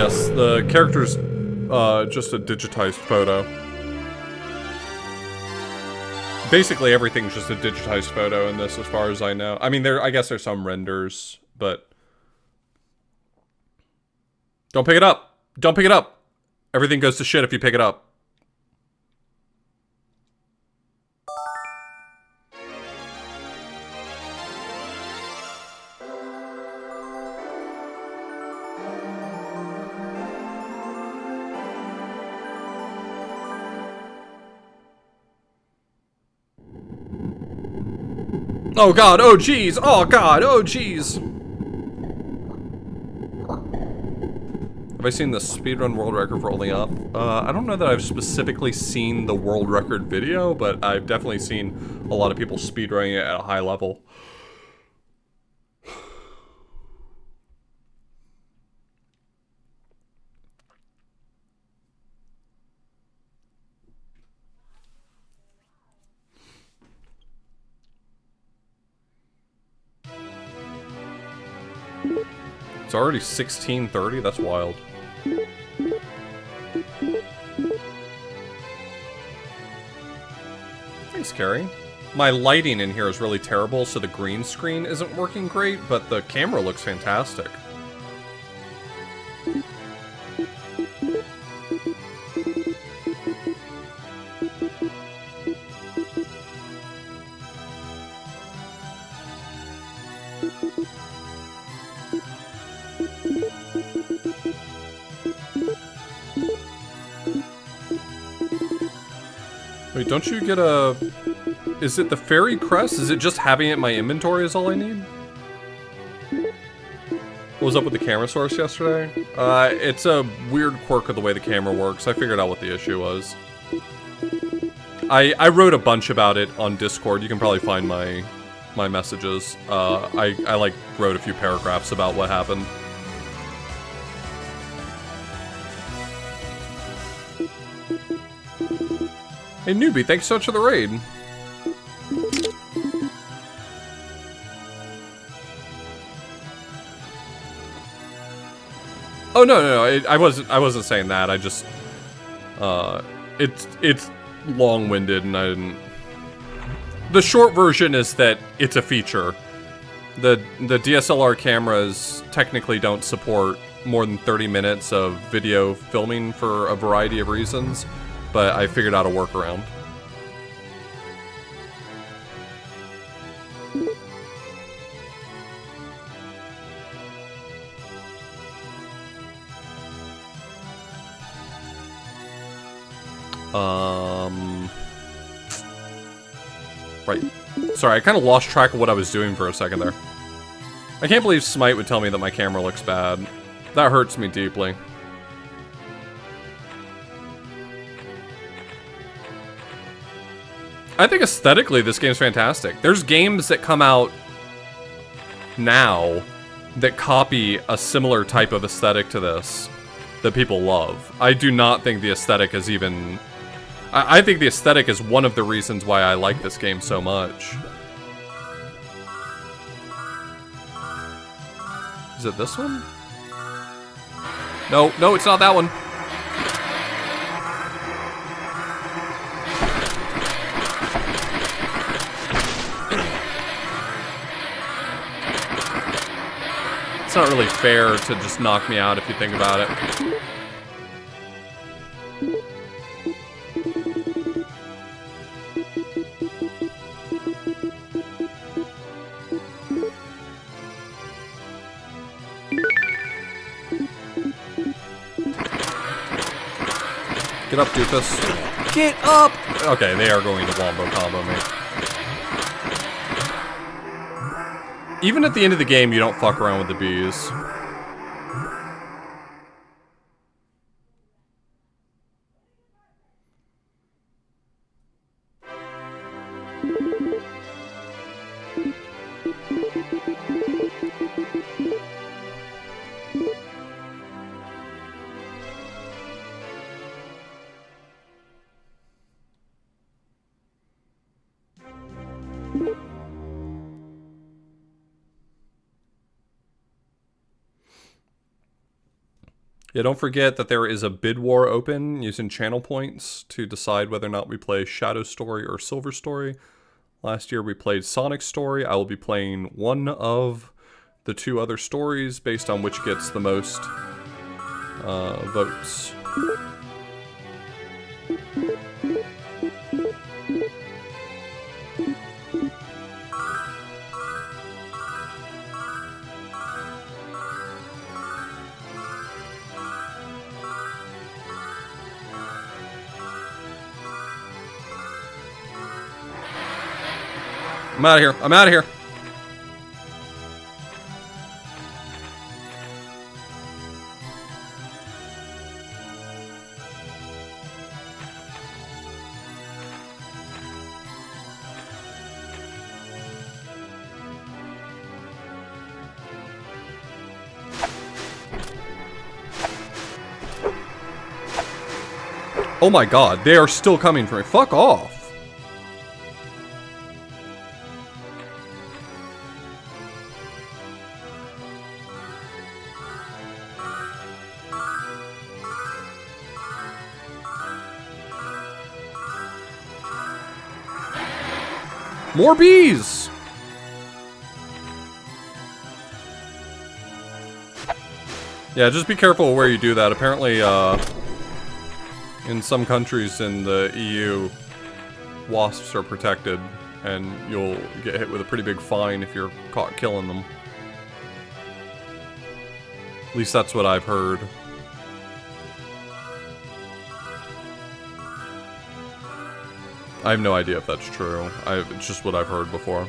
Yes, the character's just a digitized photo. Basically, everything's just a digitized photo in this, as far as I know. I mean, I guess there's some renders, but... Don't pick it up! Don't pick it up! Everything goes to shit if you pick it up. Oh god, oh jeez, oh god, oh jeez. Have I seen the speedrun world record for Only Up? I don't know that I've specifically seen the world record video, but I've definitely seen a lot of people speedrunning it at a high level. It's already 16:30? That's wild. Thanks, Carrie. My lighting in here is really terrible, so the green screen isn't working great, but the camera looks fantastic. Wait, don't you get a... Is it the fairy crest? Is it just having it in my inventory is all I need? What was up with the camera source yesterday? It's a weird quirk of the way the camera works. I figured out what the issue was. I wrote a bunch about it on Discord. You can probably find my messages. I like wrote a few paragraphs about what happened. Hey newbie, thanks so much for the raid. Oh no, I wasn't saying that. I just it's long-winded and I didn't. The short version is that it's a feature. The DSLR cameras technically don't support more than 30 minutes of video filming for a variety of reasons, but I figured out a workaround. Right. Sorry, I kind of lost track of what I was doing for a second there. I can't believe Smite would tell me that my camera looks bad. That hurts me deeply. I think aesthetically this game's fantastic. There's games that come out now that copy a similar type of aesthetic to this that people love. I do not think the aesthetic is even... I think the aesthetic is one of the reasons why I like this game so much. Is it this one? No, no, it's not that one. It's not really fair to just knock me out if you think about it. Get up, doofus. Get up! Okay, they are going to wombo combo me. Even at the end of the game, you don't fuck around with the bees. Yeah, don't forget that there is a bid war open using channel points to decide whether or not we play Shadow Story or Silver Story. Last year we played Sonic Story. I will be playing one of the two other stories based on which gets the most votes. I'm out of here. I'm out of here. Oh my god, they are still coming for me. Fuck off. More bees! Yeah, just be careful where you do that. Apparently, in some countries in the EU, wasps are protected, and you'll get hit with a pretty big fine if you're caught killing them. At least that's what I've heard. I have no idea if that's true. It's just what I've heard before.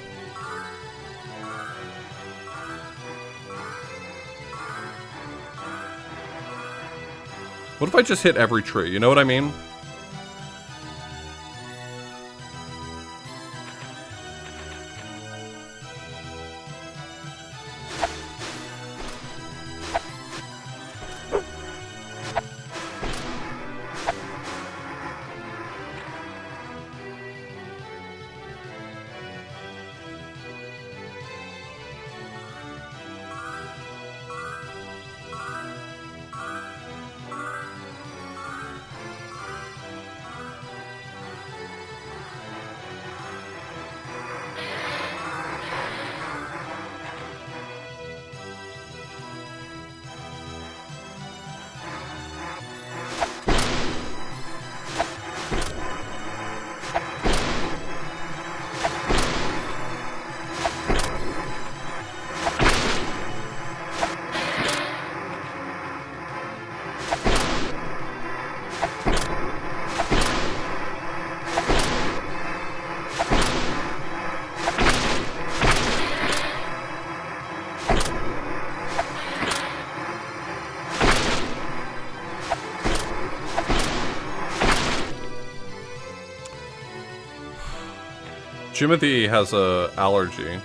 What if I just hit every tree? You know what I mean? Jimothy has a allergy.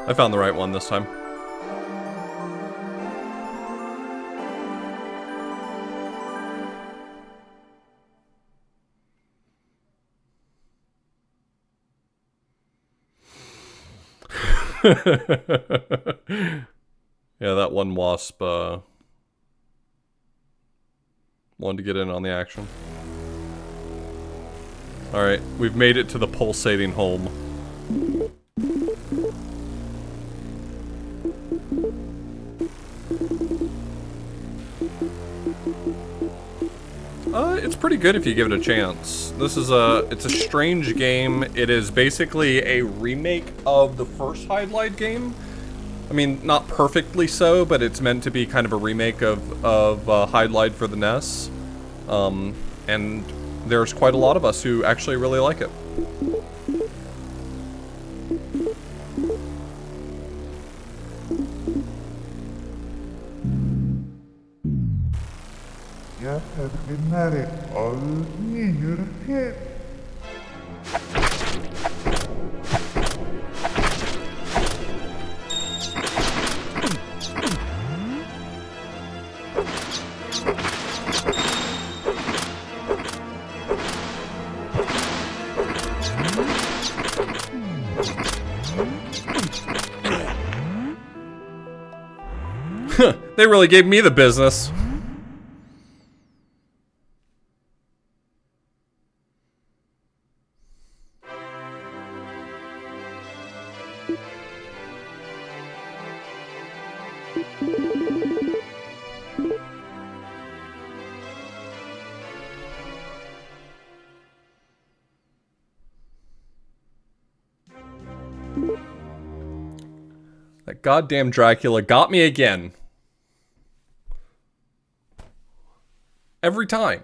I found the right one this time. Yeah, that one wasp wanted to get in on the action. Alright, we've made it to the pulsating home. It's pretty good if you give it a chance. This is it's a strange game. It is basically a remake of the first Hydlide game. I mean, not perfectly so, but it's meant to be kind of a remake of Hydlide for the NES. And there's quite a lot of us who actually really like it. They really gave me the business. That goddamn Dracula got me again. Every time.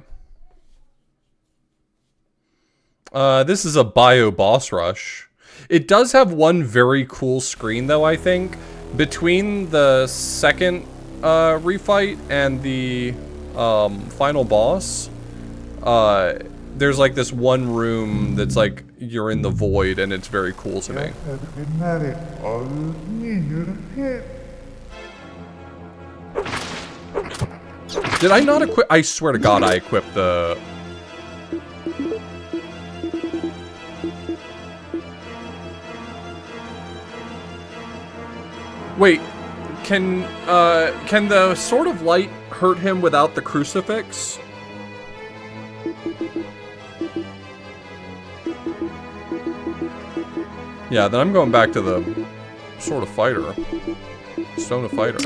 This is a bio boss rush. It does have one very cool screen though, I think. Between the second refight and the final boss, there's like this one room that's like you're in the void and it's very cool to me. Did I not equip? I swear to God, I equipped the... Wait, can the Sword of Light hurt him without the crucifix? Yeah, then I'm going back to the Sword of Fighter. Stone of Fighter.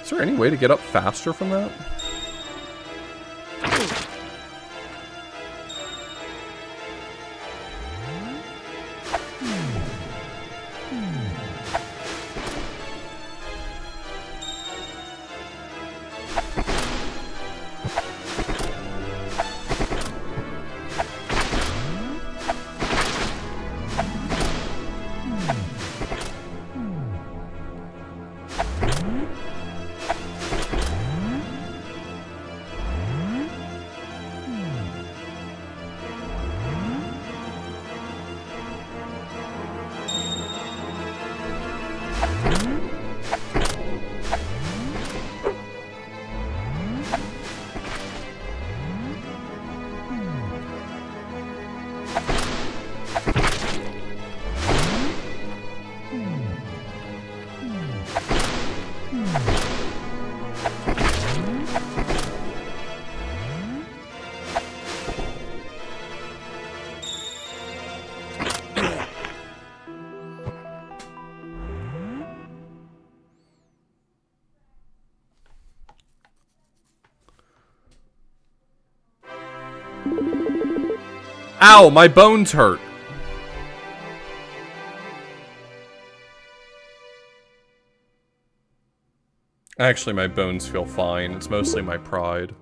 Is there any way to get up faster from that? Ow, my bones hurt. Actually, my bones feel fine. It's mostly my pride.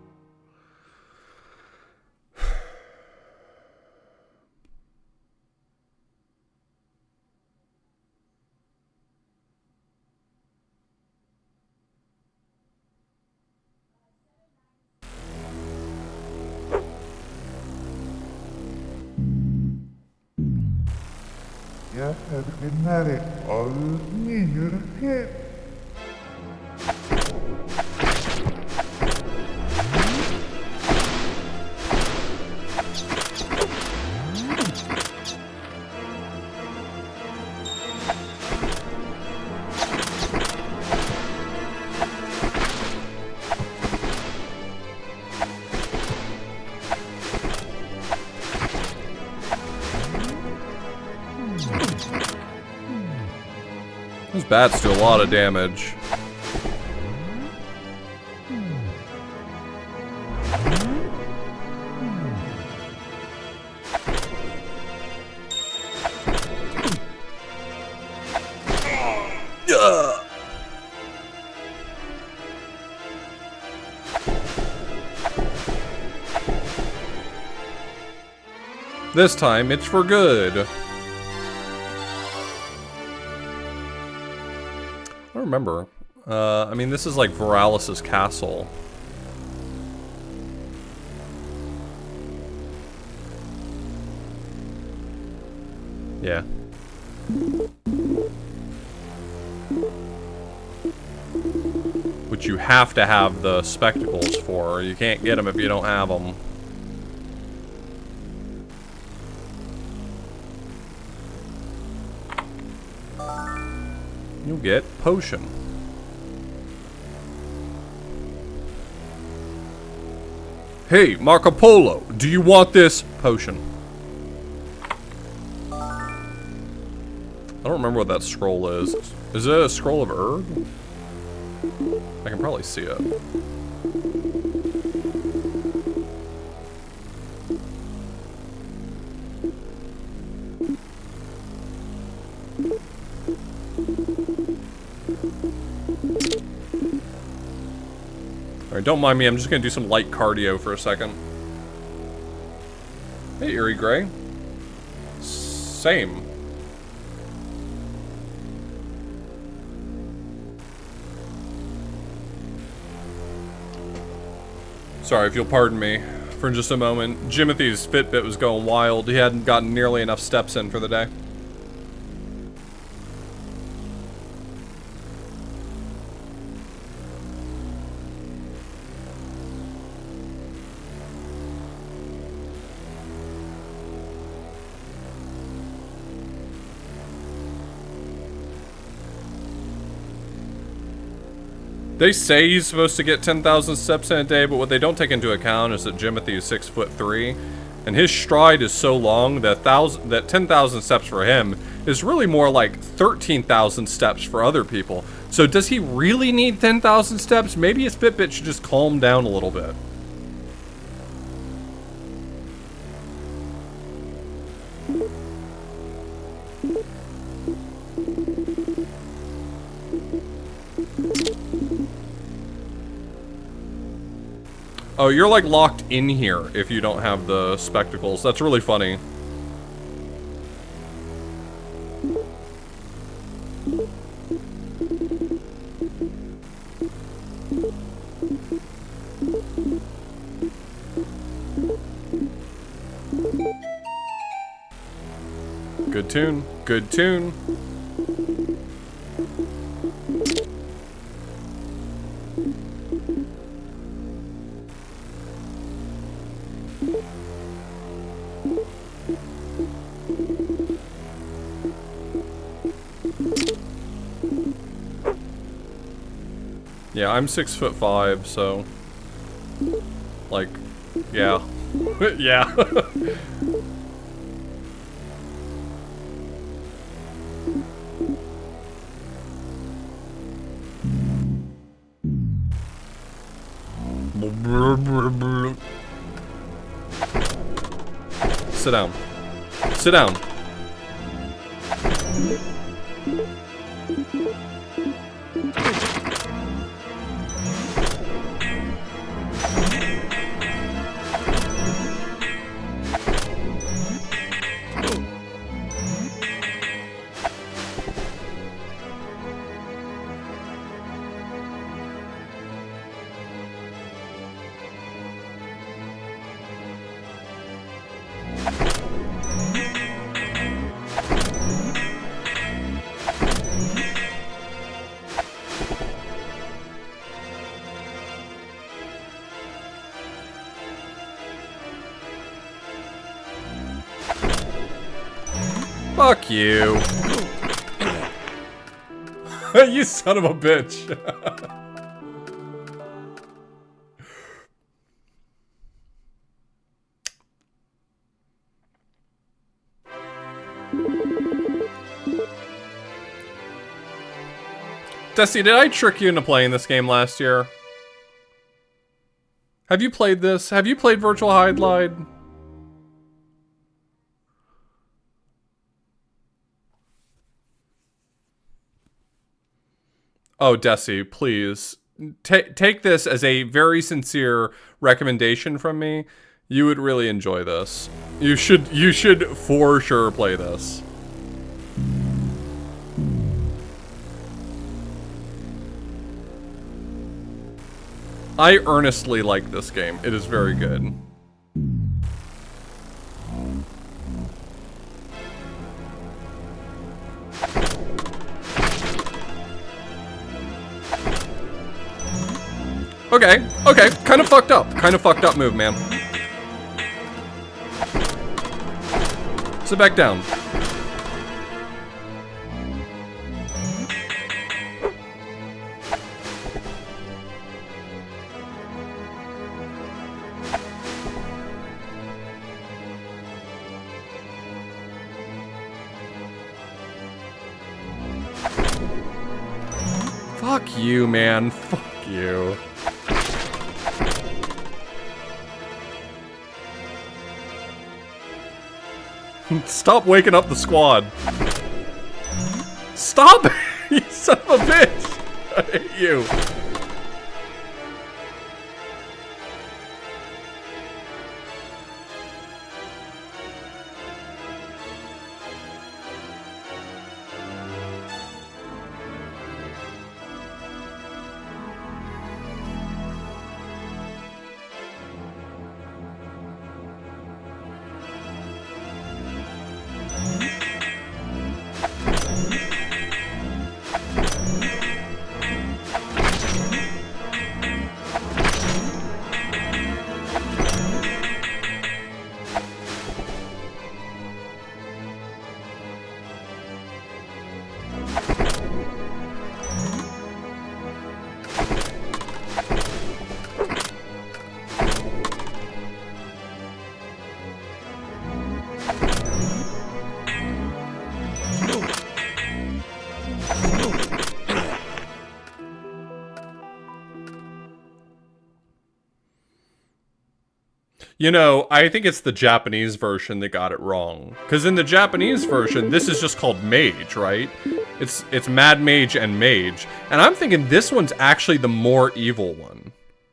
Those bats do a lot of damage. This time, it's for good. I don't remember. I mean, this is like Voralis's castle. Yeah. Which you have to have the spectacles for. You can't get them if you don't have them. You'll get potion. Hey, Marco Polo, do you want this potion? I don't remember what that scroll is. Is it a scroll of herb? I can probably see it. Alright, don't mind me, I'm just gonna do some light cardio for a second. Hey, Eerie Gray. Same. Sorry, if you'll pardon me for just a moment. Jimothy's Fitbit was going wild. He hadn't gotten nearly enough steps in for the day. They say he's supposed to get 10,000 steps in a day, but what they don't take into account is that Jimothy is 6'3", and his stride is so long that 10,000 steps for him is really more like 13,000 steps for other people. So does he really need 10,000 steps? Maybe his Fitbit should just calm down a little bit. Oh, you're like locked in here if you don't have the spectacles. That's really funny. Good tune. Good tune. Yeah, I'm 6'5", so like, yeah. Yeah. Sit down. Sit down. Fuck you. You son of a bitch. Desi, did I trick you into playing this game last year? Have you played this? Have you played Virtual Hydlide? Oh, Desi, please. Take this as a very sincere recommendation from me. You would really enjoy this. You should for sure play this. I earnestly like this game. It is very good. Okay, okay, kind of fucked up move, man. Sit back down. Fuck you, man. Fuck you. Stop waking up the squad. Stop it! You son of a bitch! I hate you. You know, I think it's the Japanese version that got it wrong. Because in the Japanese version, this is just called Mage, right? It's Mad Mage and Mage. And I'm thinking this one's actually the more evil one.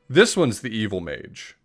This one's the evil mage.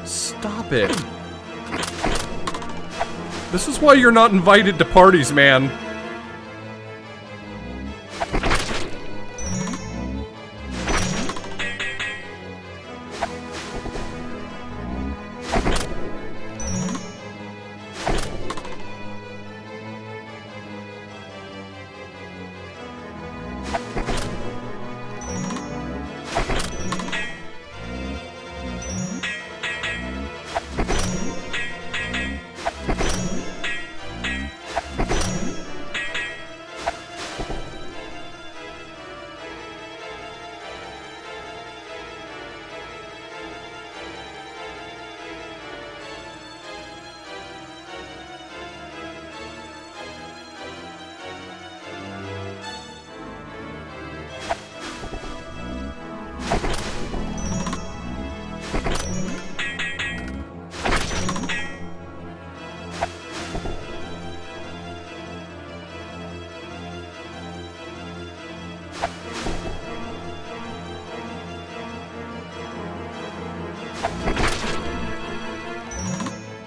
Stop it. This is why you're not invited to parties, man.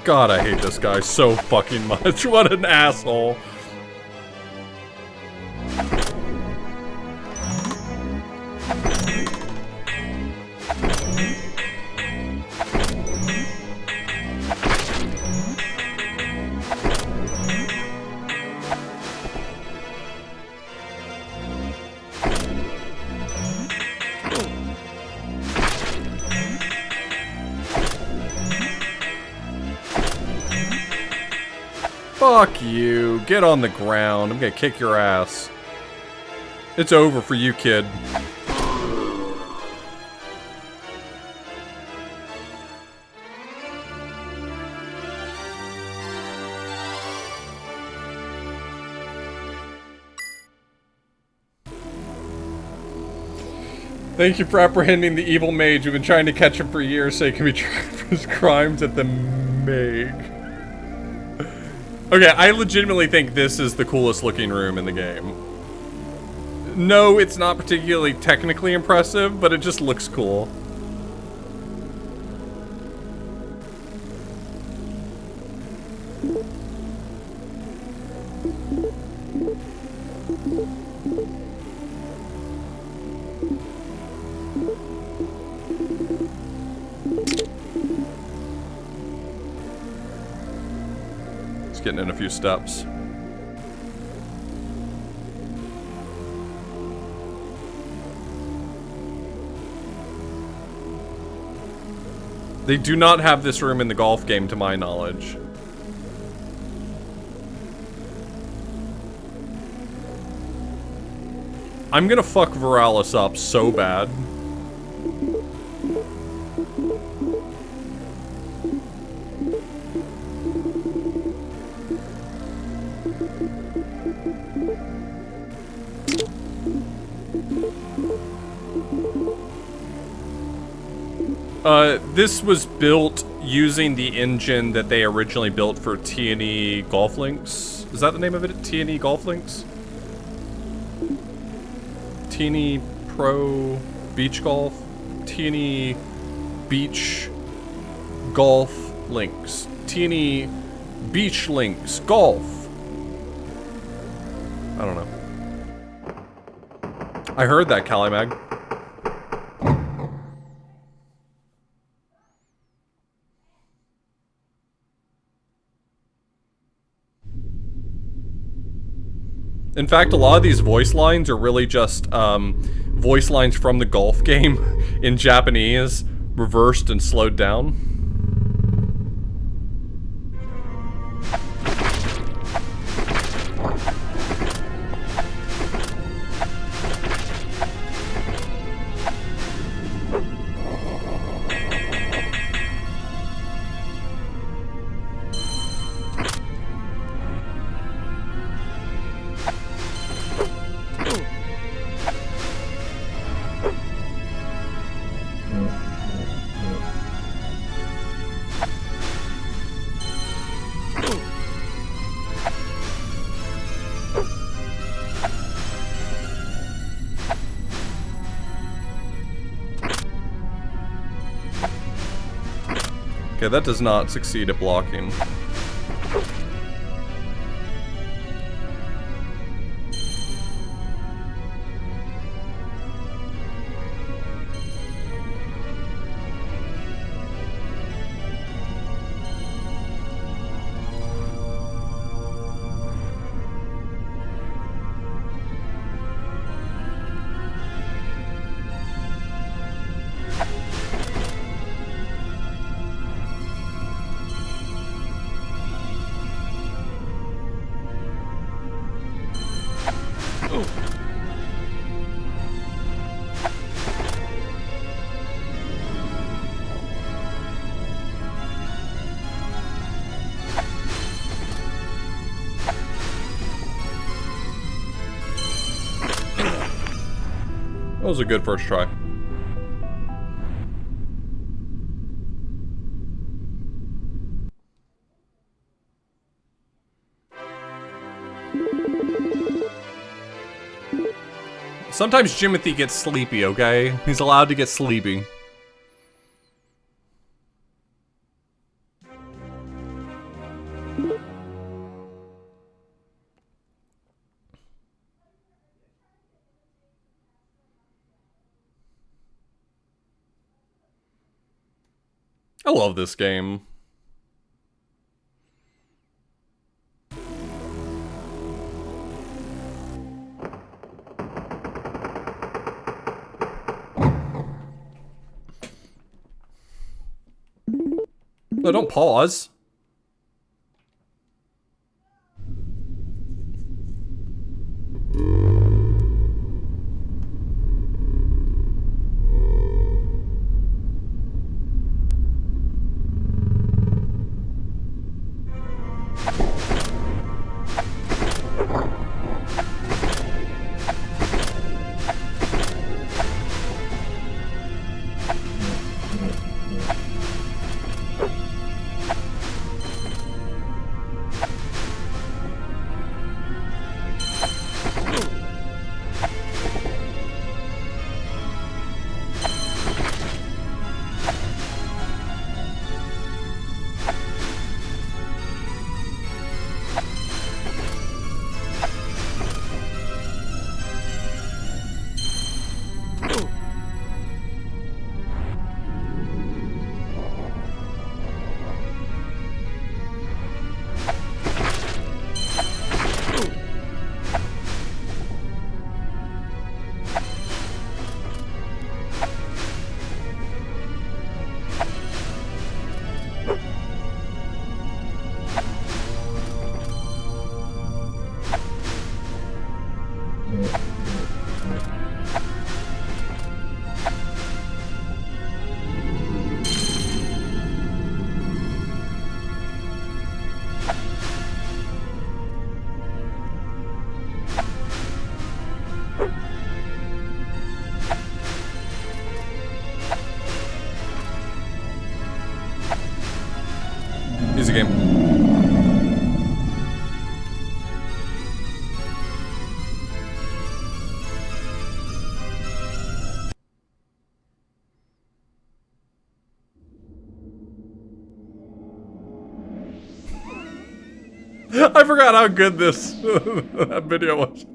God, I hate this guy so fucking much. What an asshole. Fuck you. Get on the ground. I'm gonna kick your ass. It's over for you, kid. Thank you for apprehending the evil mage. We've been trying to catch him for years so he can be tried for his crimes at the Meg. Okay, I legitimately think this is the coolest looking room in the game. No, it's not particularly technically impressive, but it just looks cool. Getting in a few steps. They do not have this room in the golf game, to my knowledge. I'm gonna fuck Viralis up so bad. This was built using the engine that they originally built for T&E Golf Links. Is that the name of it? T&E Golf Links? T&E Pro Beach Golf? T&E Beach Golf Links. T&E Beach Links Golf. I don't know. I heard that, Calimag. In fact, a lot of these voice lines are really just voice lines from the golf game in Japanese, reversed and slowed down. Okay, that does not succeed at blocking. That was a good first try. Sometimes Jimothy gets sleepy, okay? He's allowed to get sleepy. I love this game. No, don't pause. game. I forgot how good this that video was.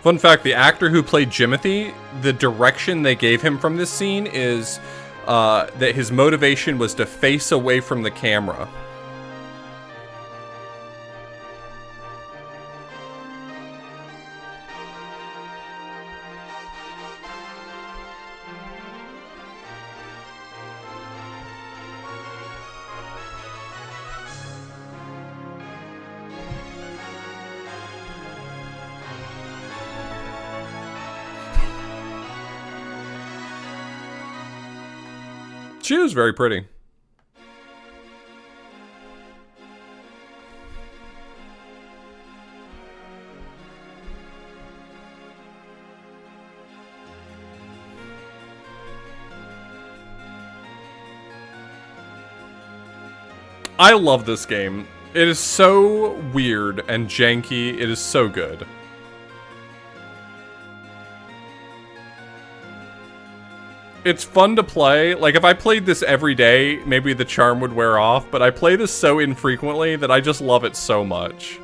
Fun fact, the actor who played Jimothy, the direction they gave him from this scene is that his motivation was to face away from the camera. She was very pretty. I love this game. It is so weird and janky. It is so good. It's fun to play. Like, if I played this every day, maybe the charm would wear off, but I play this so infrequently that I just love it so much.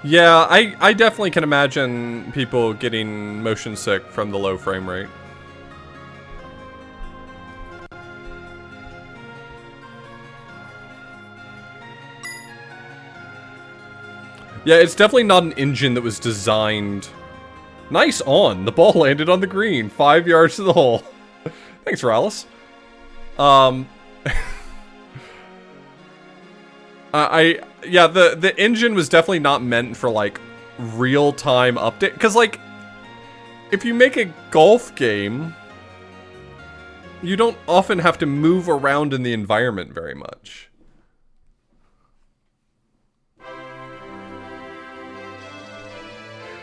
Yeah, I definitely can imagine people getting motion sick from the low frame rate. Yeah, it's definitely not an engine that was designed... Nice on! The ball landed on the green, 5 yards to the hole. Thanks, Rallis. Yeah, the engine was definitely not meant for, like, real-time update. Because, like, if you make a golf game, you don't often have to move around in the environment very much.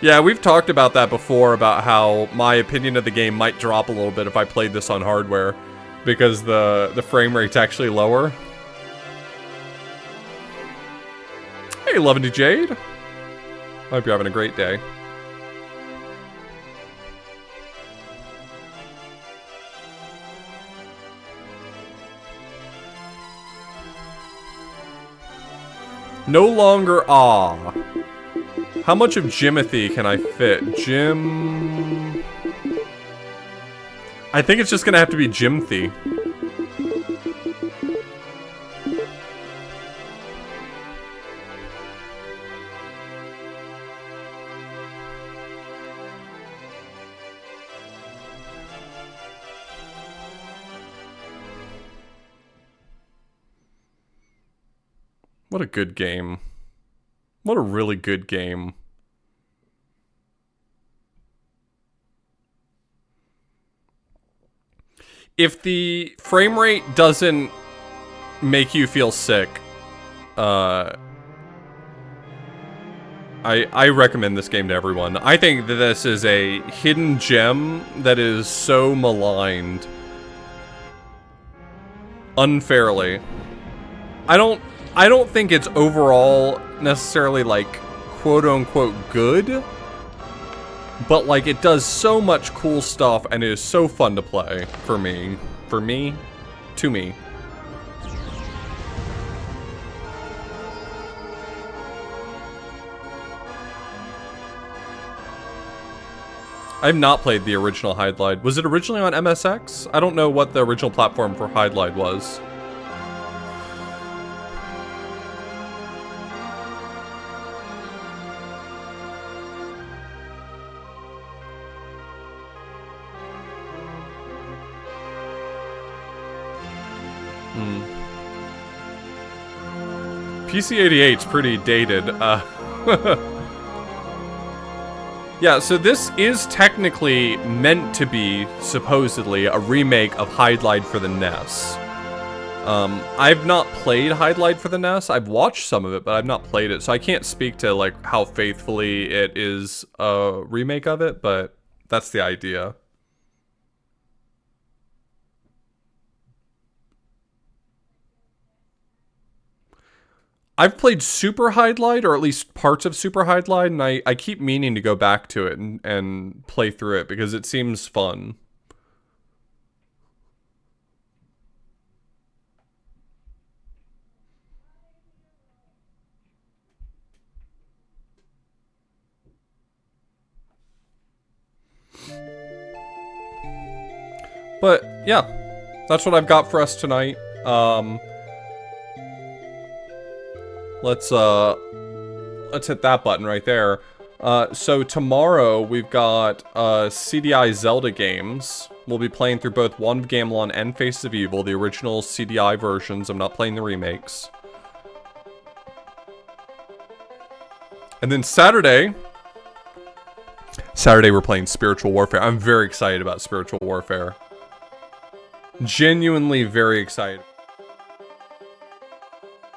Yeah, we've talked about that before, about how my opinion of the game might drop a little bit if I played this on hardware, because the frame rate's actually lower. Hey, Lovely Jade. Hope you're having a great day. No longer ah. How much of Jimothy can I fit? Jim... I think it's just gonna have to be Jimothy. What a good game. What a really good game. If the frame rate doesn't make you feel sick, I recommend this game to everyone. I think that this is a hidden gem that is so maligned unfairly. I don't think it's overall necessarily, like, quote-unquote good, but, like, it does so much cool stuff and it is so fun to play for me. To me. I've not played the original Hydlide. Was it originally on MSX? I don't know what the original platform for Hydlide was. PC-88's pretty dated. Yeah, so this is technically meant to be, supposedly, a remake of Hydlide for the NES. I've not played Hydlide for the NES. I've watched some of it, but I've not played it, so I can't speak to, like, how faithfully it is a remake of it, but that's the idea. I've played Super Hydlide, or at least parts of Super Hydlide, and I keep meaning to go back to it and play through it, because it seems fun. But, yeah, that's what I've got for us tonight. Let's hit that button right there. So tomorrow we've got CDI Zelda games. We'll be playing through both Wand of Gamelon and Faces of Evil, the original CDI versions. I'm not playing the remakes. And then Saturday we're playing Spiritual Warfare. I'm very excited about Spiritual Warfare. Genuinely very excited.